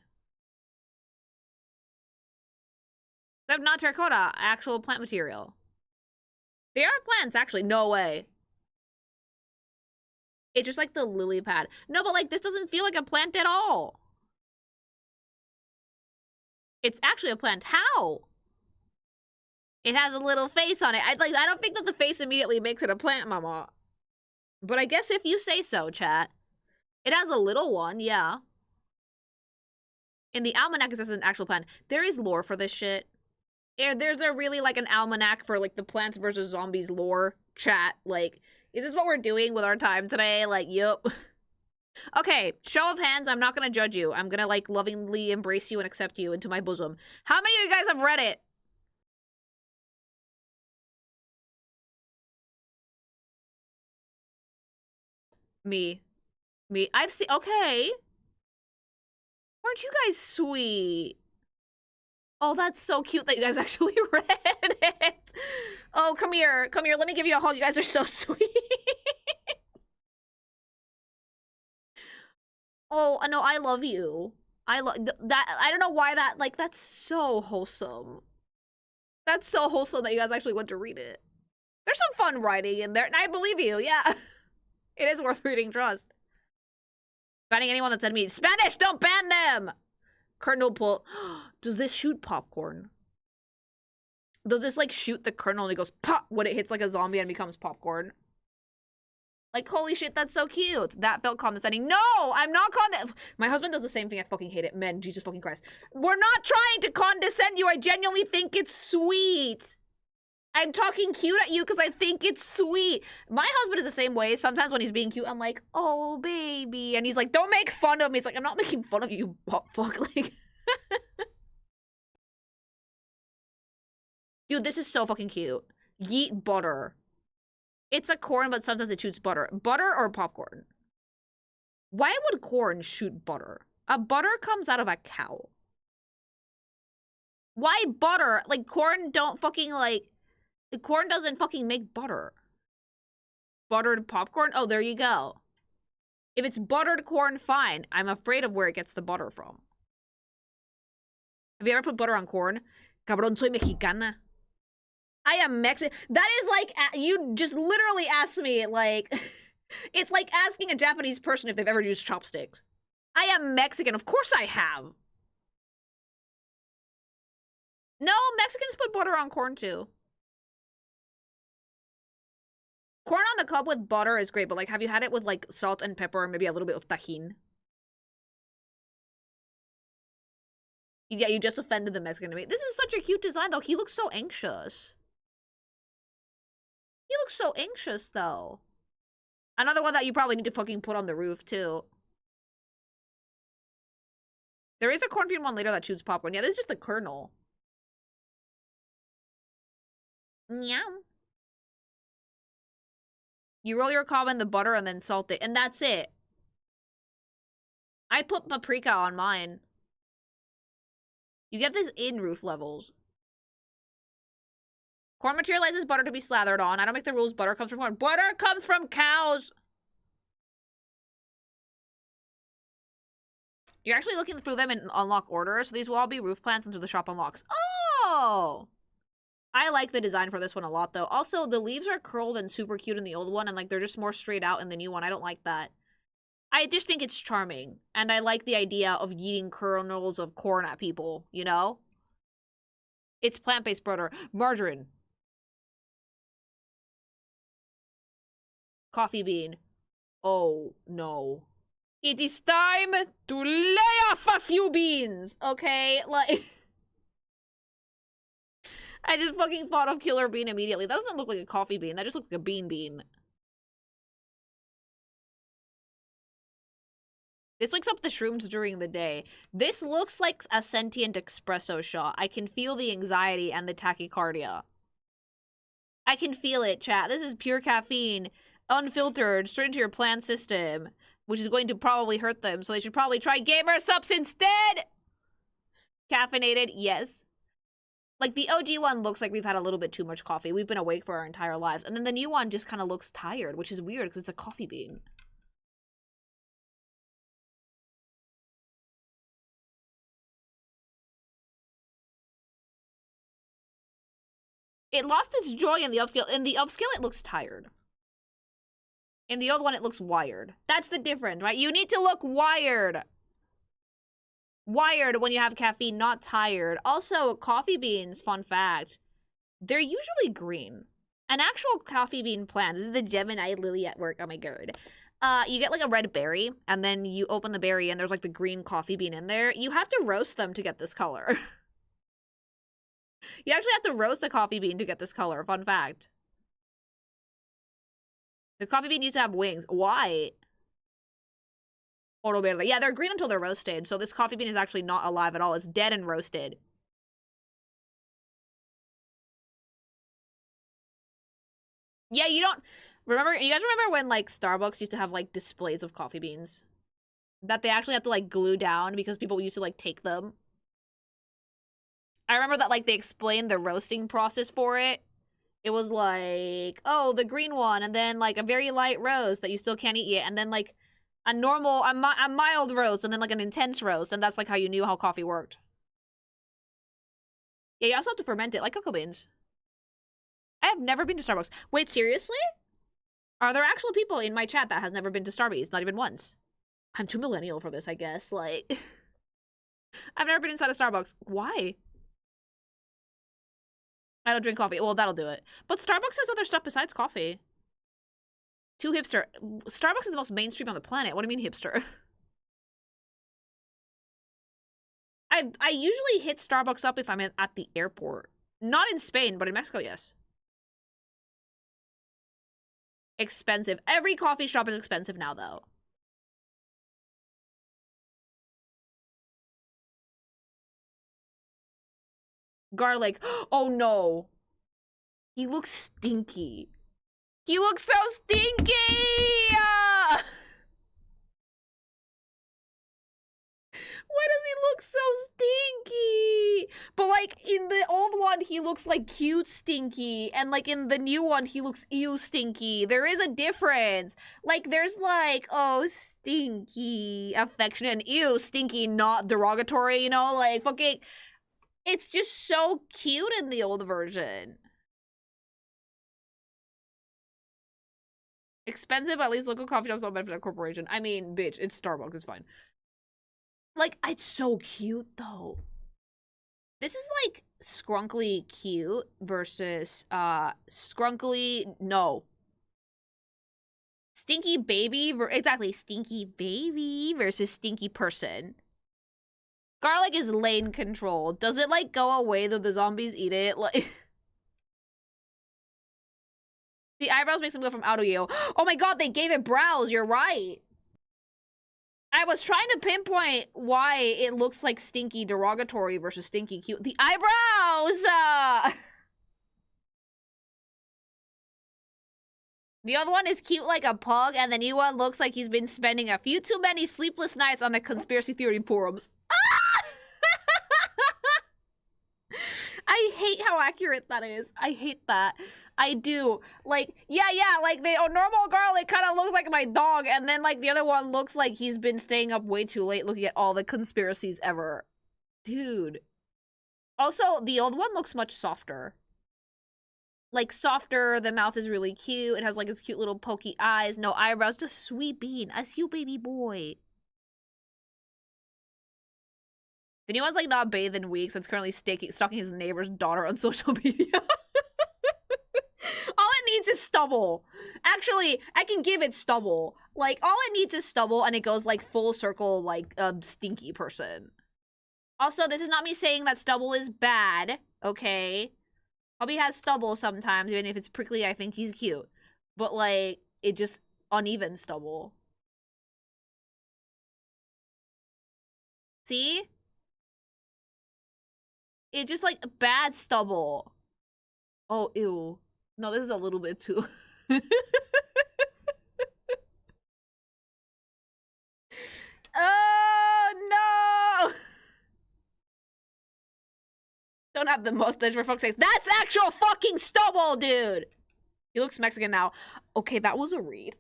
They're not terracotta, actual plant material. They are plants, actually. No way. It's just like the lily pad. No, but like this doesn't feel like a plant at all. It's actually a plant. How? It has a little face on it. I don't think that the face immediately makes it a plant, mama. But I guess if you say so, chat. It has a little one, yeah. In the almanac, it says an actual plant. There is lore for this shit. There's really like an almanac for like the Plants vs. Zombies lore, chat. Like, is this what we're doing with our time today? Like, yup. Okay, show of hands, I'm not gonna judge you. I'm gonna, like, lovingly embrace you and accept you into my bosom. How many of you guys have read it? Me. I've seen- okay. Aren't you guys sweet? Oh, that's so cute that you guys actually read it. Oh, come here. Come here, let me give you a hug. You guys are so sweet. Oh, no, I love you. I love that. I don't know why that, like, that's so wholesome. That's so wholesome that you guys actually went to read it. There's some fun writing in there, and I believe you, yeah. It is worth reading, trust. Banning anyone that said me, Spanish, don't ban them! Kernel pull. Does this shoot popcorn? Does this, like, shoot the kernel and it goes pop when it hits, like, a zombie and becomes popcorn? Like, holy shit, that's so cute. That felt condescending. No, I'm not my husband does the same thing. I fucking hate it. Men, Jesus fucking Christ. We're not trying to condescend you. I genuinely think it's sweet. I'm talking cute at you because I think it's sweet. My husband is the same way. Sometimes when he's being cute, I'm like, oh, baby. And he's like, don't make fun of me. It's like, I'm not making fun of you, fuck. Like, dude, this is so fucking cute. Yeet butter. It's a corn, but sometimes it shoots butter. Butter or popcorn? Why would corn shoot butter? A butter comes out of a cow. Why butter? Like, corn don't fucking, like... Corn doesn't fucking make butter. Buttered popcorn? Oh, there you go. If it's buttered corn, fine. I'm afraid of where it gets the butter from. Have you ever put butter on corn? Cabrón, soy mexicana. I am Mexican. That is like, you just literally asked me, like, it's like asking a Japanese person if they've ever used chopsticks. I am Mexican. Of course I have. No, Mexicans put butter on corn too. Corn on the cob with butter is great, but, like, have you had it with, like, salt and pepper and maybe a little bit of tajin? Yeah, you just offended the Mexican to me. This is such a cute design, though. He looks so anxious. He looks so anxious, though. Another one that you probably need to fucking put on the roof, too. There is a cornfield one later that shoots popcorn. Yeah, this is just the kernel. Meow. You roll your cob in the butter and then salt it, and that's it. I put paprika on mine. You get this in roof levels. Corn materializes butter to be slathered on. I don't make the rules. Butter comes from corn. Butter comes from cows! You're actually looking through them in unlock order, so these will all be roof plants until the shop unlocks. Oh! I like the design for this one a lot, though. Also, the leaves are curled and super cute in the old one, and, like, they're just more straight out in the new one. I don't like that. I just think it's charming, and I like the idea of eating kernels of corn at people, you know? It's plant-based butter. Margarine. Coffee bean. Oh, no. It is time to lay off a few beans, okay? Like, I just fucking thought of killer bean immediately. That doesn't look like a coffee bean. That just looks like a bean. This wakes up the shrooms during the day. This looks like a sentient espresso shot. I can feel the anxiety and the tachycardia. I can feel it, chat. This is pure caffeine, unfiltered, straight into your plant system, which is going to probably hurt them, so they should probably try gsupps instead! Caffeinated, yes. Like, the OG one looks like we've had a little bit too much coffee. We've been awake for our entire lives. And then the new one just kind of looks tired, which is weird, because it's a coffee bean. It lost its joy in the upscale. In the upscale, it looks tired. In the old one, it looks wired. That's the difference, right? You need to look wired. Wired when you have caffeine, not tired. Also, coffee beans, fun fact, they're usually green. An actual coffee bean plant, this is the Gemini lily at work, oh my god. You get like a red berry, and then you open the berry and there's like the green coffee bean in there. You have to roast them to get this color. You actually have to roast a coffee bean to get this color, fun fact. The coffee bean used to have wings. Why? Oro verde. Yeah, they're green until they're roasted, so this coffee bean is actually not alive at all. It's dead and roasted. Yeah, you don't... Remember, you guys remember when, like, Starbucks used to have, like, displays of coffee beans? That they actually had to, like, glue down because people used to, like, take them? I remember that, like, they explained the roasting process for it. It was like, oh, the green one, and then, like, a very light roast that you still can't eat yet, and then, like, a normal, a mild roast, and then, like, an intense roast, and that's, like, how you knew how coffee worked. Yeah, you also have to ferment it, like cocoa beans. I have never been to Starbucks. Wait, seriously? Are there actual people in my chat that has never been to Starbucks? Not even once. I'm too millennial for this, I guess. Like, I've never been inside a Starbucks. Why? I don't drink coffee. Well, that'll do it. But Starbucks has other stuff besides coffee. Too hipster. Starbucks is the most mainstream on the planet. What do you mean hipster? I usually hit Starbucks up if I'm at the airport. Not in Spain, but in Mexico, yes. Expensive. Every coffee shop is expensive now, though. Garlic. Oh, no. He looks stinky. He looks so stinky! Why does he look so stinky? But, like, in the old one, he looks, like, cute stinky. And, like, in the new one, he looks ew stinky. There is a difference. Like, there's, like, oh, stinky, affectionate, and ew, stinky, not derogatory, you know? Like, fucking... It's just so cute in the old version. Expensive, at least local coffee shops don't benefit a corporation. I mean, bitch, it's Starbucks, it's fine. Like, it's so cute, though. This is, like, scrunkly cute versus, scrunkly, no. Stinky baby, exactly, stinky baby versus stinky person. Garlic is lane control. Does it, like, go away though the zombies eat it? Like... The eyebrows makes them go from auto yale. Oh my god, they gave it brows, you're right. I was trying to pinpoint why it looks like stinky derogatory versus stinky cute. The eyebrows! The other one is cute like a pug, and the new one looks like he's been spending a few too many sleepless nights on the conspiracy theory forums. I hate how accurate that is. I hate that. I do. Like, yeah, like, the normal garlic kind of looks like my dog, and then, like, the other one looks like he's been staying up way too late looking at all the conspiracies ever. Dude. Also, the old one looks much softer. Like, softer, the mouth is really cute, it has, like, its cute little pokey eyes, no eyebrows, just sweet bean, a cute baby boy. The new one's, like, not bathed in weeks, and it's currently stalking his neighbor's daughter on social media. All it needs is stubble. Actually, I can give it stubble. Like, all it needs is stubble, and it goes, like, full circle, like, stinky person. Also, this is not me saying that stubble is bad, okay? Hubby has stubble sometimes, even if it's prickly, I think he's cute. But, like, it just uneven stubble. See? It's just, like, bad stubble. Oh, ew. No, this is a little bit too... Oh, no! Don't have the mustache for fuck's sake. That's actual fucking stubble, dude! He looks Mexican now. Okay, that was a read.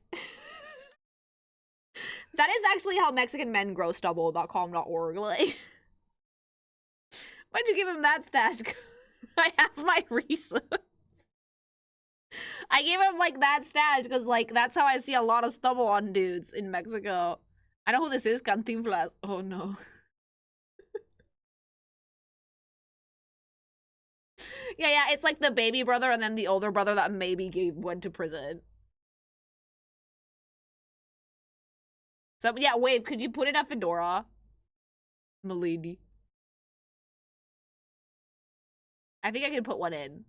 That is actually how Mexican men grow stubble.com.org. Like, why'd you give him that stash? I have my reasons. I gave him, like, that stash because, like, that's how I see a lot of stubble on dudes in Mexico. I know who this is, Cantinflas. Oh, no. Yeah, it's like the baby brother and then the older brother that maybe went to prison. So, yeah, Wave, could you put in a fedora? Milady. I think I can put one in.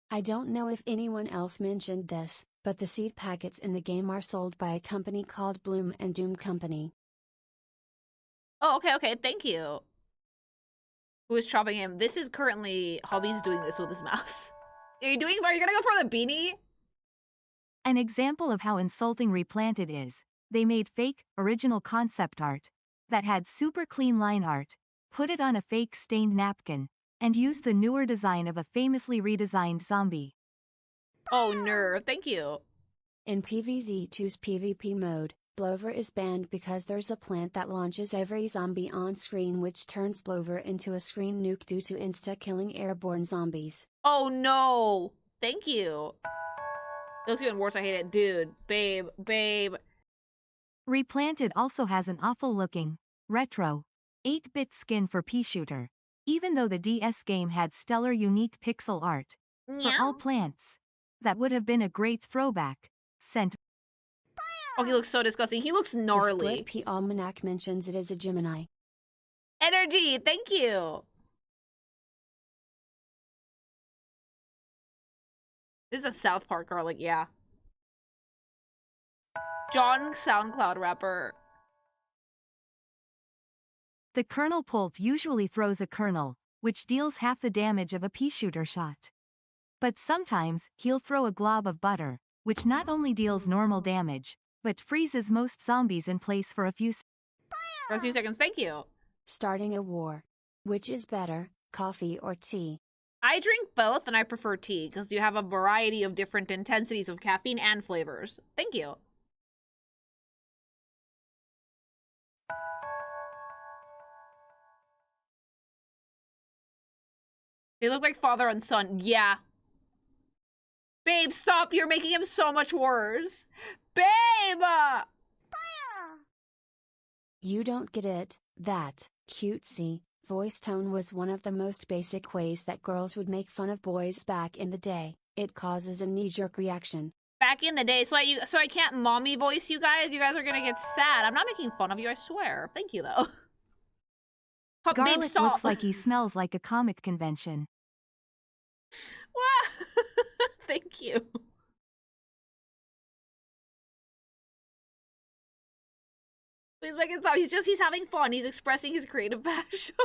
I don't know if anyone else mentioned this, but the seed packets in the game are sold by a company called Bloom and Doom Company. Oh, okay, thank you. Who is chopping him? This is currently... Hobby's doing this with his mouse. Are you gonna go for the beanie? An example of how insulting Replanted is, they made fake, original concept art that had super clean line art, put it on a fake stained napkin, and used the newer design of a famously redesigned zombie. Oh, nerd, thank you. In PvZ2's PvP mode, Blover is banned because there's a plant that launches every zombie on screen, which turns Blover into a screen nuke due to insta-killing airborne zombies. Oh no! Thank you. It looks even worse, I hate it. Dude, babe. Replanted also has an awful-looking, retro, 8-bit skin for pea shooter, even though the DS game had stellar unique pixel art. For all plants, that would have been a great throwback. Sent. Oh, he looks so disgusting. He looks gnarly. The Split P Almanac mentions it as a Gemini. Energy, thank you. This is a South Park garlic, yeah. John SoundCloud rapper. The kernel pult usually throws a kernel, which deals half the damage of a pea shooter shot. But sometimes, he'll throw a glob of butter, which not only deals normal damage, but freezes most zombies in place for a few seconds, thank you. Starting a war. Which is better, coffee or tea? I drink both and I prefer tea because you have a variety of different intensities of caffeine and flavors. Thank you. They look like father and son. Yeah. Babe, stop. You're making him so much worse. Babe! You don't get it. That cutesy voice tone was one of the most basic ways that girls would make fun of boys back in the day. It causes a knee-jerk reaction. Back in the day, so I can't mommy voice you guys? You guys are gonna get sad. I'm not making fun of you, I swear. Thank you, though. Babe, Garlic stop. looks like he smells like a comic convention. Wow. Thank you. Please make it stop. He's having fun. He's expressing his creative passion.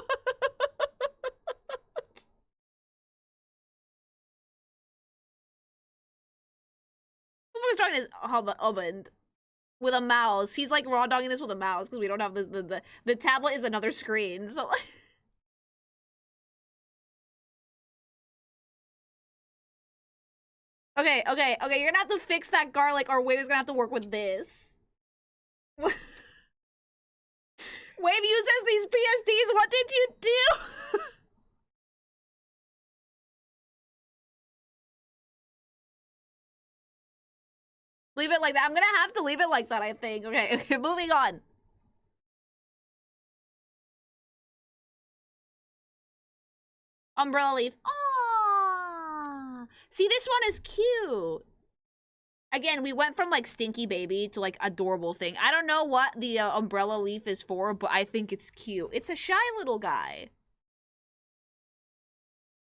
Who's drawing this Huband with a mouse? He's like raw dogging this with a mouse because we don't have the tablet is another screen. So Okay, you're gonna have to fix that garlic or Wave is gonna have to work with this. Wave uses these PSDs, what did you do? Leave it like that. I'm gonna have to leave it like that, I think. Okay, moving on. Umbrella leaf. Aww. See, this one is cute. Again, we went from, like, stinky baby to, like, adorable thing. I don't know what the umbrella leaf is for, but I think it's cute. It's a shy little guy.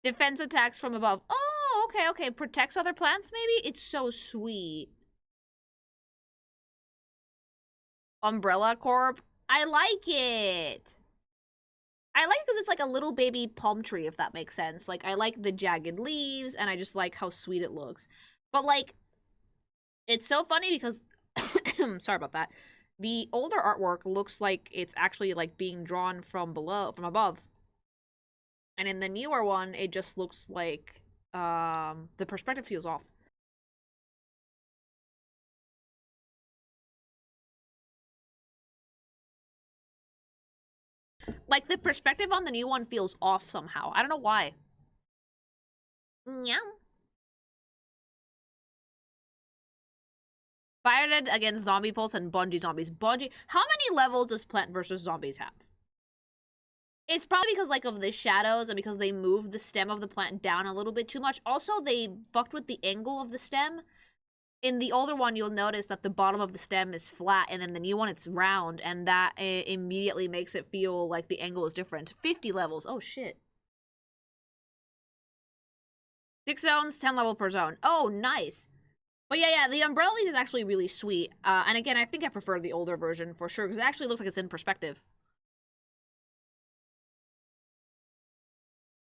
Defense attacks from above. Oh, okay, okay. Protects other plants, maybe? It's so sweet. Umbrella Corp. I like it. I like it because it's like a little baby palm tree, if that makes sense. Like, I like the jagged leaves, and I just like how sweet it looks. But, like, it's so funny because... sorry about that. The older artwork looks like it's actually, like, being drawn from above. And in the newer one, it just looks like, the perspective feels off. Like, the perspective on the new one feels off somehow. I don't know why. Yeah. Fired against zombie pulse and bungee zombies. Bungee. How many levels does Plant vs. Zombies have? It's probably because, like, of the shadows and because they moved the stem of the plant down a little bit too much. Also, they fucked with the angle of the stem. In the older one, you'll notice that the bottom of the stem is flat, and then the new one, it's round, and that immediately makes it feel like the angle is different. 50 levels. Oh, shit. 6 zones, 10 level per zone. Oh, nice. But yeah, the umbrella leaf is actually really sweet. And again, I think I prefer the older version for sure, because it actually looks like it's in perspective.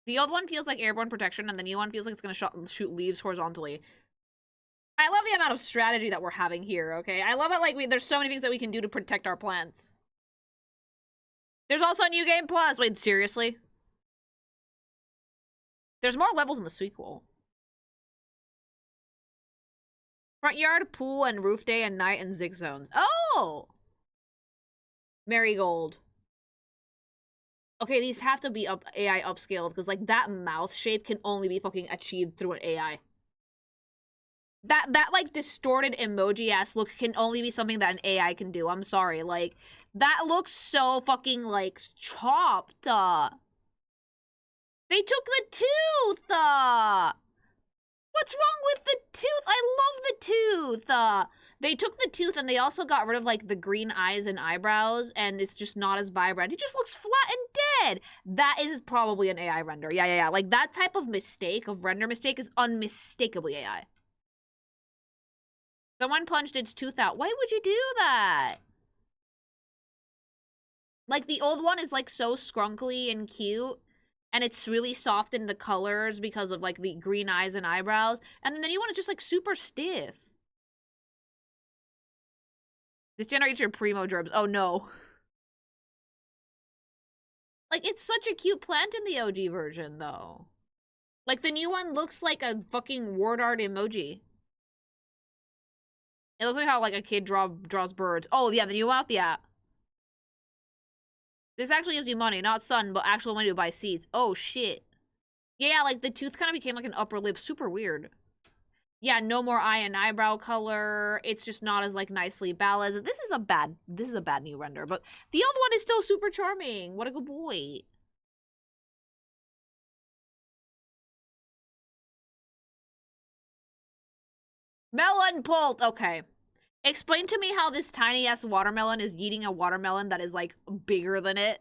The old one feels like airborne protection, and the new one feels like it's going to shoot leaves horizontally. I love the amount of strategy that we're having here, okay? I love that, like, there's so many things that we can do to protect our plants. There's also a New Game Plus. Wait, seriously? There's more levels in the sequel. Front yard, pool, and roof day, and night, and zig zones. Oh! Marigold. Okay, these have to be AI upscaled, because, like, that mouth shape can only be fucking achieved through an AI. That like, distorted emoji-ass look can only be something that an AI can do. I'm sorry. Like, that looks so fucking, like, chopped. They took the tooth! What's wrong with the tooth? I love the tooth! They took the tooth and they also got rid of, like, the green eyes and eyebrows, and it's just not as vibrant. It just looks flat and dead! That is probably an AI render. Yeah. Like, that type of mistake, of render mistake, is unmistakably AI. Someone punched its tooth out. Why would you do that? Like, the old one is, like, so scrunkly and cute, and it's really soft in the colors because of, like, the green eyes and eyebrows, and then the new one is just, like, super stiff. This generates your primo gerbs. Oh, no. Like, it's such a cute plant in the OG version, though. Like, the new one looks like a fucking word art emoji. It looks like how, like, a kid draws birds. Oh, yeah, the new one? Yeah. This actually gives you money. Not sun, but actual money to buy seeds. Oh, shit. Yeah, like, the tooth kind of became, like, an upper lip. Super weird. Yeah, no more eye and eyebrow color. It's just not as, like, nicely balanced. This is a bad new render, but the old one is still super charming. What a good boy. Melon pult. Okay. Explain to me how this tiny-ass watermelon is eating a watermelon that is, like, bigger than it.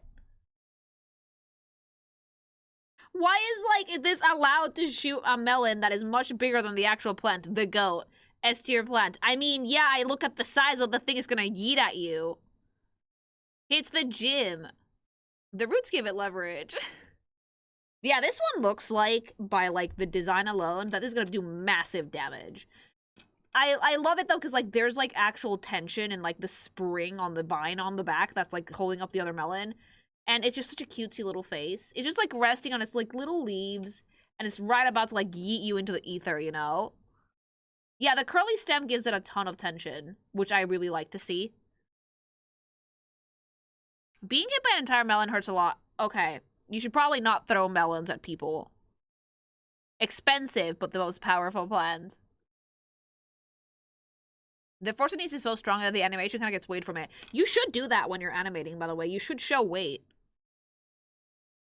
Why is this allowed to shoot a melon that is much bigger than the actual plant, the goat, S tier plant? I mean, yeah, I look at the size of the thing it's gonna yeet at you. It's the gym. The roots give it leverage. Yeah, this one looks like, by, like, the design alone, that is gonna do massive damage. I love it, though, because, like, there's, like, actual tension and, like, the spring on the vine on the back that's, like, holding up the other melon. And it's just such a cutesy little face. It's just, like, resting on its, like, little leaves. And it's right about to, like, yeet you into the ether, you know? Yeah, the curly stem gives it a ton of tension, which I really like to see. Being hit by an entire melon hurts a lot. Okay, you should probably not throw melons at people. Expensive, but the most powerful plant. The force is so strong that the animation kind of gets weight from it. You should do that when you're animating, by the way. You should show weight.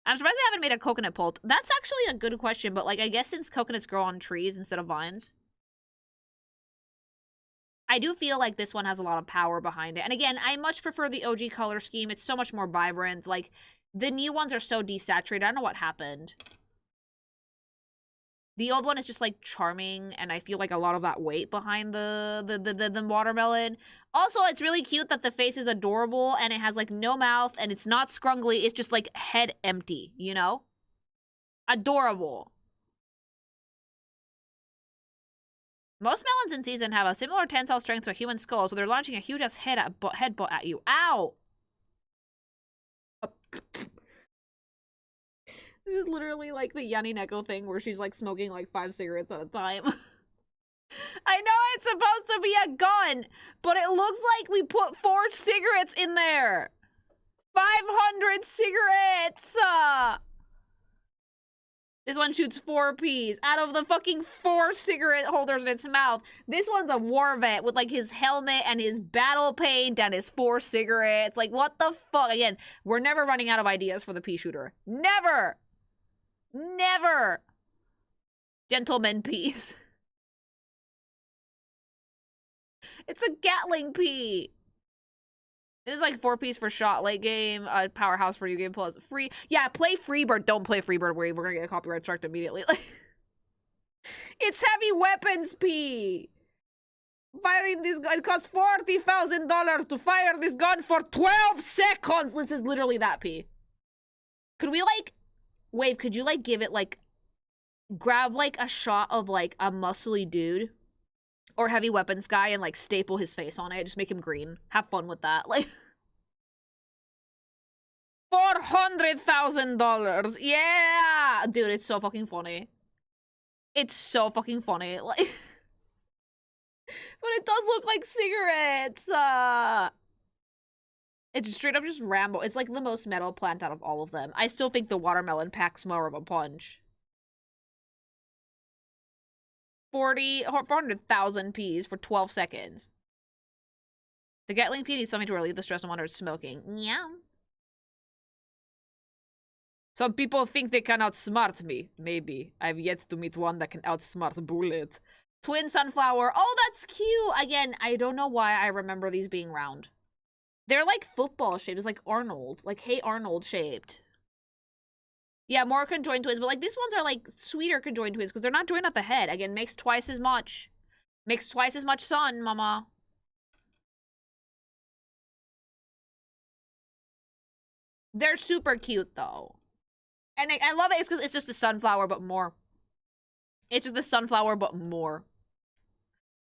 I'm surprised they haven't made a coconut pult. That's actually a good question, but like I guess since coconuts grow on trees instead of vines, I do feel like this one has a lot of power behind it. And again, I much prefer the OG color scheme. It's so much more vibrant. Like the new ones are so desaturated. I don't know what happened. The old one is just like charming, and I feel like a lot of that weight behind the watermelon. Also, it's really cute that the face is adorable and it has like no mouth and it's not scrungly. It's just like head empty, you know? Adorable. Most melons in season have a similar tensile strength to a human skull, so they're launching a huge ass headbutt at you. Ow! This is literally like the Yanni Neko thing where she's like smoking like 5 cigarettes at a time. I know it's supposed to be a gun, but it looks like we put 4 cigarettes in there. 500 cigarettes! This one shoots 4 Ps out of the fucking 4 cigarette holders in its mouth. This one's a war vet with like his helmet and his battle paint and his 4 cigarettes. Like, what the fuck? Again, we're never running out of ideas for the pea shooter. Never! Never! Gentleman peas. It's a Gatling pea. This is like 4 Ps for shot late game, powerhouse for you game plus free. Yeah, play Freebird. Don't play Freebird where we're gonna get a copyright strike immediately. It's heavy weapons P. Firing this gun, it costs $40,000 to fire this gun for 12 seconds. This is literally that P. Could we like, Wave, could you like give it like, grab like a shot of like a muscly dude or heavy weapons guy and like staple his face on it, just make him green. Have fun with that. Like $400,000. Yeah, dude, it's so fucking funny. It's so fucking funny. Like, but it does look like cigarettes. It's straight up just Rambo. It's like the most metal plant out of all of them. I still think the watermelon packs more of a punch. 400,000 Ps for 12 seconds. The Gatling P needs something to relieve the stress no wonder it's smoking. Yeah. Some people think they can outsmart me. Maybe. I've yet to meet one that can outsmart Bullet. Twin sunflower. Oh, that's cute. Again, I don't know why I remember these being round. They're like football shaped. It's like Arnold. Like, hey Arnold shaped. Yeah, more conjoined twins, but like these ones are like sweeter conjoined twins because they're not joined at the head. Again, makes twice as much. Makes twice as much sun, mama. They're super cute though. And I love it. It's because it's just a sunflower, but more. It's just the sunflower, but more.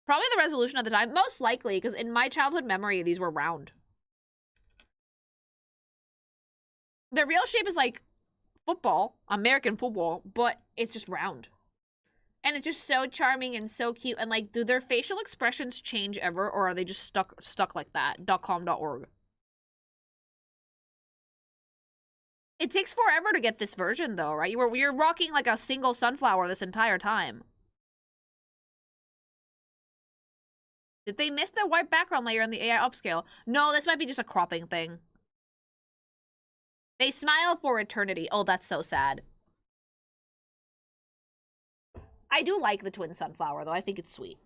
Probably the resolution at the time. Most likely, because in my childhood memory, these were round. The real shape is like football, American football, but it's just round. And it's just so charming and so cute. And like, do their facial expressions change ever, or are they just stuck like that? .com.org. It takes forever to get this version though, right? You're rocking like a single sunflower this entire time. Did they miss the white background layer in the AI upscale? No, this might be just a cropping thing. They smile for eternity. Oh, that's so sad. I do like the twin sunflower, though. I think it's sweet.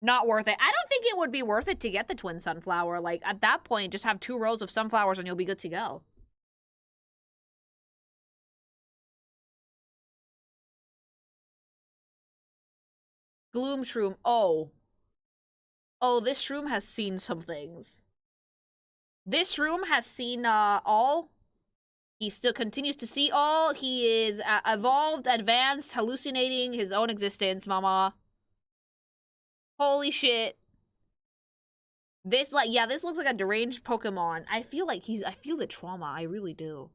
Not worth it. I don't think it would be worth it to get the twin sunflower. Like, at that point, just have 2 rows of sunflowers and you'll be good to go. Gloom shroom. Oh. Oh, this shroom has seen some things. This shroom has seen all. He still continues to see all. He is evolved, advanced, hallucinating his own existence, mama. Holy shit. This, like, yeah, this looks like a deranged Pokemon. I feel the trauma. I really do.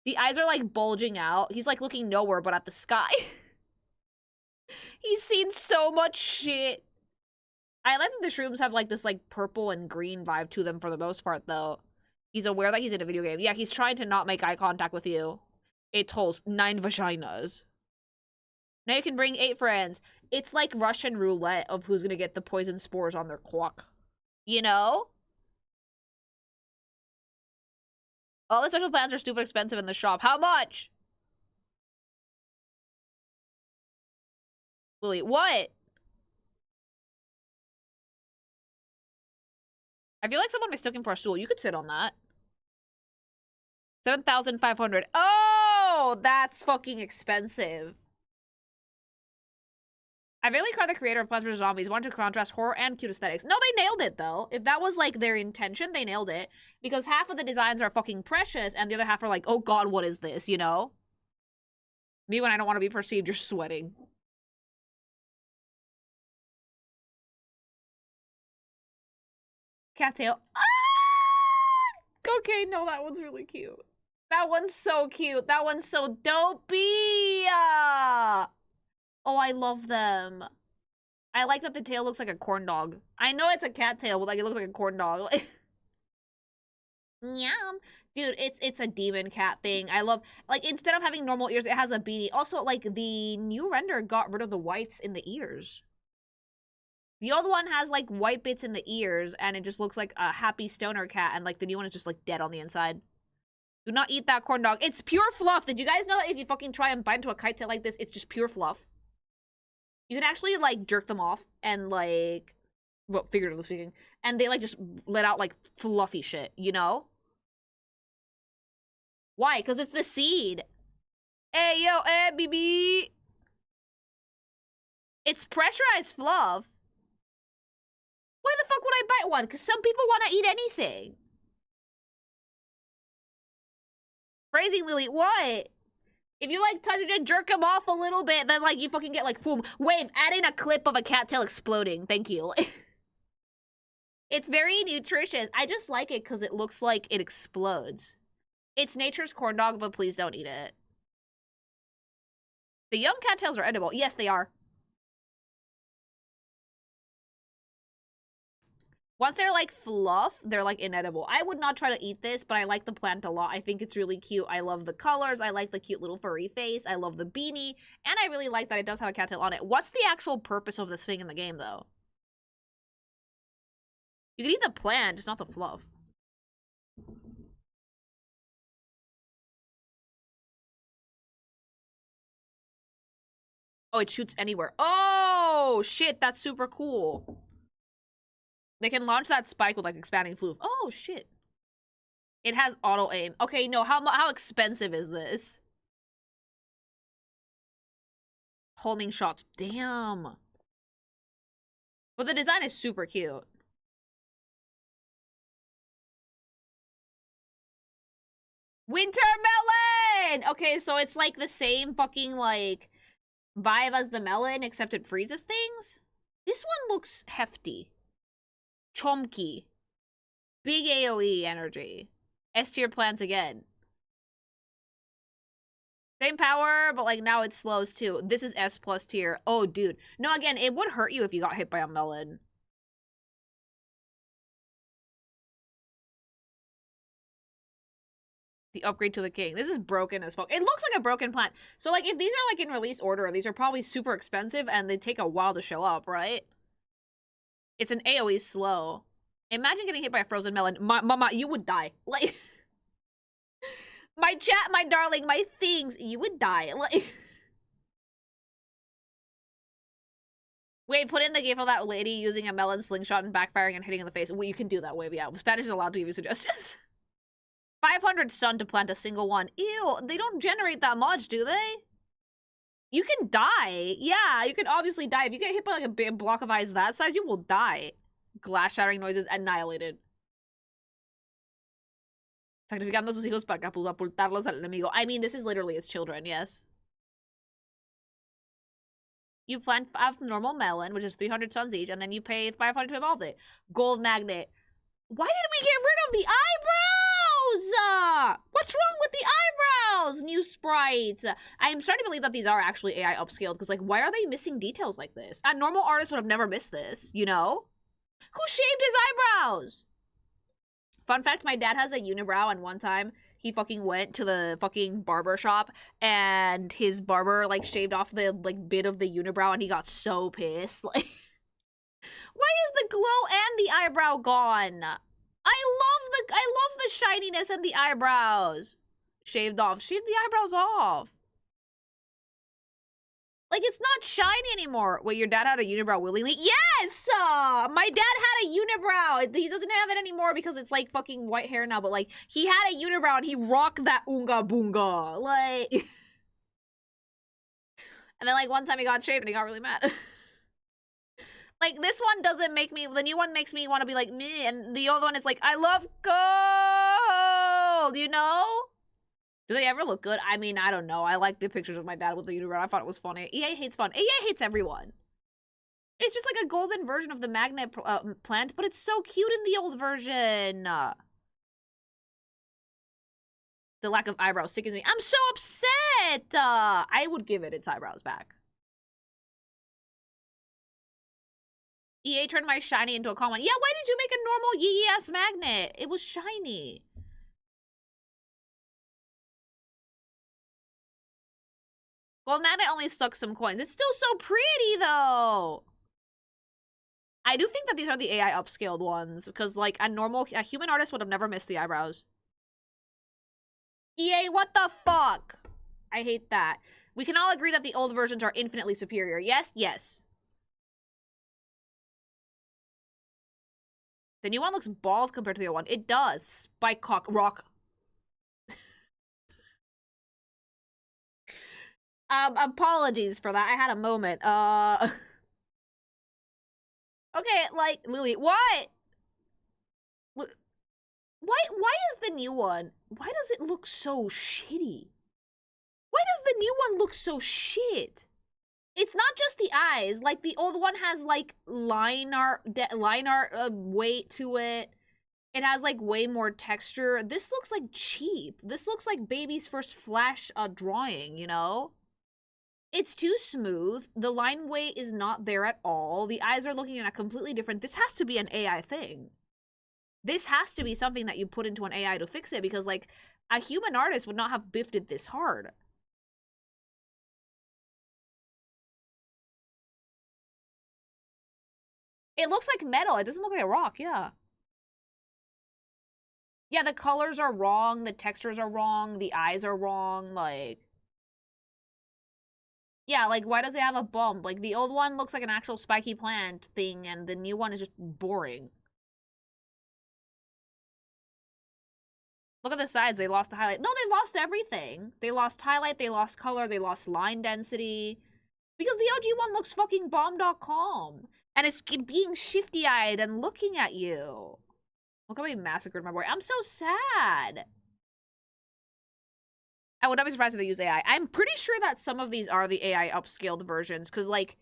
The eyes are, like, bulging out. He's, like, looking nowhere but at the sky. He's seen so much shit. I like that the shrooms have, like, this, like, purple and green vibe to them for the most part, though. He's aware that he's in a video game. Yeah, he's trying to not make eye contact with you. It holds 9 vaginas. Now you can bring 8 friends. It's like Russian roulette of who's gonna get the poison spores on their quack. You know? All the special plants are stupid expensive in the shop. How much? Lily, what? I feel like someone mistaken for a stool. You could sit on that. 7,500. Oh, that's fucking expensive. I really credit the creator of Plants vs. Zombies wanted to contrast horror and cute aesthetics. No, they nailed it, though. If that was, like, their intention, they nailed it. Because half of the designs are fucking precious, and the other half are like, oh god, what is this, you know? Me, when I don't want to be perceived, you're sweating. Cattail. Ah! Okay, no, that one's really cute. That one's so cute. That one's so dopey. Oh, I love them. I like that the tail looks like a corn dog. I know it's a cattail, but like it looks like a corn dog. Yum. Dude, it's a demon cat thing. I love, like, instead of having normal ears, it has a beanie. Also, like, the new render got rid of the whites in the ears. The old one has, like, white bits in the ears, and it just looks like a happy stoner cat, and, like, the new one is just, like, dead on the inside. Do not eat that corn dog. It's pure fluff. Did you guys know that if you fucking try and bite into a kite tail like this, it's just pure fluff? You can actually, like, jerk them off and, like, well, figuratively speaking, and they, like, just let out, like, fluffy shit, you know? Why? Because it's the seed. Hey, yo, hey, BB. It's pressurized fluff. Why the fuck would I bite one? Because some people want to eat anything. Phrasing, Lily, what? If you, like, touch it and jerk them off a little bit, then, like, you fucking get, like, boom. Wave, add in a clip of a cattail exploding. Thank you. It's very nutritious. I just like it because it looks like it explodes. It's nature's corn dog, but please don't eat it. The young cattails are edible. Yes, they are. Once they're, like, fluff, they're, like, inedible. I would not try to eat this, but I like the plant a lot. I think it's really cute. I love the colors. I like the cute little furry face. I love the beanie. And I really like that it does have a cattail on it. What's the actual purpose of this thing in the game, though? You can eat the plant, just not the fluff. Oh, it shoots anywhere. Oh, shit, that's super cool. They can launch that spike with, like, expanding floof. Oh, shit. It has auto-aim. Okay, no, how expensive is this? Homing shots. Damn. But the design is super cute. Winter melon! Okay, so it's, like, the same fucking, like, vibe as the melon, except it freezes things? This one looks hefty. Chomky. Big AoE energy. S tier plants again. Same power, but, like, now it slows too. This is S plus tier. Oh, dude. No, again, it would hurt you if you got hit by a melon. The upgrade to the king. This is broken as fuck. It looks like a broken plant. So, like, if these are, like, in release order, these are probably super expensive and they take a while to show up, right? It's an AoE slow. Imagine getting hit by a frozen melon. Mama, you would die. Like, my chat, my darling, my things, you would die. Like, wait, put in the gif of that lady using a melon slingshot and backfiring and hitting in the face. Well, you can do that, Wave, yeah. Spanish is allowed to give you suggestions. 500 stun to plant a single one. Ew, they don't generate that much, do they? You can die. Yeah, you can obviously die. If you get hit by, like, a big block of ice that size, you will die. Glass shattering noises annihilated. Sacrificando a sus hijos para catapultarlos al enemigo. I mean, this is literally its children, yes. You plant 5 normal melon, which is 300 suns each, and then you pay 500 to evolve it. Gold magnet. Why did we get rid of the eyebrows? What's wrong with the eyebrows? New sprites. I am starting to believe that these are actually AI upscaled, because, like, why are they missing details like this? A normal artist would have never missed this, you know? Who shaved his eyebrows? Fun fact, my dad has a unibrow, and one time he fucking went to the fucking barber shop, and his barber, like, shaved off the, like, bit of the unibrow, and he got so pissed. Like, why is the glow and the eyebrow gone? I love the shininess in the eyebrows. Shaved off. Shave the eyebrows off. Like, it's not shiny anymore. Wait, your dad had a unibrow willingly? Yes! My dad had a unibrow. He doesn't have it anymore because it's, like, fucking white hair now. But, like, he had a unibrow and he rocked that oonga boonga. Like... And then, like, one time he got shaved and he got really mad. Like, this one doesn't make me... The new one makes me want to be like, meh. And the old one is like, I love gold! You know? Do they ever look good? I mean, I don't know. I like the pictures of my dad with the unibrow. I thought it was funny. EA hates fun. EA hates everyone. It's just like a golden version of the magnet plant, but it's so cute in the old version. The lack of eyebrows sickens me. I'm so upset! I would give it its eyebrows back. EA turned my shiny into a common. Yeah, why did you make a normal yee-ass magnet? It was shiny. Gold magnet only stuck some coins. It's still so pretty, though. I do think that these are the AI upscaled ones, because, like, a human artist would have never missed the eyebrows. EA, what the fuck? I hate that. We can all agree that the old versions are infinitely superior. Yes? Yes. The new one looks bald compared to the old one. It does. Spike cock rock. Apologies for that. I had a moment. Okay, like, Lily, what? Why is the new one? Why does it look so shitty? Why does the new one look so shit? It's not just the eyes. Like, the old one has, like, line art weight to it. It has, like, way more texture. This looks, like, cheap. This looks like baby's first Flash drawing, you know? It's too smooth. The line weight is not there at all. The eyes are looking at a completely different... This has to be an AI thing. This has to be something that you put into an AI to fix it, because, like, a human artist would not have biffed it this hard. It looks like metal. It doesn't look like a rock, yeah. Yeah, the colors are wrong. The textures are wrong. The eyes are wrong. Like... Yeah, like, why does it have a bump? Like, the old one looks like an actual spiky plant thing, and the new one is just boring. Look at the sides. They lost the highlight. No, they lost everything. They lost highlight. They lost color. They lost line density. Because the OG one looks fucking bomb.com. And it's being shifty-eyed and looking at you. Look how he massacred my boy. I'm so sad. I would not be surprised if they use AI. I'm pretty sure that some of these are the AI upscaled versions, because, like,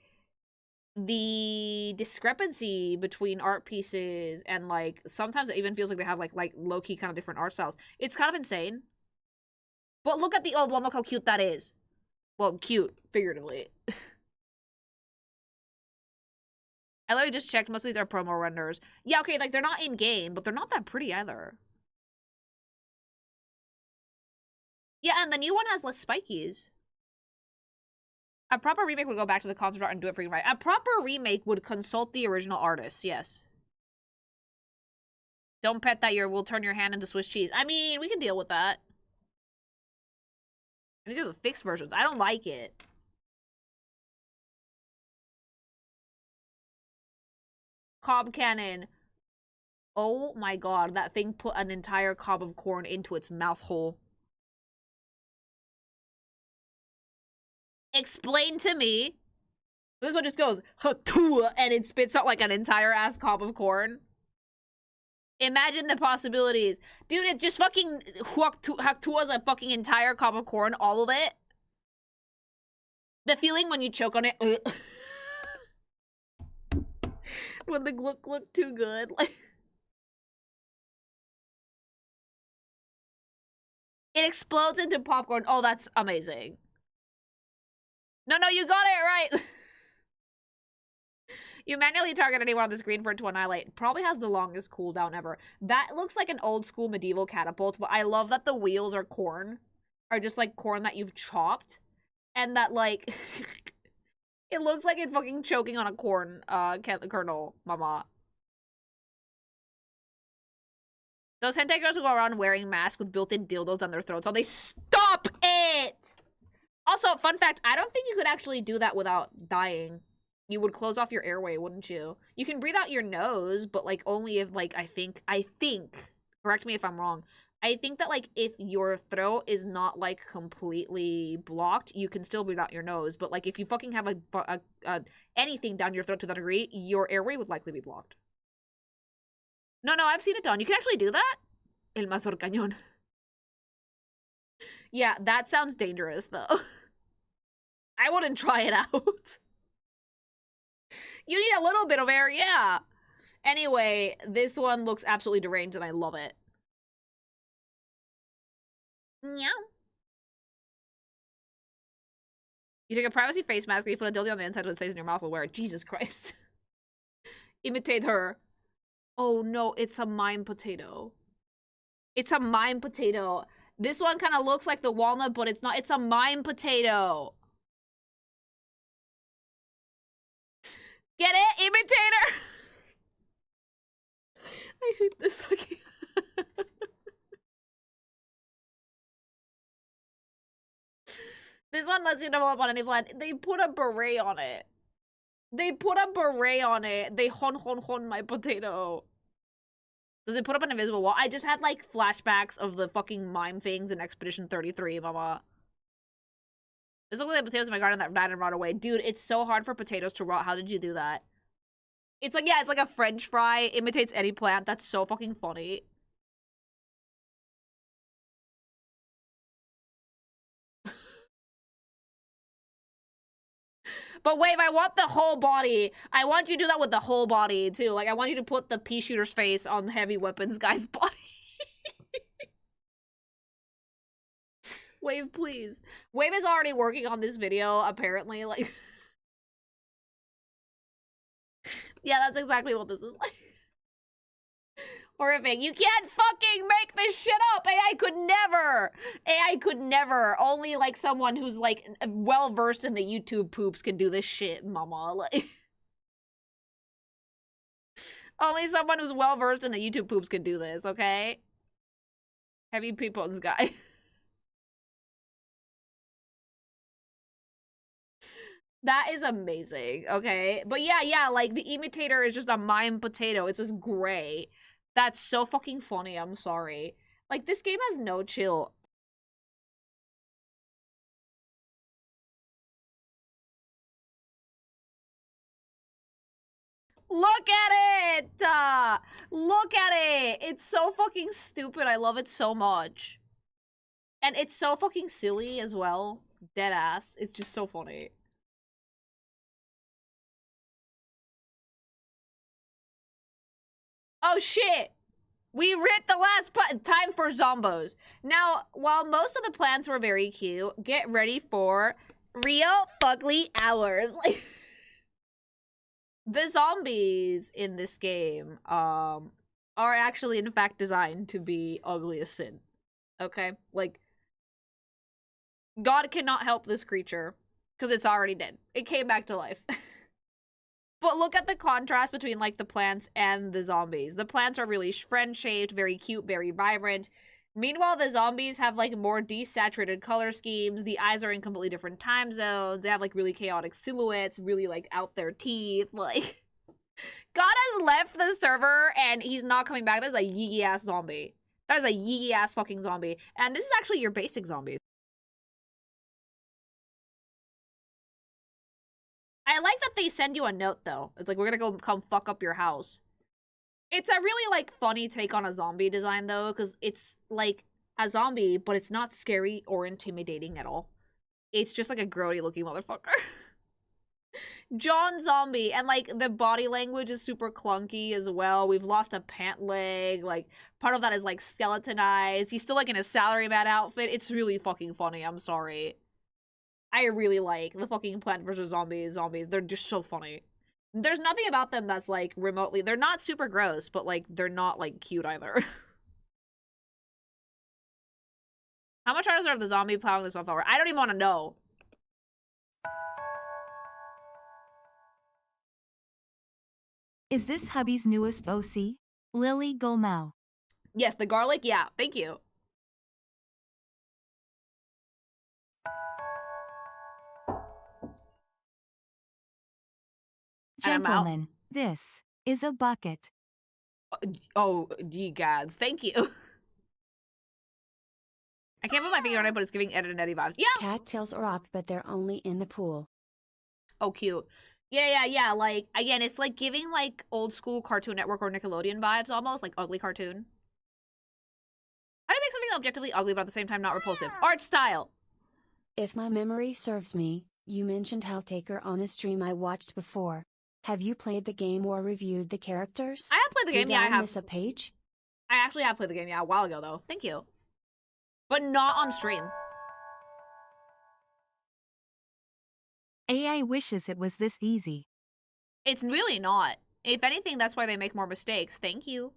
the discrepancy between art pieces and, like, sometimes it even feels like they have, like low-key kind of different art styles. It's kind of insane. But look at the old one. Look how cute that is. Well, cute, figuratively. I literally just checked. Most of these are promo renders. Yeah, okay, like, they're not in-game, but they're not that pretty either. Yeah, and the new one has less spikies. A proper remake would go back to the concept art and do it freaking right. A proper remake would consult the original artist, yes. Don't pet that we'll turn your hand into Swiss cheese. I mean, we can deal with that. These are the fixed versions. I don't like it. Cob cannon. Oh my god, that thing put an entire cob of corn into its mouth hole. Explain to me. This one just goes, and it spits out like an entire ass cob of corn. Imagine the possibilities. Dude, it just fucking haktua's a fucking entire cob of corn, all of it. The feeling when you choke on it. When the gluck looked too good. It explodes into popcorn. Oh, that's amazing. No, you got it right. You manually target anyone on the screen for it to annihilate. Probably has the longest cooldown ever. That looks like an old school medieval catapult, but I love that the wheels are corn. Are just like corn that you've chopped. And that, like, it looks like it's fucking choking on a corn kernel, mama. Those hentai girls who go around wearing masks with built-in dildos down their throats. Oh, they stop it! Also, fun fact, I don't think you could actually do that without dying. You would close off your airway, wouldn't you? You can breathe out your nose, but, like, only if, like, I think, correct me if I'm wrong, I think that, like, if your throat is not, like, completely blocked, you can still breathe out your nose, but, like, if you fucking have anything down your throat to that degree, your airway would likely be blocked. No, I've seen it done. You can actually do that? El Mazor Cañón. Yeah, that sounds dangerous, though. I wouldn't try it out. You need a little bit of air, yeah. Anyway, this one looks absolutely deranged, and I love it. Meow. You take a privacy face mask and you put a dildo on the inside so it stays in your mouth while wear it. Jesus Christ. Imitate her. Oh no, it's a mime potato. It's a mime potato. This one kind of looks like the walnut, but it's not. It's a mime potato. Get it? Imitator! I hate this fucking... This one lets you double up on any plant. They put a beret on it. They put a beret on it. They hon my potato. Does it put up an invisible wall? I just had, like, flashbacks of the fucking mime things in Expedition 33, mama. There's only like potatoes in my garden that died and rot away. Dude, it's so hard for potatoes to rot. How did you do that? It's like, yeah, it's like a French fry. Imitates any plant. That's so fucking funny. But wait, I want the whole body. I want you to do that with the whole body, too. Like, I want you to put the pea shooter's face on the heavy weapons guy's body. Wave, please. Wave is already working on this video, apparently. Like, yeah, that's exactly what this is like. Horrific. You can't fucking make this shit up. AI could never. AI could never. Only, like, someone who's, like, well-versed in the YouTube poops can do this shit, mama. Like, only someone who's well-versed in the YouTube poops can do this, okay? Heavy people in this guy. That is amazing, okay? But yeah, like, the imitator is just a mime potato. It's just gray. That's so fucking funny, I'm sorry. Like, this game has no chill. Look at it! Look at it! It's so fucking stupid. I love it so much. And it's so fucking silly as well. Deadass. It's just so funny. Oh shit! We hit the last time for zombos. Now, while most of the plants were very cute, get ready for real fugly hours. Like, the zombies in this game are actually in fact designed to be ugly as sin. Okay? Like, God cannot help this creature because it's already dead. It came back to life. But look at the contrast between, like, the plants and the zombies. The plants are really friend-shaped, very cute, very vibrant. Meanwhile, the zombies have, like, more desaturated color schemes. The eyes are in completely different time zones. They have, like, really chaotic silhouettes, really, like, out their teeth. Like, God has left the server, and he's not coming back. That's a yee-ass zombie. That is a yee-ass fucking zombie. And this is actually your basic zombie. I like that they send you a note, though. It's like, we're gonna go come fuck up your house. It's a really, like, funny take on a zombie design, though, because it's, like, a zombie, but it's not scary or intimidating at all. It's just, like, a grody-looking motherfucker. John Zombie, and, like, the body language is super clunky as well. We've lost a pant leg, like, part of that is, like, skeletonized. He's still, like, in a salaryman outfit. It's really fucking funny, I'm sorry. I really like the fucking Plant vs. Zombies. They're just so funny. There's nothing about them that's, like, remotely... They're not super gross, but, like, they're not, like, cute either. How much harder are the zombie plowing this over? I don't even want to know. Is this hubby's newest OC? Lily Gomao. Yes, the garlic, yeah, thank you. And I'm out. Gentlemen, this is a bucket. Oh, gads, thank you. I can't put my finger on it, but it's giving Ed and Eddie vibes. Yeah! Cattails are up, but they're only in the pool. Oh, cute. Yeah, like, again, it's like giving, like, old school Cartoon Network or Nickelodeon vibes, almost, like ugly cartoon. How do you make something objectively ugly, but at the same time not repulsive? Art style! If my memory serves me, you mentioned Helltaker on a stream I watched before. Have you played the game or reviewed the characters? I have played the game, Did yeah, I I have. miss a page? I actually have played the game, yeah, a while ago, though. Thank you. But not on stream. AI wishes it was this easy. It's really not. If anything, that's why they make more mistakes. Thank you.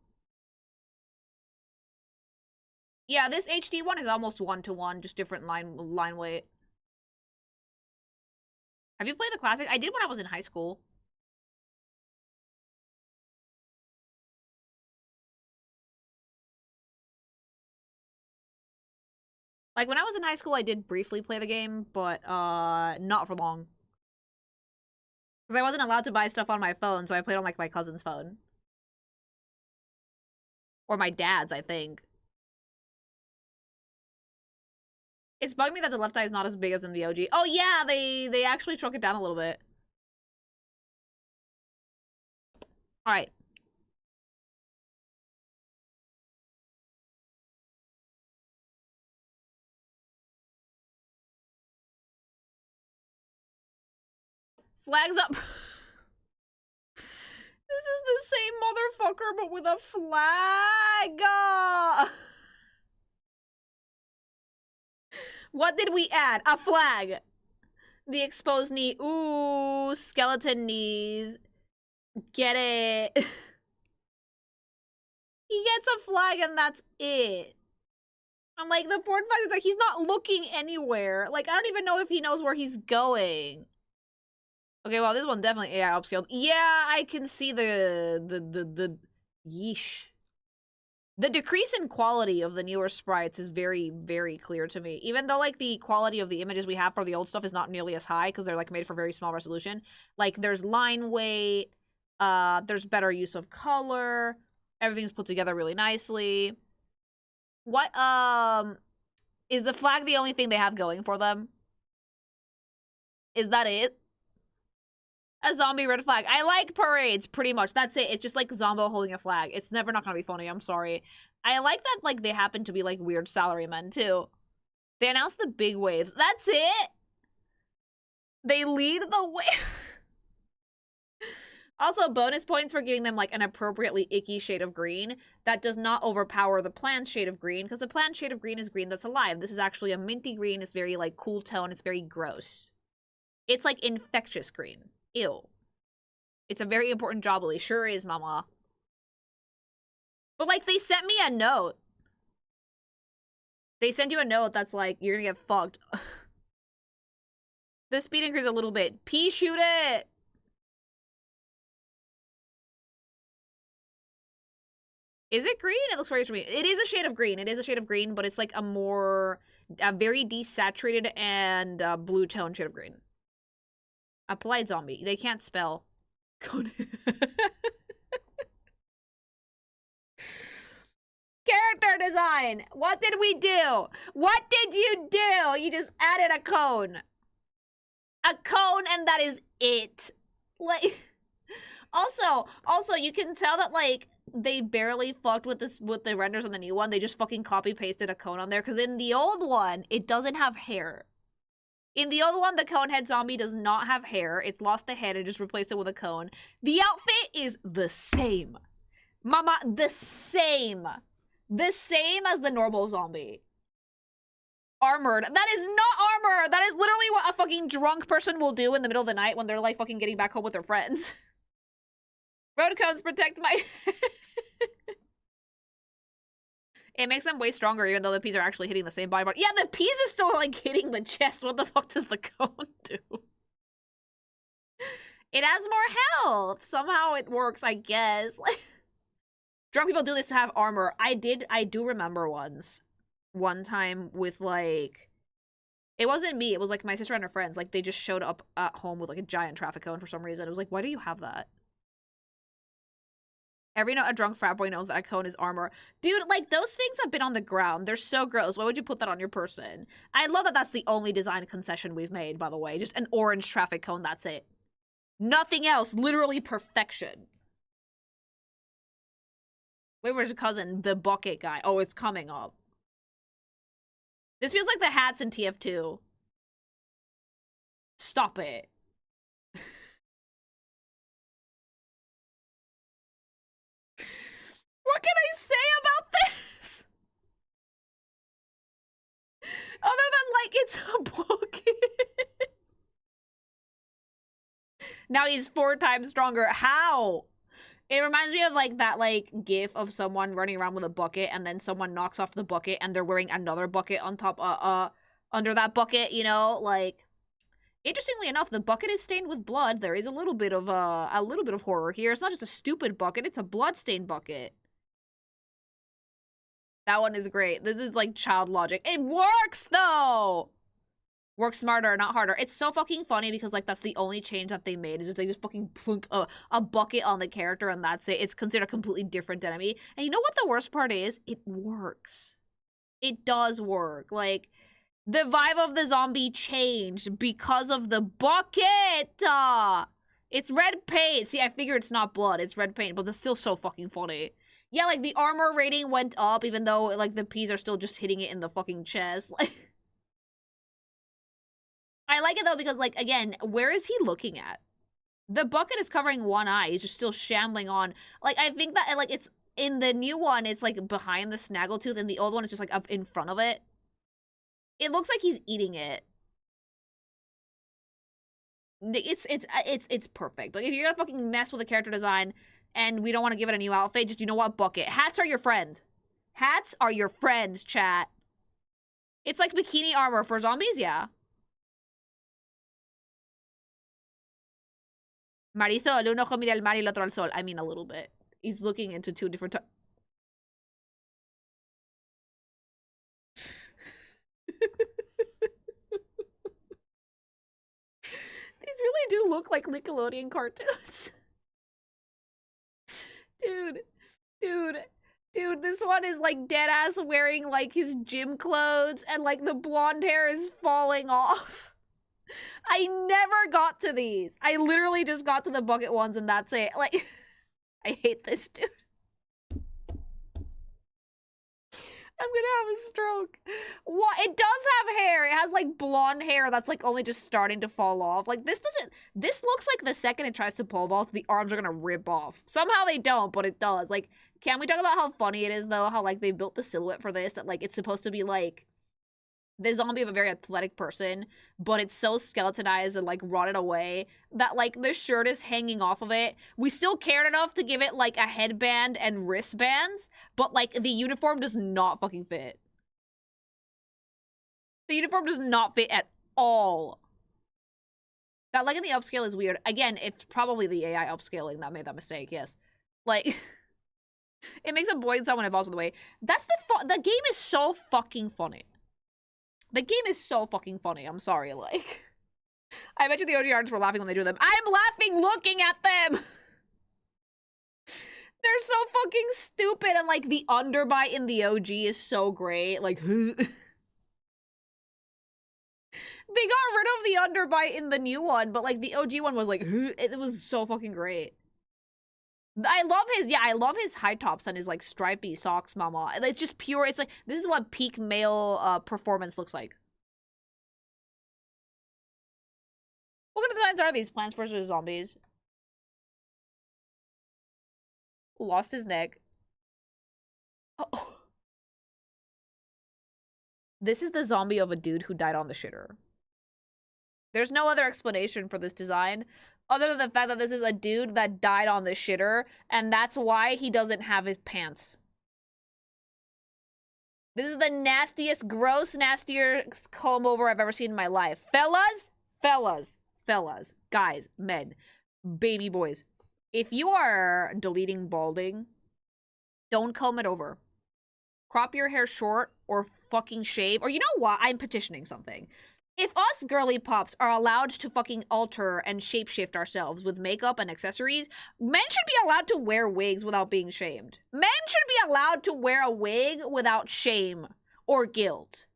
Yeah, this HD one is almost 1-to-1, just different line weight. Have you played the classic? I did when I was in high school. Like, when I was in high school, I did briefly play the game, but, not for long. Because I wasn't allowed to buy stuff on my phone, so I played on, like, my cousin's phone. Or my dad's, I think. It's bugged me that the left eye is not as big as in the OG. Oh, yeah, they actually shrunk it down a little bit. Alright. Flags up. This is the same motherfucker, but with a flag. What did we add? A flag. The exposed knee. Ooh, skeleton knees. Get it. He gets a flag and that's it. I'm like, the board flag is like, he's not looking anywhere. Like, I don't even know if he knows where he's going. Okay, well, this one definitely AI upscaled. Yeah, I can see the yeesh. The decrease in quality of the newer sprites is very, very clear to me. Even though, like, the quality of the images we have for the old stuff is not nearly as high because they're, like, made for very small resolution. Like, there's line weight, there's better use of color, everything's put together really nicely. What, is the flag the only thing they have going for them? Is that it? A zombie red flag. I like parades, pretty much. That's it. It's just like Zombo holding a flag. It's never not gonna be funny, I'm sorry. I like that, like, they happen to be, like, weird salarymen, too. They announced the big waves. That's it! They lead the way. Also, bonus points for giving them, like, an appropriately icky shade of green that does not overpower the planned shade of green, because the planned shade of green is green that's alive. This is actually a minty green. It's very, like, cool tone. It's very gross. It's, like, infectious green. Ew. It's a very important job, sure is, mama. But, like, they sent me a note. They send you a note that's like, you're gonna get fucked. The speed increase a little bit. Pea shoot it! Is it green? It looks very to me. It is a shade of green. It is a shade of green, but it's like a very desaturated and blue tone shade of green. Applied zombie. They can't spell. Character design. What did we do? What did you do? You just added a cone. A cone, and that is it. Like, also, you can tell that, like, they barely fucked with the renders on the new one. They just fucking copy pasted a cone on there, because in the old one, it doesn't have hair. In the old one, the conehead zombie does not have hair. It's lost the head and just replaced it with a cone. The outfit is the same. Mama, the same. The same as the normal zombie. Armored. That is not armor! That is literally what a fucking drunk person will do in the middle of the night when they're, like, fucking getting back home with their friends. Road cones protect my... It makes them way stronger, even though the peas are actually hitting the same body part. Yeah, the peas is still, like, hitting the chest. What the fuck does the cone do? It has more health. Somehow it works, I guess. Drunk people do this to have armor. I do remember one time with, like, it wasn't me, it was, like, my sister and her friends. Like, they just showed up at home with, like, a giant traffic cone for some reason. It was like, why do you have that? A drunk frat boy knows that a cone is armor. Dude, like, those things have been on the ground. They're so gross. Why would you put that on your person? I love that that's the only design concession we've made, by the way. Just an orange traffic cone, that's it. Nothing else. Literally perfection. Wait, where's your cousin? The bucket guy. Oh, it's coming up. This feels like the hats in TF2. Stop it. What can I say about this? Other than, like, it's a bucket. Now he's 4 times stronger. How? It reminds me of, like, that, like, gif of someone running around with a bucket and then someone knocks off the bucket and they're wearing another bucket on top, under that bucket, you know? Like, interestingly enough, the bucket is stained with blood. There is a little bit of horror here. It's not just a stupid bucket, it's a blood-stained bucket. That one is great. This is, like, child logic. It works, though! Work smarter, not harder. It's so fucking funny because, like, that's the only change that they made. Is just they just fucking plunk a bucket on the character and that's it. It's considered a completely different enemy. And you know what the worst part is? It works. It does work. Like, the vibe of the zombie changed because of the bucket! It's red paint. See, I figure it's not blood. It's red paint, but that's still so fucking funny. Yeah, like, the armor rating went up even though, like, the P's are still just hitting it in the fucking chest. Like... I like it, though, because, like, again, where is he looking at? The bucket is covering one eye. He's just still shambling on. Like, I think that, like, it's... In the new one, it's, like, behind the snaggletooth, and the old one is just, like, up in front of it. It looks like he's eating it. It's perfect. Like, if you're gonna fucking mess with a character design, and we don't want to give it a new outfit, just, you know what, bucket. Hats are your friend. Hats are your friends, chat. It's like bikini armor for zombies, yeah. Marisol, un ojo mira el mar y el otro al sol. I mean, a little bit. He's looking into 2 different... These really do look like Nickelodeon cartoons. Dude, this one is, like, dead-ass wearing, like, his gym clothes, and, like, the blonde hair is falling off. I never got to these. I literally just got to the bucket ones and that's it. Like, I hate this dude. I'm gonna have a stroke. What? It does have hair. It has, like, blonde hair that's, like, only just starting to fall off. Like, this looks like the second it tries to pull off, the arms are gonna rip off. Somehow they don't, but it does. Like, can we talk about how funny it is, though? How, like, they built the silhouette for this, that, like, it's supposed to be, like, the zombie of a very athletic person, but it's so skeletonized and, like, rotted away that, like, the shirt is hanging off of it. We still cared enough to give it, like, a headband and wristbands, but, like, the uniform does not fucking fit. The uniform does not fit at all. That, like, in the upscale is weird. Again, it's probably the AI upscaling that made that mistake, yes. Like, it makes a boy and someone evolves, by the way. That's the game is so fucking funny. The game is so fucking funny. I'm sorry, like... I bet you the OG artists were laughing when they drew them. I'm laughing looking at them! They're so fucking stupid, and, like, the underbite in the OG is so great. Like, They got rid of the underbite in the new one, but, like, the OG one was like, it was so fucking great. I love his high tops and his, like, stripy socks, mama. It's just pure, it's like, this is what peak male, performance looks like. What kind of designs are these? Plants vs. Zombies. Lost his neck. Oh. This is the zombie of a dude who died on the shitter. There's no other explanation for this design other than the fact that this is a dude that died on the shitter, and that's why he doesn't have his pants. This is the nastiest, gross, nastiest comb over I've ever seen in my life. Fellas, guys, men, baby boys. If you are deleting balding, Don't comb it over. Crop your hair short or fucking shave. Or you know what? I'm petitioning something. If us girly pops are allowed to fucking alter and shapeshift ourselves with makeup and accessories, men should be allowed to wear wigs without being shamed. Men should be allowed to wear a wig without shame or guilt.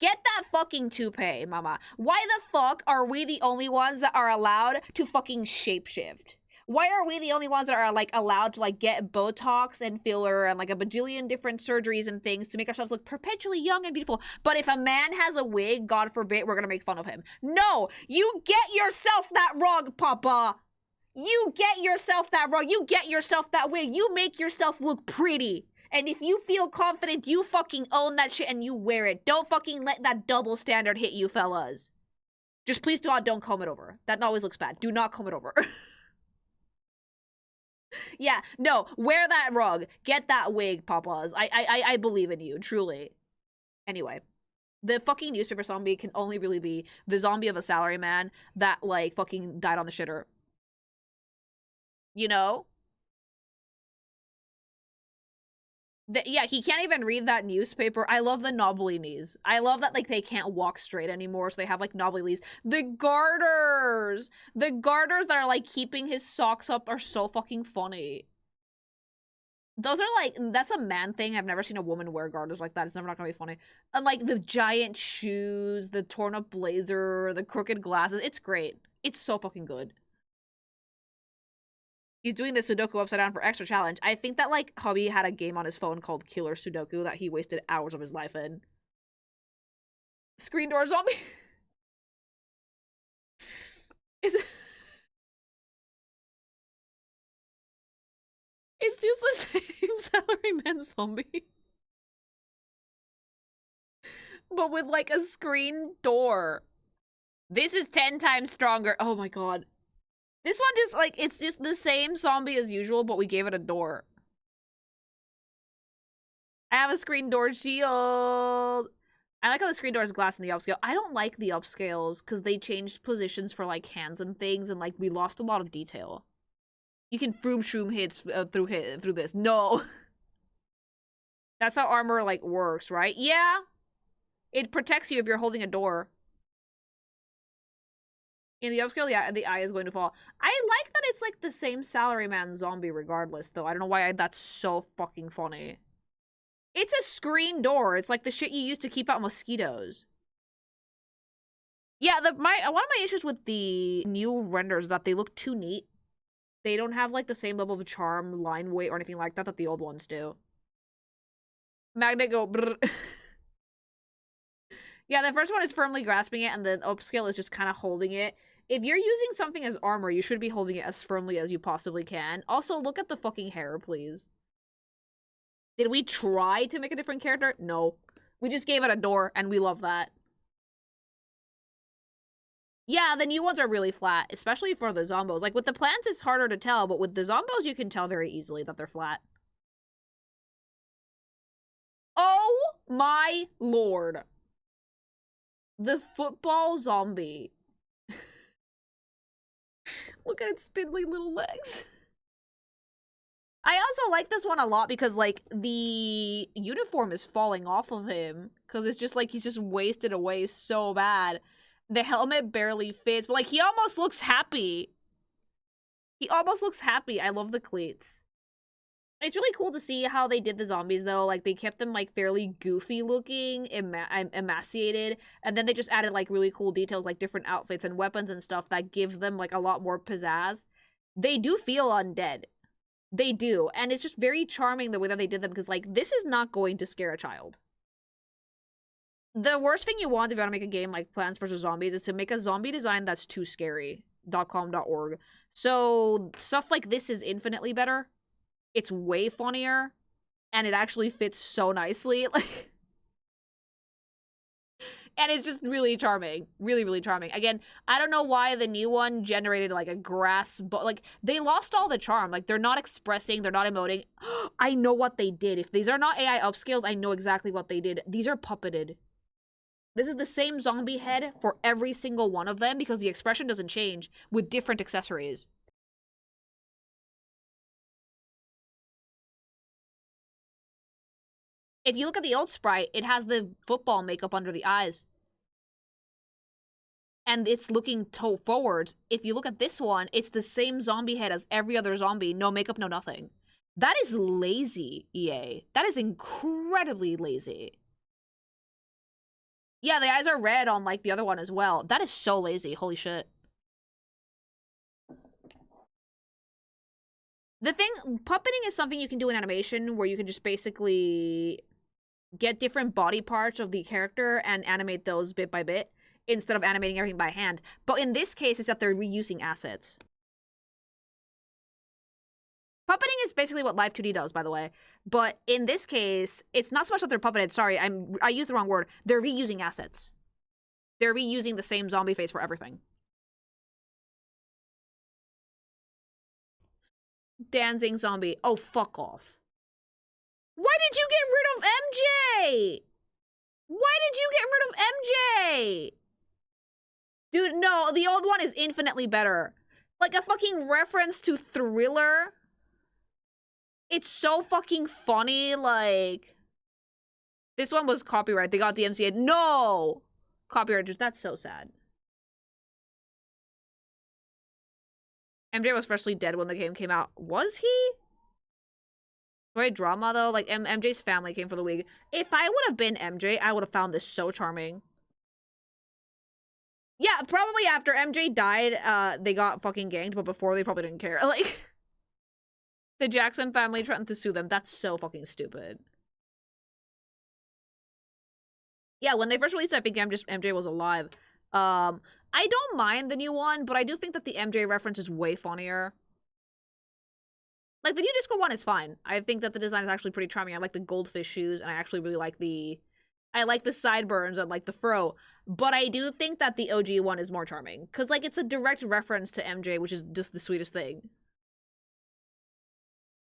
Get that fucking toupee, mama. Why the fuck are we the only ones that are allowed to fucking shapeshift? Why are we the only ones that are, like, allowed to, like, get Botox and filler and, like, a bajillion different surgeries and things to make ourselves look perpetually young and beautiful? But if a man has a wig, God forbid, we're gonna make fun of him. No! You get yourself that rug, papa! You get yourself that rug. You get yourself that wig. You make yourself look pretty. And if you feel confident, you fucking own that shit and you wear it. Don't fucking let that double standard hit you, fellas. Just please God, don't comb it over. That always looks bad. Do not comb it over. Yeah, no, wear that rug. Get that wig, papas. I believe in you, truly. Anyway, the fucking newspaper zombie can only really be the zombie of a salaryman that, like, fucking died on the shitter. You know? Yeah, he can't even read that newspaper. I love the knobbly knees. I love that, like, they can't walk straight anymore, so they have, like, knobbly knees. The garters! The garters that are, like, keeping his socks up are so fucking funny. Those are, like, that's a man thing. I've never seen a woman wear garters like that. It's never not gonna be funny. And, like, the giant shoes, the torn up blazer, the crooked glasses. It's great. It's so fucking good. He's doing the Sudoku upside down for extra challenge. I think that, like, hubby had a game on his phone called Killer Sudoku that he wasted hours of his life in. Screen door zombie. It's just the same salaryman zombie. But with, like, a screen door. This is 10 times stronger. Oh my god. This one just, like, it's just the same zombie as usual, but we gave it a door. I have a screen door shield. I like how the screen door is glass in the upscale. I don't like the upscales because they changed positions for, like, hands and things, and, like, we lost a lot of detail. You can froom shroom hits through this. No. That's how armor, like, works, right? Yeah. It protects you if you're holding a door. In the upscale, yeah, the eye is going to fall. I like that it's, like, the same salaryman zombie regardless, though. I don't know why that's so fucking funny. It's a screen door. It's like the shit you use to keep out mosquitoes. Yeah, one of my issues with the new renders is that they look too neat. They don't have, like, the same level of charm, line weight, or anything like that the old ones do. Magnet go brrr. Yeah, the first one is firmly grasping it, and the upscale is just kind of holding it. If you're using something as armor, you should be holding it as firmly as you possibly can. Also, look at the fucking hair, please. Did we try to make a different character? No. We just gave it a door, and we love that. Yeah, the new ones are really flat, especially for the zombos. Like, with the plants, it's harder to tell, but with the zombos, you can tell very easily that they're flat. Oh my lord. The football zombie. Look at its spindly little legs. I also like this one a lot because, like, the uniform is falling off of him. Because it's just, like, he's just wasted away so bad. The helmet barely fits, but, like, he almost looks happy. He almost looks happy. I love the cleats. It's really cool to see how they did the zombies, though. Like, they kept them, like, fairly goofy looking, emaciated, and then they just added, like, really cool details, like different outfits and weapons and stuff that gives them, like, a lot more pizzazz. They do feel undead. They do, and it's just very charming the way that they did them, because, like, this is not going to scare a child. The worst thing you want if you want to make a game like Plants vs. Zombies is to make a zombie design that's too scary. .com.org. So, stuff like this is infinitely better. It's way funnier, and it actually fits so nicely. Like, and it's just really charming. Really, really charming. Again, I don't know why the new one generated, like, a grass... But, like, they lost all the charm. Like, they're not expressing, they're not emoting. I know what they did. If these are not AI upscaled, I know exactly what they did. These are puppeted. This is the same zombie head for every single one of them because the expression doesn't change with different accessories. If you look at the old sprite, it has the football makeup under the eyes. And it's looking forward. If you look at this one, it's the same zombie head as every other zombie. No makeup, no nothing. That is lazy, EA. That is incredibly lazy. Yeah, the eyes are red on, like, the other one as well. That is so lazy. Holy shit. The thing, puppeting is something you can do in animation where you can just basically get different body parts of the character and animate those bit by bit instead of animating everything by hand. But in this case, it's that they're reusing assets. Puppeting is basically what Live 2D does, by the way. But in this case, it's not so much that they're puppeted. Sorry, I used the wrong word. They're reusing assets. They're reusing the same zombie face for everything. Dancing zombie. Oh, fuck off. Why did you get rid of MJ? Why did you get rid of MJ? Dude, no, the old one is infinitely better. Like a fucking reference to Thriller. It's so fucking funny, like... This one was copyright. They got DMCA'd. No! Copyright, that's so sad. MJ was freshly dead when the game came out. Was he? Right, drama though? Like, MJ's family came for the week. If I would have been MJ, I would have found this so charming. Yeah, probably after MJ died, they got fucking ganked, but before they probably didn't care. Like, the Jackson family threatened to sue them. That's so fucking stupid. Yeah, when they first released it, I think MJ was alive. I don't mind the new one, but I do think that the MJ reference is way funnier. Like, the new Disco one is fine. I think that the design is actually pretty charming. I like the goldfish shoes, and I actually really like the... I like the sideburns and, like, the fro. But I do think that the OG one is more charming. Because, like, it's a direct reference to MJ, which is just the sweetest thing.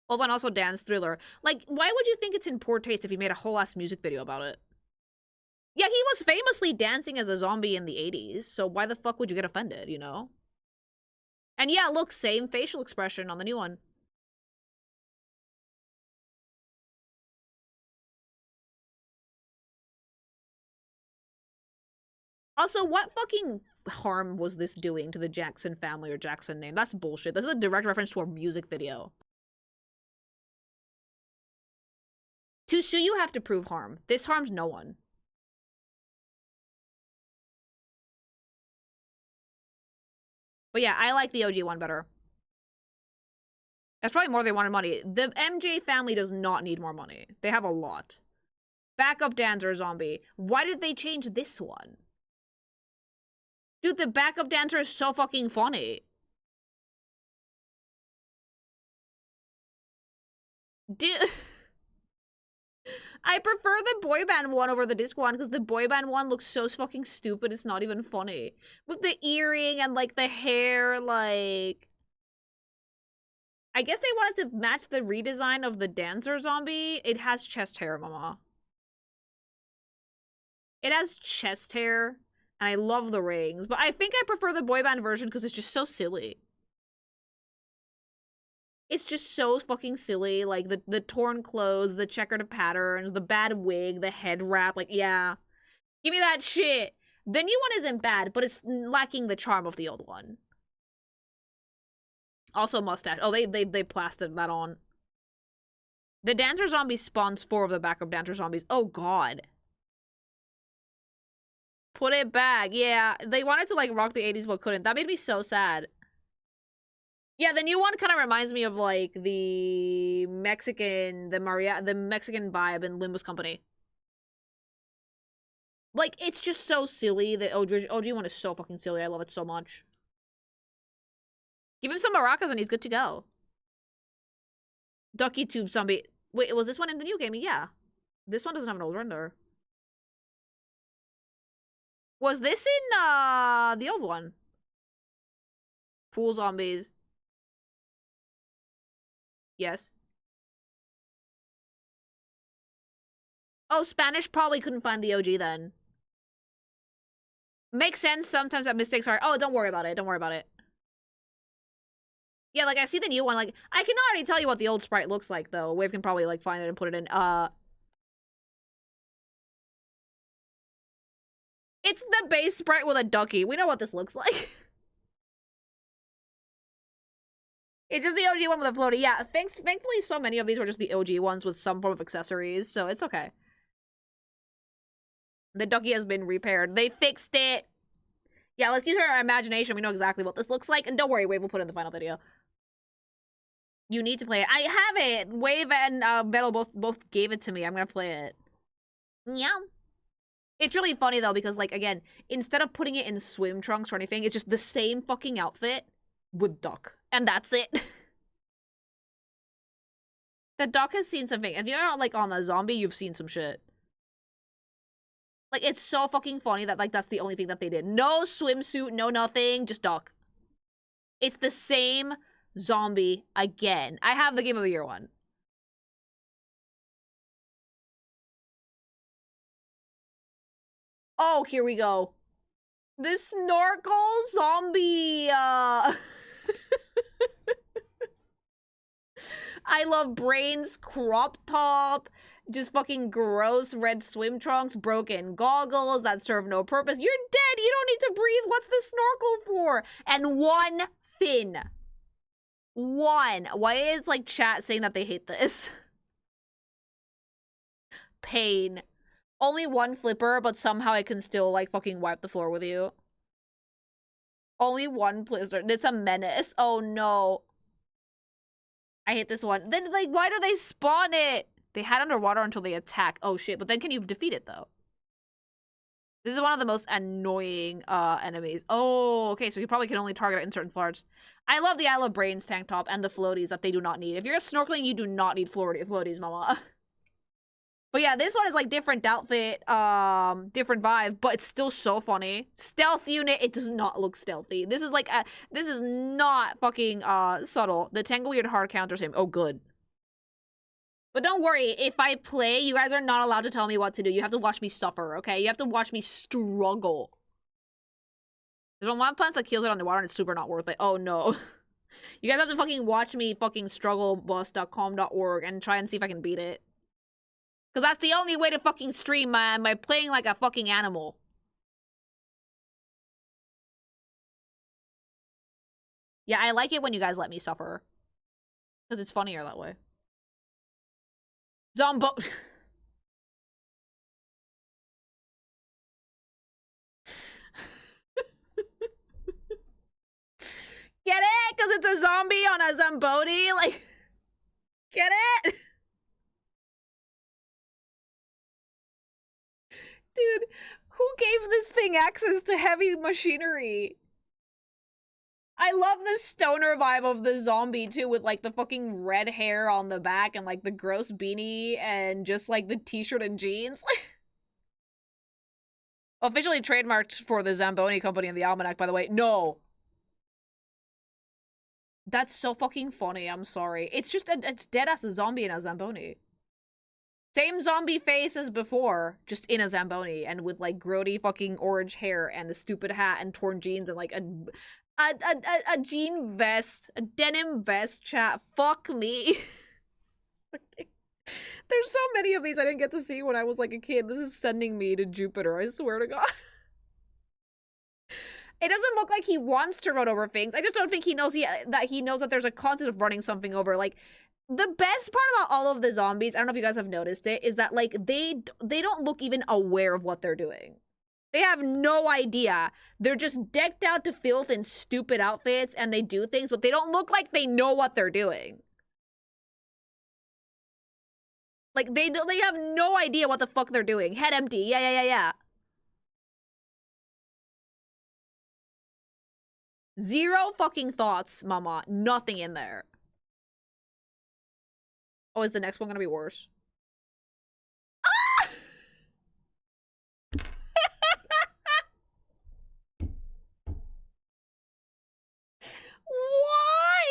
Oh, and also Dan's Thriller. Like, why would you think it's in poor taste if he made a whole-ass music video about it? Yeah, he was famously dancing as a zombie in the 80s, so why the fuck would you get offended, you know? And yeah, look, same facial expression on the new one. Also, what fucking harm was this doing to the Jackson family or Jackson name? That's bullshit. This is a direct reference to a music video. To sue, you have to prove harm. This harms no one. But yeah, I like the OG one better. That's probably more they wanted money. The MJ family does not need more money. They have a lot. Backup dancer zombie. Why did they change this one? Dude, the backup dancer is so fucking funny. Dude... I prefer the boy band one over the disc one because the boy band one looks so fucking stupid. It's not even funny. With the earring and, like, the hair, like... I guess they wanted to match the redesign of the dancer zombie. It has chest hair, mama. It has chest hair, and I love the rings. But I think I prefer the boy band version because it's just so silly. It's just so fucking silly, like, the torn clothes, the checkered patterns, the bad wig, the head wrap, like, yeah. Give me that shit! The new one isn't bad, but it's lacking the charm of the old one. Also mustache. Oh, they plastered that on. The dancer zombie spawns 4 of the backup dancer zombies. Oh, God. Put it back. Yeah, they wanted to, like, rock the 80s but couldn't. That made me so sad. Yeah, the new one kind of reminds me of, like, the Mexican vibe in Limbo's Company. Like, it's just so silly. The OG one is so fucking silly. I love it so much. Give him some maracas and he's good to go. Ducky Tube Zombie. Wait, was this one in the new game? Yeah. This one doesn't have an old render. Was this in, the old one? Pool Zombies. Yes. Oh, Spanish probably couldn't find the OG then. Makes sense. Sometimes that mistakes are... Oh, don't worry about it. Don't worry about it. Yeah, like, I see the new one. Like, I can already tell you what the old sprite looks like, though. Wave can probably, like, find it and put it in. It's the base sprite with a ducky. We know what this looks like. It's just the OG one with a floaty. Yeah, thankfully so many of these were just the OG ones with some form of accessories, so it's okay. The ducky has been repaired. They fixed it. Yeah, let's use our imagination. We know exactly what this looks like. And don't worry, Wave will put it in the final video. You need to play it. I have it. Wave and Metal both gave it to me. I'm gonna play it. Yeah. It's really funny though, because like again, instead of putting it in swim trunks or anything, it's just the same fucking outfit with duck. And that's it. The duck has seen something. If you're not like on the zombie, you've seen some shit. Like, it's so fucking funny that, like, that's the only thing that they did. No swimsuit, no nothing, just duck. It's the same zombie again. I have the Game of the Year one. Oh, here we go. The snorkel zombie, I love brains, crop top, just fucking gross red swim trunks, broken goggles that serve no purpose. You're dead. You don't need to breathe. What's the snorkel for? And one fin. One. Why is like chat saying that they hate this? Pain. Only one flipper, but somehow I can still like fucking wipe the floor with you. Only one blizzard. It's a menace. Oh no. I hate this one. Then like why do they spawn it? They hide underwater until they attack. Oh shit, but then can you defeat it though? This is one of the most annoying enemies. Oh, okay, so you probably can only target it in certain parts. I love brains tank top and the floaties that they do not need. If you're snorkeling, you do not need floaties, mama. But yeah, this one is like different outfit, different vibe, but it's still so funny. Stealth unit, it does not look stealthy. This is like, this is not fucking subtle. The Tangle Weird hard counters him. Oh, good. But don't worry, if I play, you guys are not allowed to tell me what to do. You have to watch me suffer, okay? You have to watch me struggle. There's one plants that kills it underwater and it's super not worth it. Oh no. You guys have to fucking watch me fucking strugglebus.com.org and try and see if I can beat it. Because that's the only way to fucking stream, man, by playing like a fucking animal. Yeah, I like it when you guys let me suffer. Because it's funnier that way. Zombo. Get it? Because it's a zombie on a Zamboni? Like, get it? Dude, who gave this thing access to heavy machinery? I love the stoner vibe of the zombie, too, with, like, the fucking red hair on the back and, like, the gross beanie and just, like, the t-shirt and jeans. Officially trademarked for the Zamboni Company and the Almanac, by the way. No. That's so fucking funny, I'm sorry. It's just, it's dead-ass a zombie in a Zamboni. Same zombie face as before, just in a Zamboni, and with, like, grody fucking orange hair and the stupid hat and torn jeans and, like, a jean vest, a denim vest, chat. Fuck me. There's so many of these I didn't get to see when I was, like, a kid. This is sending me to Jupiter, I swear to God. It doesn't look like he wants to run over things. I just don't think he knows that there's a concept of running something over, like, the best part about all of the zombies, I don't know if you guys have noticed it, is that, like, they don't look even aware of what they're doing. They have no idea. They're just decked out to filth in stupid outfits, and they do things, but they don't look like they know what they're doing. Like, they have no idea what the fuck they're doing. Head empty. Yeah. Zero fucking thoughts, mama. Nothing in there. Oh, is the next one gonna be worse? Ah! Why?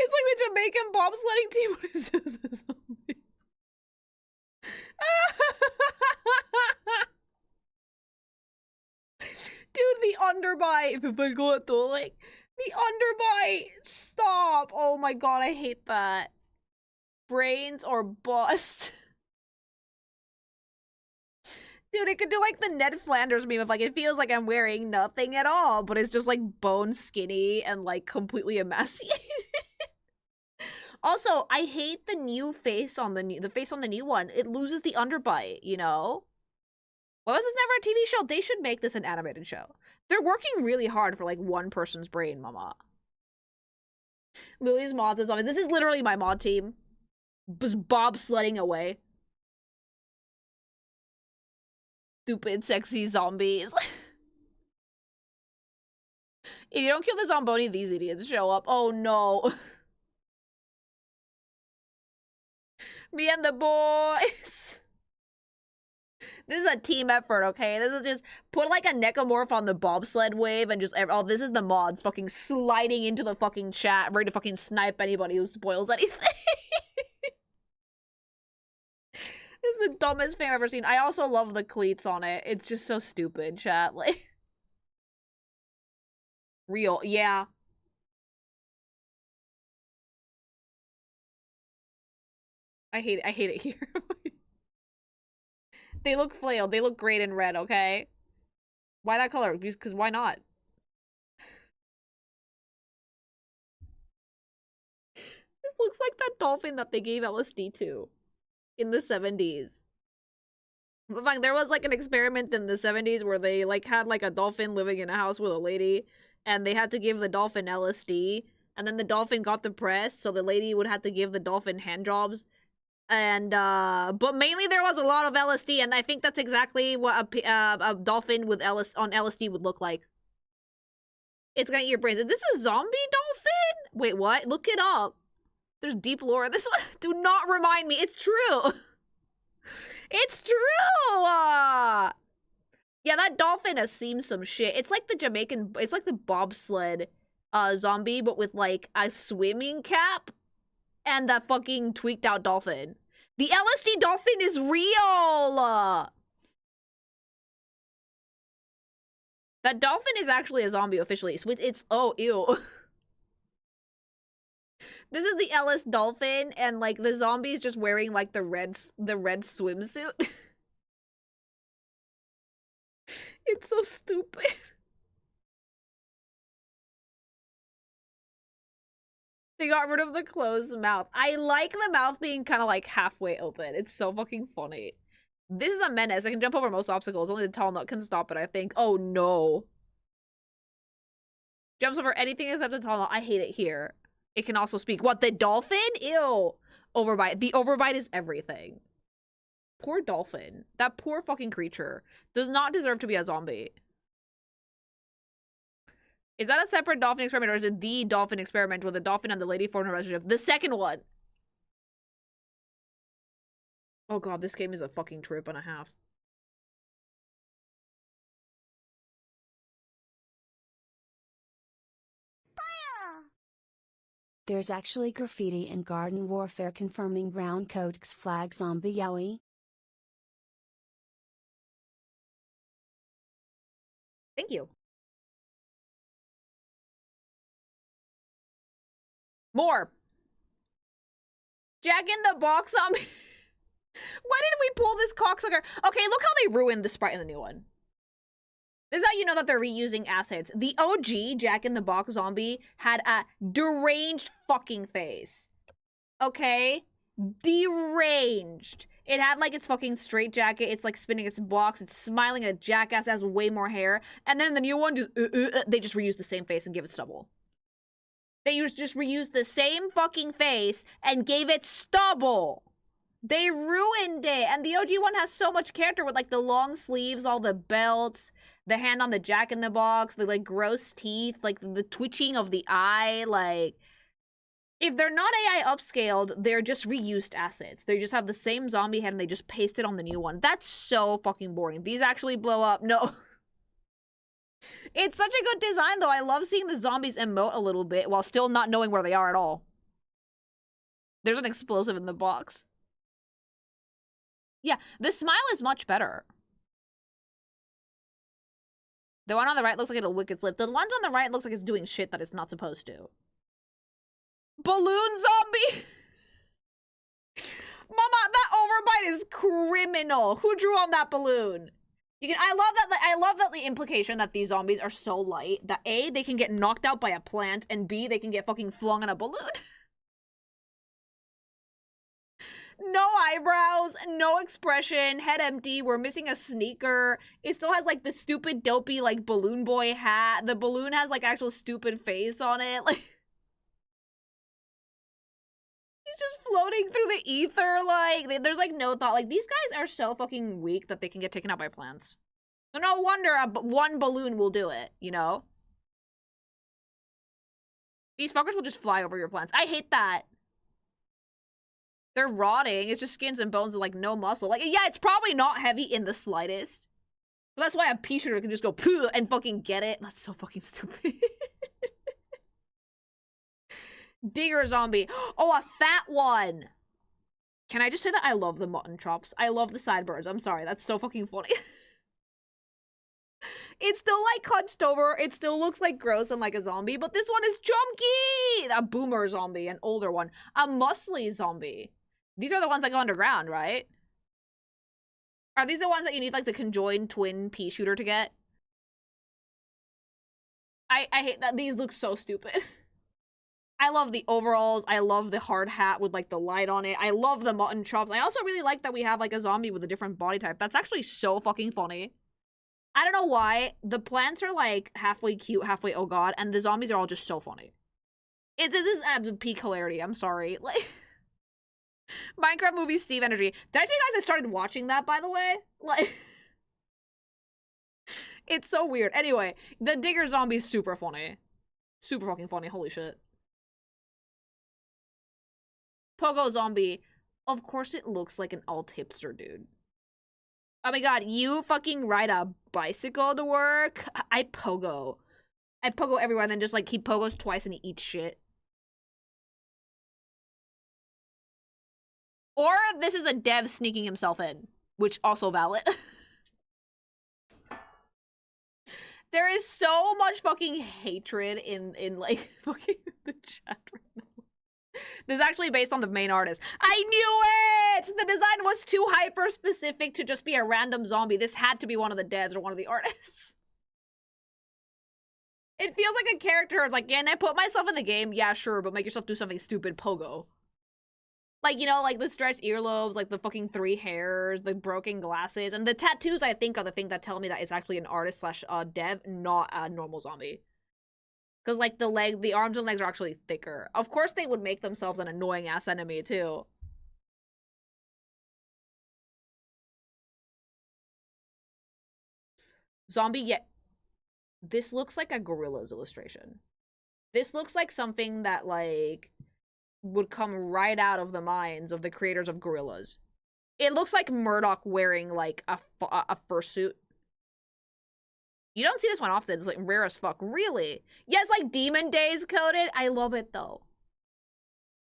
It's like the Jamaican bobsledding team. What is this? Dude, the underbite. Like, the underbite. Stop. Oh my god, I hate that. Brains or bust. Dude, it could do like the Ned Flanders meme of like, it feels like I'm wearing nothing at all, but it's just like bone skinny and like completely emaciated. Also, I hate the new face on the face on the new one. It loses the underbite, you know? Why was this never a TV show? They should make this an animated show. They're working really hard for like one person's brain, mama. Lily's mods is on. This is literally my mod team. Just bobsledding away. Stupid, sexy zombies. If you don't kill the Zomboni, these idiots show up. Oh no. Me and the boys. This is a team effort, okay? This is just put like a necromorph on the bobsled wave and just oh, this is the mods fucking sliding into the fucking chat, ready to fucking snipe anybody who spoils anything. This is the dumbest thing I've ever seen. I also love the cleats on it. It's just so stupid, chat. Like, real, yeah. I hate it here. They look flailed. They look great in red, okay? Why that color? Because why not? This looks like that dolphin that they gave LSD to in the 70s. But like, there was like an experiment in the 70s where they like had like a dolphin living in a house with a lady, and they had to give the dolphin LSD, and then the dolphin got depressed, so the lady would have to give the dolphin hand jobs. And but mainly there was a lot of LSD, and I think that's exactly what a dolphin with on LSD would look like. It's gonna eat your brains. Is this a zombie dolphin? Wait, what? Look it up. There's deep lore. This one, do not remind me. It's true. It's true. Yeah, that dolphin has seen some shit. It's like the Jamaican. It's like the bobsled zombie, but with like a swimming cap. And that fucking tweaked out dolphin. The LSD dolphin is real! That dolphin is actually a zombie officially. It's oh, ew. This is the LS dolphin, and like the zombie is just wearing like the red swimsuit. It's so stupid. They got rid of the closed mouth. I like the mouth being kind of like halfway open. It's so fucking funny. This is a menace. I can jump over most obstacles. Only the tall nut can stop it, I think. Oh no. Jumps over anything except the tall nut. I hate it here. It can also speak. What, the dolphin? Ew. Overbite. The overbite is everything. Poor dolphin. That poor fucking creature does not deserve to be a zombie. Is that a separate dolphin experiment, or is it the dolphin experiment where the dolphin and the lady form a relationship? The second one. Oh god, this game is a fucking trip and a half. There's actually graffiti in Garden Warfare confirming Brown Coat's flag zombie yowie. Thank you. More. Jack in the Box zombie. Why did we pull this cocksucker? Okay, look how they ruined the sprite in the new one. This is how you know that they're reusing assets. The OG Jack in the Box zombie had a deranged fucking face. Okay? Deranged. It had like its fucking straight jacket. It's like spinning its box. It's smiling at Jackass, has way more hair. And then in the new one, they just reused the same face and give it stubble. They just reused the same fucking face and gave it stubble. They ruined it. And the OG one has so much character with like the long sleeves, all the belts, the hand on the Jack in the Box, the like gross teeth, like the twitching of the eye. Like, if they're not AI upscaled, they're just reused assets. They just have the same zombie head and they just paste it on the new one. That's so fucking boring. These actually blow up. No. It's such a good design, though. I love seeing the zombies emote a little bit while still not knowing where they are at all. There's an explosive in the box. Yeah, the smile is much better. The one on the right looks like it'll lick its lip. The ones on the right looks like it's doing shit that it's not supposed to. Balloon zombie! Mama, that overbite is criminal. Who drew on that balloon? You can. I love that the implication that these zombies are so light that A, they can get knocked out by a plant, and B, they can get fucking flung in a balloon. No eyebrows, no expression, head empty, we're missing a sneaker. It still has, like, the stupid, dopey, like, balloon boy hat. The balloon has, like, actual stupid face on it. Like, he's just floating through the ether, like, there's, like, no thought. Like, these guys are so fucking weak that they can get taken out by plants. So no wonder one balloon will do it, you know? These fuckers will just fly over your plants. I hate that. They're rotting. It's just skins and bones and, like, no muscle. Like, yeah, it's probably not heavy in the slightest. But that's why a pea shooter can just go pooh and fucking get it. That's so fucking stupid. Digger zombie. Oh, a fat one. Can I just say that I love the mutton chops? I love the sideburns. I'm sorry. That's so fucking funny. It's still, like, hunched over. It still looks, like, gross and like a zombie. But this one is chunky. A boomer zombie. An older one. A muscly zombie. These are the ones that go underground, right? Are these the ones that you need, like, the conjoined twin pea shooter to get? I hate that. These look so stupid. I love the overalls. I love the hard hat with, like, the light on it. I love the mutton chops. I also really like that we have, like, a zombie with a different body type. That's actually so fucking funny. I don't know why. The plants are, like, halfway cute, halfway oh god, and the zombies are all just so funny. This is peak hilarity. I'm sorry. Like, Minecraft movie Steve energy. Did I tell you guys I started watching that, by the way? Like, it's so weird. Anyway, the Digger zombie's super funny. Super fucking funny. Holy shit. Pogo zombie. Of course it looks like an alt hipster dude. Oh my god, you fucking ride a bicycle to work? I pogo. I pogo everywhere and then just, like, he pogos twice and he eats shit. Or this is a dev sneaking himself in, which also valid. There is so much fucking hatred in like, fucking the chat right now. This is actually based on the main artist. I knew it! The design was too hyper-specific to just be a random zombie. This had to be one of the devs or one of the artists. It feels like a character is like, can I put myself in the game? Yeah, sure, but make yourself do something stupid, pogo. Like, you know, like the stretched earlobes, like the fucking 3 hairs, the broken glasses, and the tattoos, I think, are the thing that tell me that it's actually an artist slash dev, not a normal zombie. Because, like, the arms and legs are actually thicker. Of course they would make themselves an annoying-ass enemy, too. Zombie, yeah. This looks like a Gorillaz illustration. This looks like something that, like, would come right out of the minds of the creators of Gorillaz. It looks like Murdoch wearing, like, a fursuit. You don't see this one often. It's, like, rare as fuck. Really? Yeah, it's, like, Demon Days coded. I love it, though.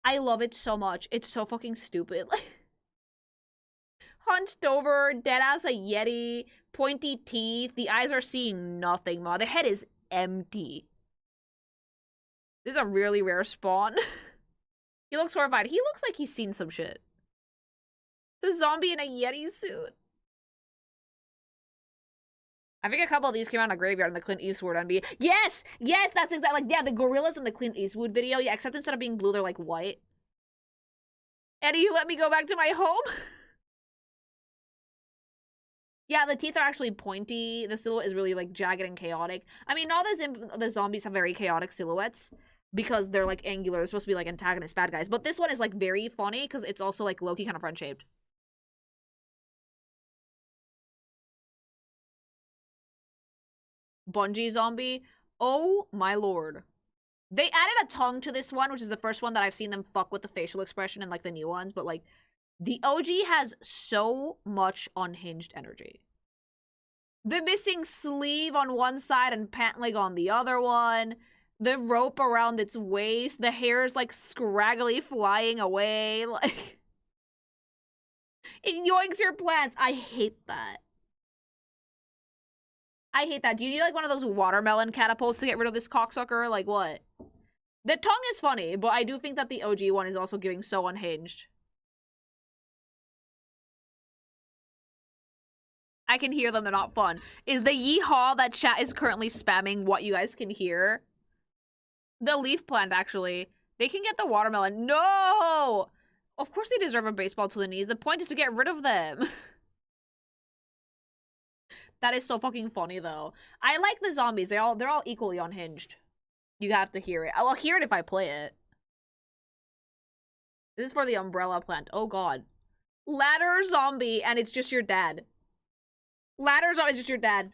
I love it so much. It's so fucking stupid. Hunched over, dead-ass a yeti, pointy teeth. The eyes are seeing nothing, ma. The head is empty. This is a really rare spawn. He looks horrified. He looks like he's seen some shit. It's a zombie in a yeti suit. I think a couple of these came out in a graveyard in the Clint Eastwood NBA. Yes! Yes, that's exactly, like, yeah, the gorillas in the Clint Eastwood video. Yeah, except instead of being blue, they're, like, white. Eddie, you let me go back to my home? Yeah, the teeth are actually pointy. The silhouette is really, like, jagged and chaotic. I mean, all the zombies have very chaotic silhouettes because they're, like, angular. They're supposed to be, like, antagonist bad guys. But this one is, like, very funny because it's also, like, low-key kind of friend-shaped. Bungie zombie. Oh my lord. They added a tongue to this one, which is the first one that I've seen them fuck with the facial expression and, like, the new ones. But, like, the OG has so much unhinged energy. The missing sleeve on one side and pant leg on the other one. The rope around its waist. The hair is, like, scraggly flying away. Like, it yoinks your plants. I hate that. I hate that. Do you need, like, one of those watermelon catapults to get rid of this cocksucker? Like, what? The tongue is funny, but I do think that the OG one is also giving so unhinged. I can hear them, they're not fun. Is the yeehaw that chat is currently spamming what you guys can hear? The leaf plant, actually. They can get the watermelon. No! Of course they deserve a baseball to the knees. The point is to get rid of them. That is so fucking funny, though. I like the zombies. They're all equally unhinged. You have to hear it. I will hear it if I play it. This is for the umbrella plant. Oh god. Ladder zombie, and it's just your dad. Ladder zombie is just your dad.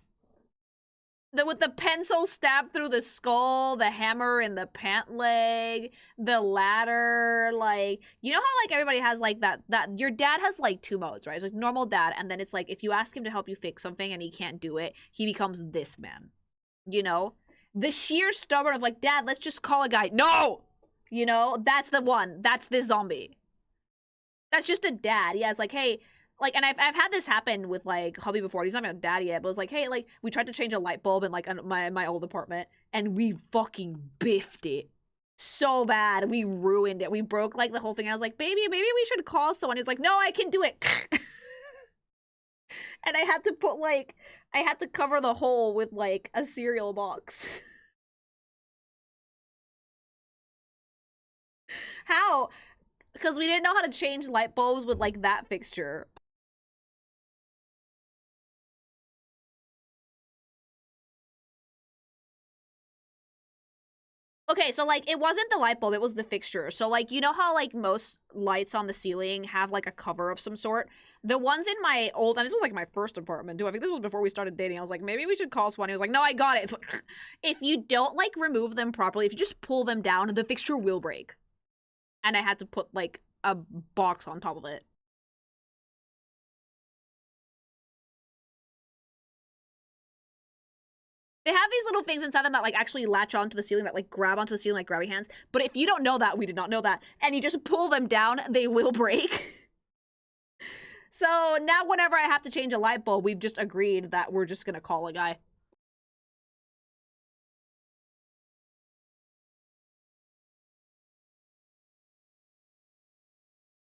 With the pencil stabbed through the skull, the hammer in the pant leg, the ladder, like, you know how, like, everybody has, like, that your dad has, like, 2 modes, right? It's, like, normal dad, and then it's, like, if you ask him to help you fix something and he can't do it, he becomes this man, you know? The sheer stubborn of, like, Dad, let's just call a guy. No! You know? That's the one. That's this zombie. That's just a dad. Yeah, it's like, hey... Like, and I've had this happen with, like, hubby before. He's not even a dad yet, but it's like, hey, like, we tried to change a light bulb in, like, my old apartment, and we fucking biffed it so bad. We ruined it. We broke, like, the whole thing. I was like, baby, maybe we should call someone. He's like, no, I can do it. And I had to put, like, I had to cover the hole with, like, a cereal box. How? Because we didn't know how to change light bulbs with, like, that fixture. Okay, so, like, it wasn't the light bulb, it was the fixture. So, like, you know how, like, most lights on the ceiling have, like, a cover of some sort? The ones in my old, and this was, like, my first apartment, too. I think this was before we started dating. I was like, maybe we should call someone. He was like, no, I got it. If you don't, like, remove them properly, if you just pull them down, the fixture will break. And I had to put, like, a box on top of it. They have these little things inside them that, like, actually latch onto the ceiling, that, like, grab onto the ceiling like grabby hands. But if you don't know that, we did not know that, and you just pull them down, they will break. So now whenever I have to change a light bulb, we've just agreed that we're just gonna call a guy.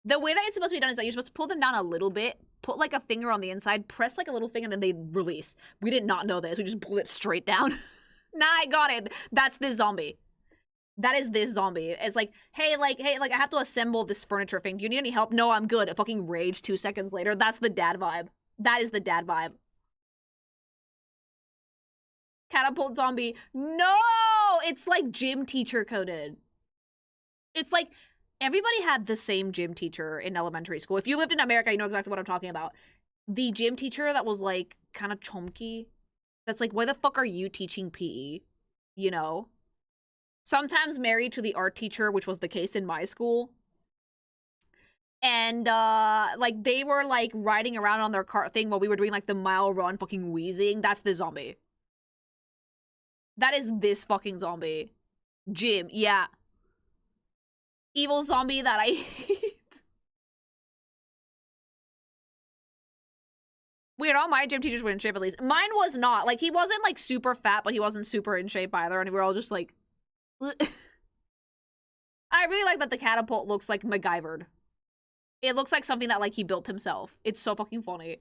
The way that it's supposed to be done is that you're supposed to pull them down a little bit, put, like, a finger on the inside, press, like, a little thing, and then they release. We did not know this. We just pulled it straight down. Nah, I got it. That's this zombie. That is this zombie. It's like, hey, I have to assemble this furniture thing. Do you need any help? No, I'm good. A fucking rage 2 seconds later. That's the dad vibe. That is the dad vibe. Catapult zombie. No! It's, like, gym teacher coded. It's like... Everybody had the same gym teacher in elementary school. If you lived in America, you know exactly what I'm talking about. The gym teacher that was, like, kind of chomky. That's like, why the fuck are you teaching PE? You know? Sometimes married to the art teacher, which was the case in my school. And, like, they were, like, riding around on their cart thing while we were doing, like, the mile run fucking wheezing. That's the zombie. That is this fucking zombie. Gym, yeah. Evil zombie that I hate. Weird, all my gym teachers were in shape at least. Mine was not. Like, he wasn't, like, super fat, but he wasn't super in shape either, and we were all just like... I really like that the catapult looks, like, MacGyvered. It looks like something that, like, he built himself. It's so fucking funny.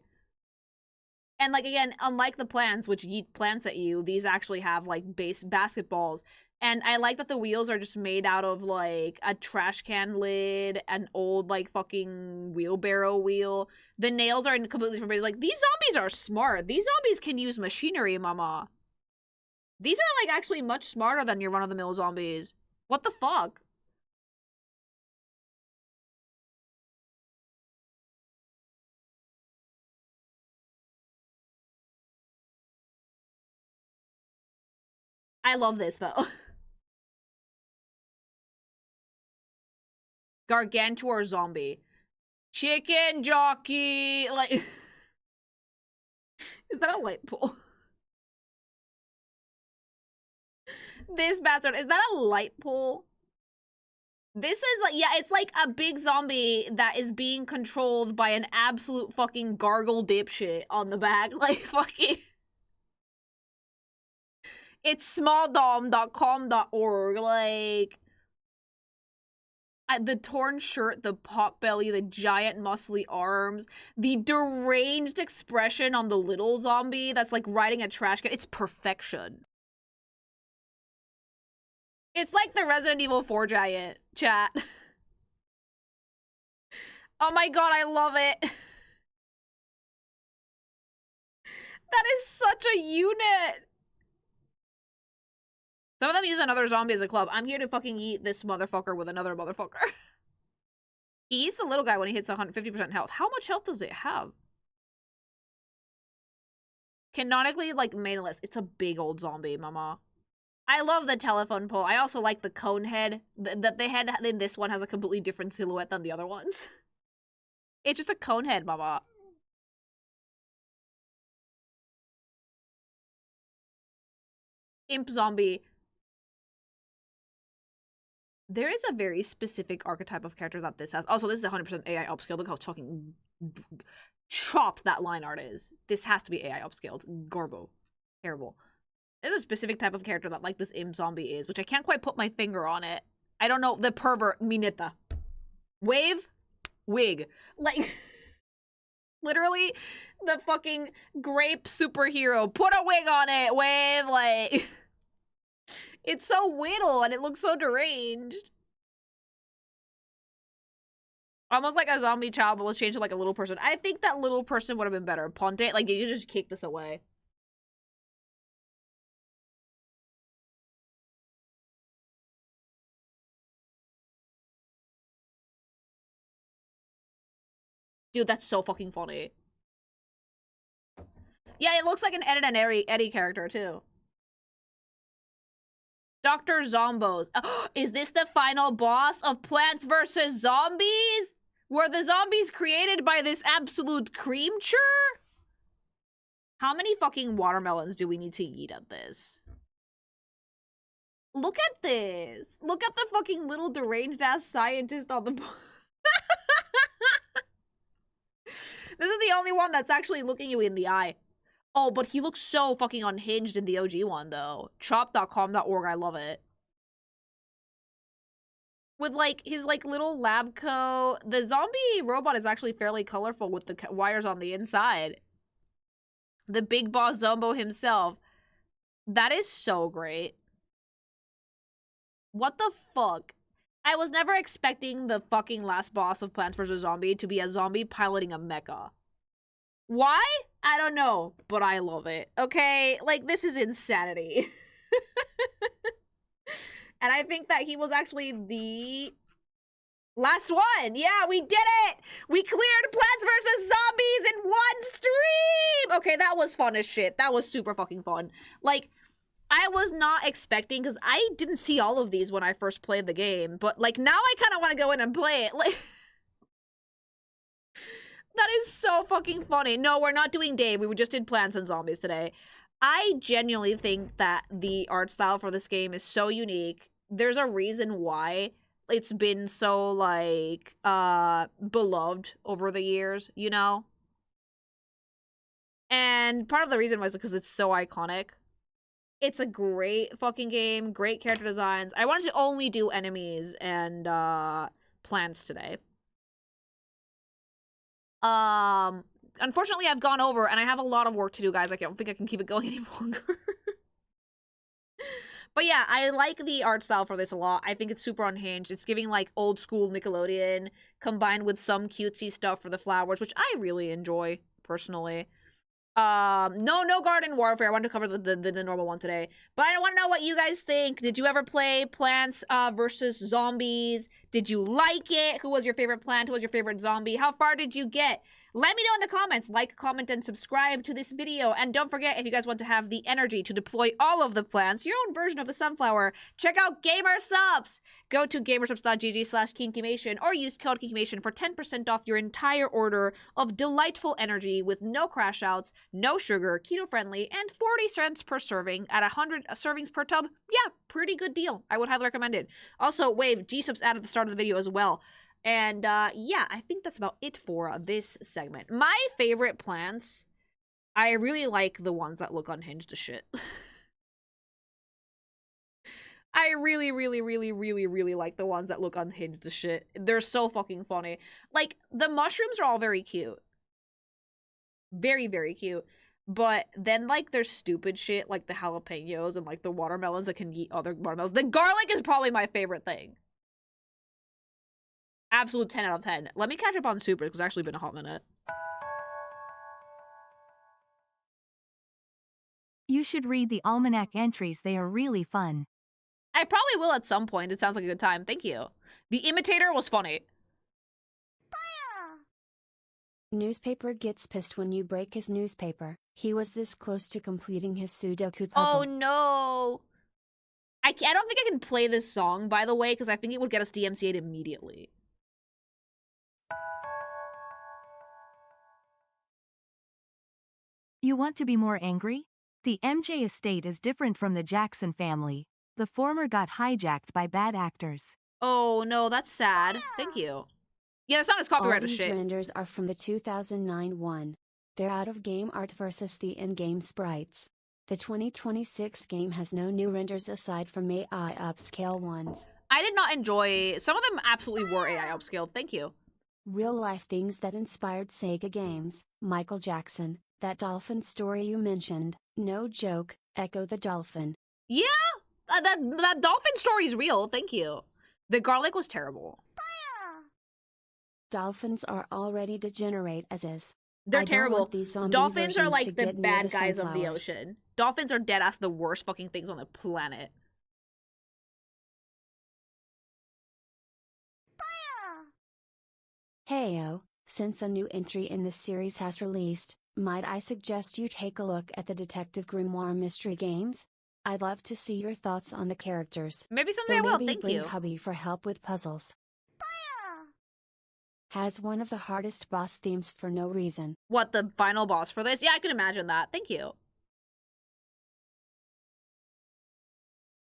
And, like, again, unlike the plants, which yeet plants at you, these actually have, like, base basketballs. And I like that the wheels are just made out of, like, a trash can lid, an old, like, fucking wheelbarrow wheel. The nails are in completely different places. Like, these zombies are smart. These zombies can use machinery, mama. These are, like, actually much smarter than your run-of-the-mill zombies. What the fuck? I love this, though. Gargantuar zombie. Chicken jockey! Like... Is that a light pole? This bastard. Is that a light pole? This is like, yeah, it's like a big zombie that is being controlled by an absolute fucking gargle dipshit on the back. Like, fucking... It's smalldom.com.org, like... The torn shirt, the pot belly, the giant muscly arms, the deranged expression on the little zombie that's like riding a trash can. It's perfection. It's like the Resident Evil 4 giant, chat. Oh my god, I love it. That is such a unit. Some of them use another zombie as a club. I'm here to fucking eat this motherfucker with another motherfucker. He eats the little guy when he hits 150% health. How much health does it have? Canonically, like, mainless. It's a big old zombie, mama. I love the telephone pole. I also like the cone head. That the head in this one has a completely different silhouette than the other ones. It's just a cone head, mama. Imp zombie. There is a very specific archetype of character that this has. Also, this is 100% AI upscaled. Look how fucking chopped that line art is. This has to be AI upscaled. Garbo. Terrible. There's a specific type of character that like this imp zombie is, which I can't quite put my finger on it. I don't know. The pervert. Mineta. Wave. Wig. Like, literally, the fucking grape superhero. Put a wig on it. Wave. Like... It's so whittle and it looks so deranged. Almost like a zombie child, but was changed to like a little person. I think that little person would have been better. Ponte, like you just kick this away. Dude, that's so fucking funny. Yeah, it looks like an Ed and Eddie character too. Dr. Zombos. Is this the final boss of Plants vs. Zombies? Were the zombies created by this absolute creature? How many fucking watermelons do we need to eat at this? Look at this. Look at the fucking little deranged ass scientist on the This is the only one that's actually looking you in the eye. Oh, but he looks so fucking unhinged in the OG one, though. Chop.com.org, I love it. With, like, his, like, little lab coat. The zombie robot is actually fairly colorful with the wires on the inside. The big boss Zombo himself. That is so great. What the fuck? I was never expecting the fucking last boss of Plants vs. Zombie to be a zombie piloting a mecha. Why? I don't know, but I love it. Okay? Like, this is insanity. And I think that he was actually the last one. Yeah, we did it! We cleared Plants vs. Zombies in one stream! Okay, that was fun as shit. That was super fucking fun. Like, I was not expecting, because I didn't see all of these when I first played the game, but, like, now I kind of want to go in and play it. Like... That is so fucking funny. No, we're not doing Dave. We just did Plants and Zombies today. I genuinely think that the art style for this game is so unique. There's a reason why it's been so, like, beloved over the years, you know? And part of the reason was because it's so iconic. It's a great fucking game, great character designs. I wanted to only do enemies and, plants today. Unfortunately, I've gone over, and I have a lot of work to do, guys. I don't think I can keep it going any longer. But yeah, I like the art style for this a lot. I think it's super unhinged. It's giving, like, old school Nickelodeon, combined with some cutesy stuff for the flowers, which I really enjoy, personally. No Garden Warfare. I wanted to cover the normal one today. But I want to know what you guys think. Did you ever play Plants versus Zombies? Did you like it? Who was your favorite plant? Who was your favorite zombie? How far did you get? Let me know in the comments. Like, comment, and subscribe to this video. And don't forget, if you guys want to have the energy to deploy all of the plants, your own version of the sunflower, check out gsupps. Go to gamersupps.gg/kinkymation or use code kinkymation for 10% off your entire order of delightful energy with no crash outs, no sugar, keto-friendly, and 40 cents per serving at 100 servings per tub. Yeah, pretty good deal. I would highly recommend it. Also, Wave, gsupps added at the start of the video as well. And, yeah, I think that's about it for this segment. My favorite plants, I really like the ones that look unhinged as shit. I really, really, really, really, really like the ones that look unhinged as shit. They're so fucking funny. Like, the mushrooms are all very cute. Very, very cute. But then, like, there's stupid shit, like the jalapenos and, like, the watermelons that can eat other watermelons. The garlic is probably my favorite thing. Absolute 10 out of 10. Let me catch up on Super, because it's actually been a hot minute. You should read the almanac entries, they are really fun. I probably will at some point. It sounds like a good time. Thank you. The Imitator was funny. Newspaper gets pissed when you break his newspaper. He was this close to completing his Sudoku puzzle. Oh no. I don't think I can play this song, by the way, because I think it would get us DMCA'd immediately. You want to be more angry? The MJ estate is different from the Jackson family. The former got hijacked by bad actors. Oh no, that's sad. Thank you. Yeah, the song is copyrighted as shit. All these renders are from the 2009 one. They're out-of-game art versus the in-game sprites. The 2026 game has no new renders aside from AI upscale ones. I did not enjoy... Some of them absolutely were AI upscaled. Thank you. Real-life things that inspired Sega games. Michael Jackson, that dolphin story you mentioned, no joke, Echo the Dolphin. Yeah, that dolphin story is real. Thank you. The garlic was terrible. Dolphins are already degenerate as is. They're terrible. Dolphins are like the the bad guys of the ocean. Dolphins are dead ass the worst fucking things on the planet. Heyo, since a new entry in this series has released, might I suggest you take a look at the Detective Grimoire mystery games? I'd love to see your thoughts on the characters. Maybe someday I will, thank bring you. hubby for help with puzzles. Has one of the hardest boss themes for no reason. What, the final boss for this? Yeah, I can imagine that. Thank you.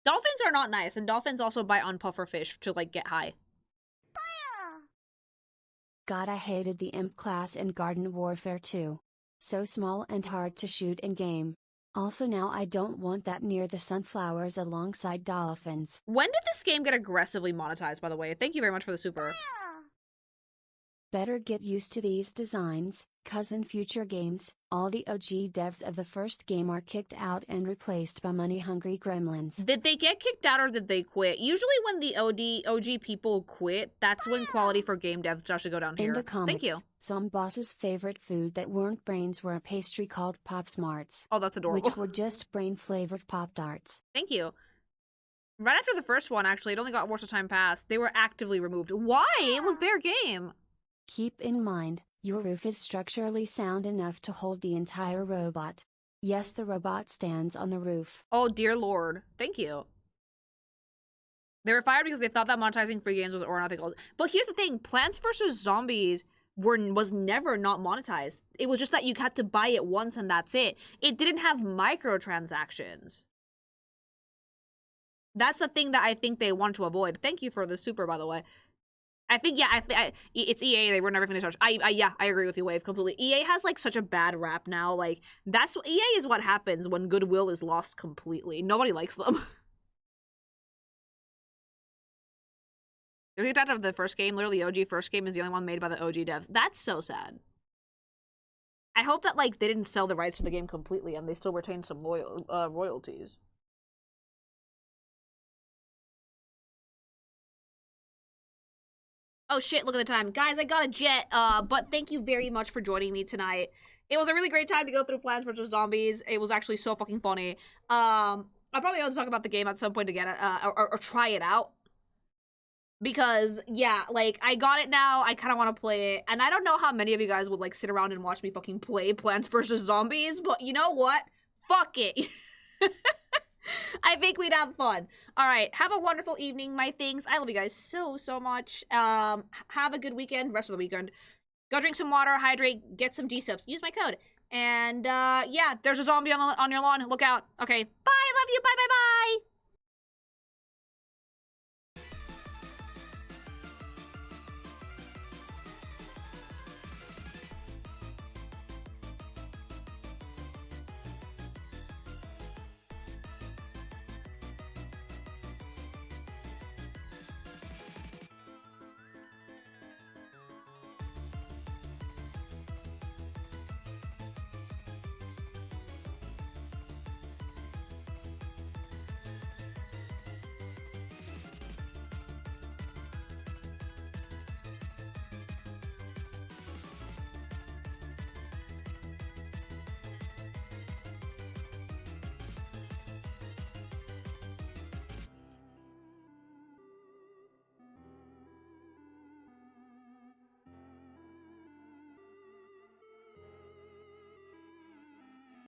Dolphins are not nice, and dolphins also bite on pufferfish to, like, get high. God, I hated the imp class in Garden Warfare 2. So small and hard to shoot in game. Also now I don't want that near the sunflowers alongside dolphins. When did this game get aggressively monetized, by the way? Thank you very much for the super. Better get used to these designs, cause in future games, all the OG devs of the first game are kicked out and replaced by money-hungry gremlins. Did they get kicked out or did they quit? Usually when the OG people quit, that's when quality for game devs starts to go down here. In the comics, Thank you. some boss's favorite food that weren't brains were a pastry called Pop Smarts. Oh, that's adorable. Which were just brain-flavored Pop-Tarts. Thank you. Right after the first one, actually, it only got worse as time passed. They were actively removed. Why? It was their game. Keep in mind, your roof is structurally sound enough to hold the entire robot. Yes, the robot stands on the roof. Oh, dear lord. Thank you. They were fired because they thought that monetizing free games was unethical. But here's the thing. Plants vs. Zombies was never not monetized. It was just that you had to buy it once and that's it. It didn't have microtransactions. That's the thing that I think they want to avoid. Thank you for the super, by the way. I think, yeah, it's EA. They were never finished. Yeah, I agree with you, Wave, completely. EA has, like, such a bad rap now. Like, that's what EA is what happens when goodwill is lost completely. Nobody likes them. They kicked out of the first game. Literally, the OG first game is the only one made by the OG devs. That's so sad. I hope that, like, they didn't sell the rights to the game completely and they still retain some royalties. Oh shit, look at the time. Guys, I got a jet, but thank you very much for joining me tonight. It was a really great time to go through Plants vs. Zombies. It was actually so fucking funny. I'll probably have to talk about the game at some point again, or try it out. Because, yeah, like, I got it now, I kind of want to play it, and I don't know how many of you guys would, like, sit around and watch me fucking play Plants vs. Zombies, but you know what? Fuck it. I think we'd have fun. Alright, have a wonderful evening, my things. I love you guys so, so much. Have a good weekend, rest of the weekend. Go drink some water, hydrate, get some gsupps. Use my code. And, yeah, there's a zombie on your lawn. Look out. Okay, bye, love you, bye, bye, bye.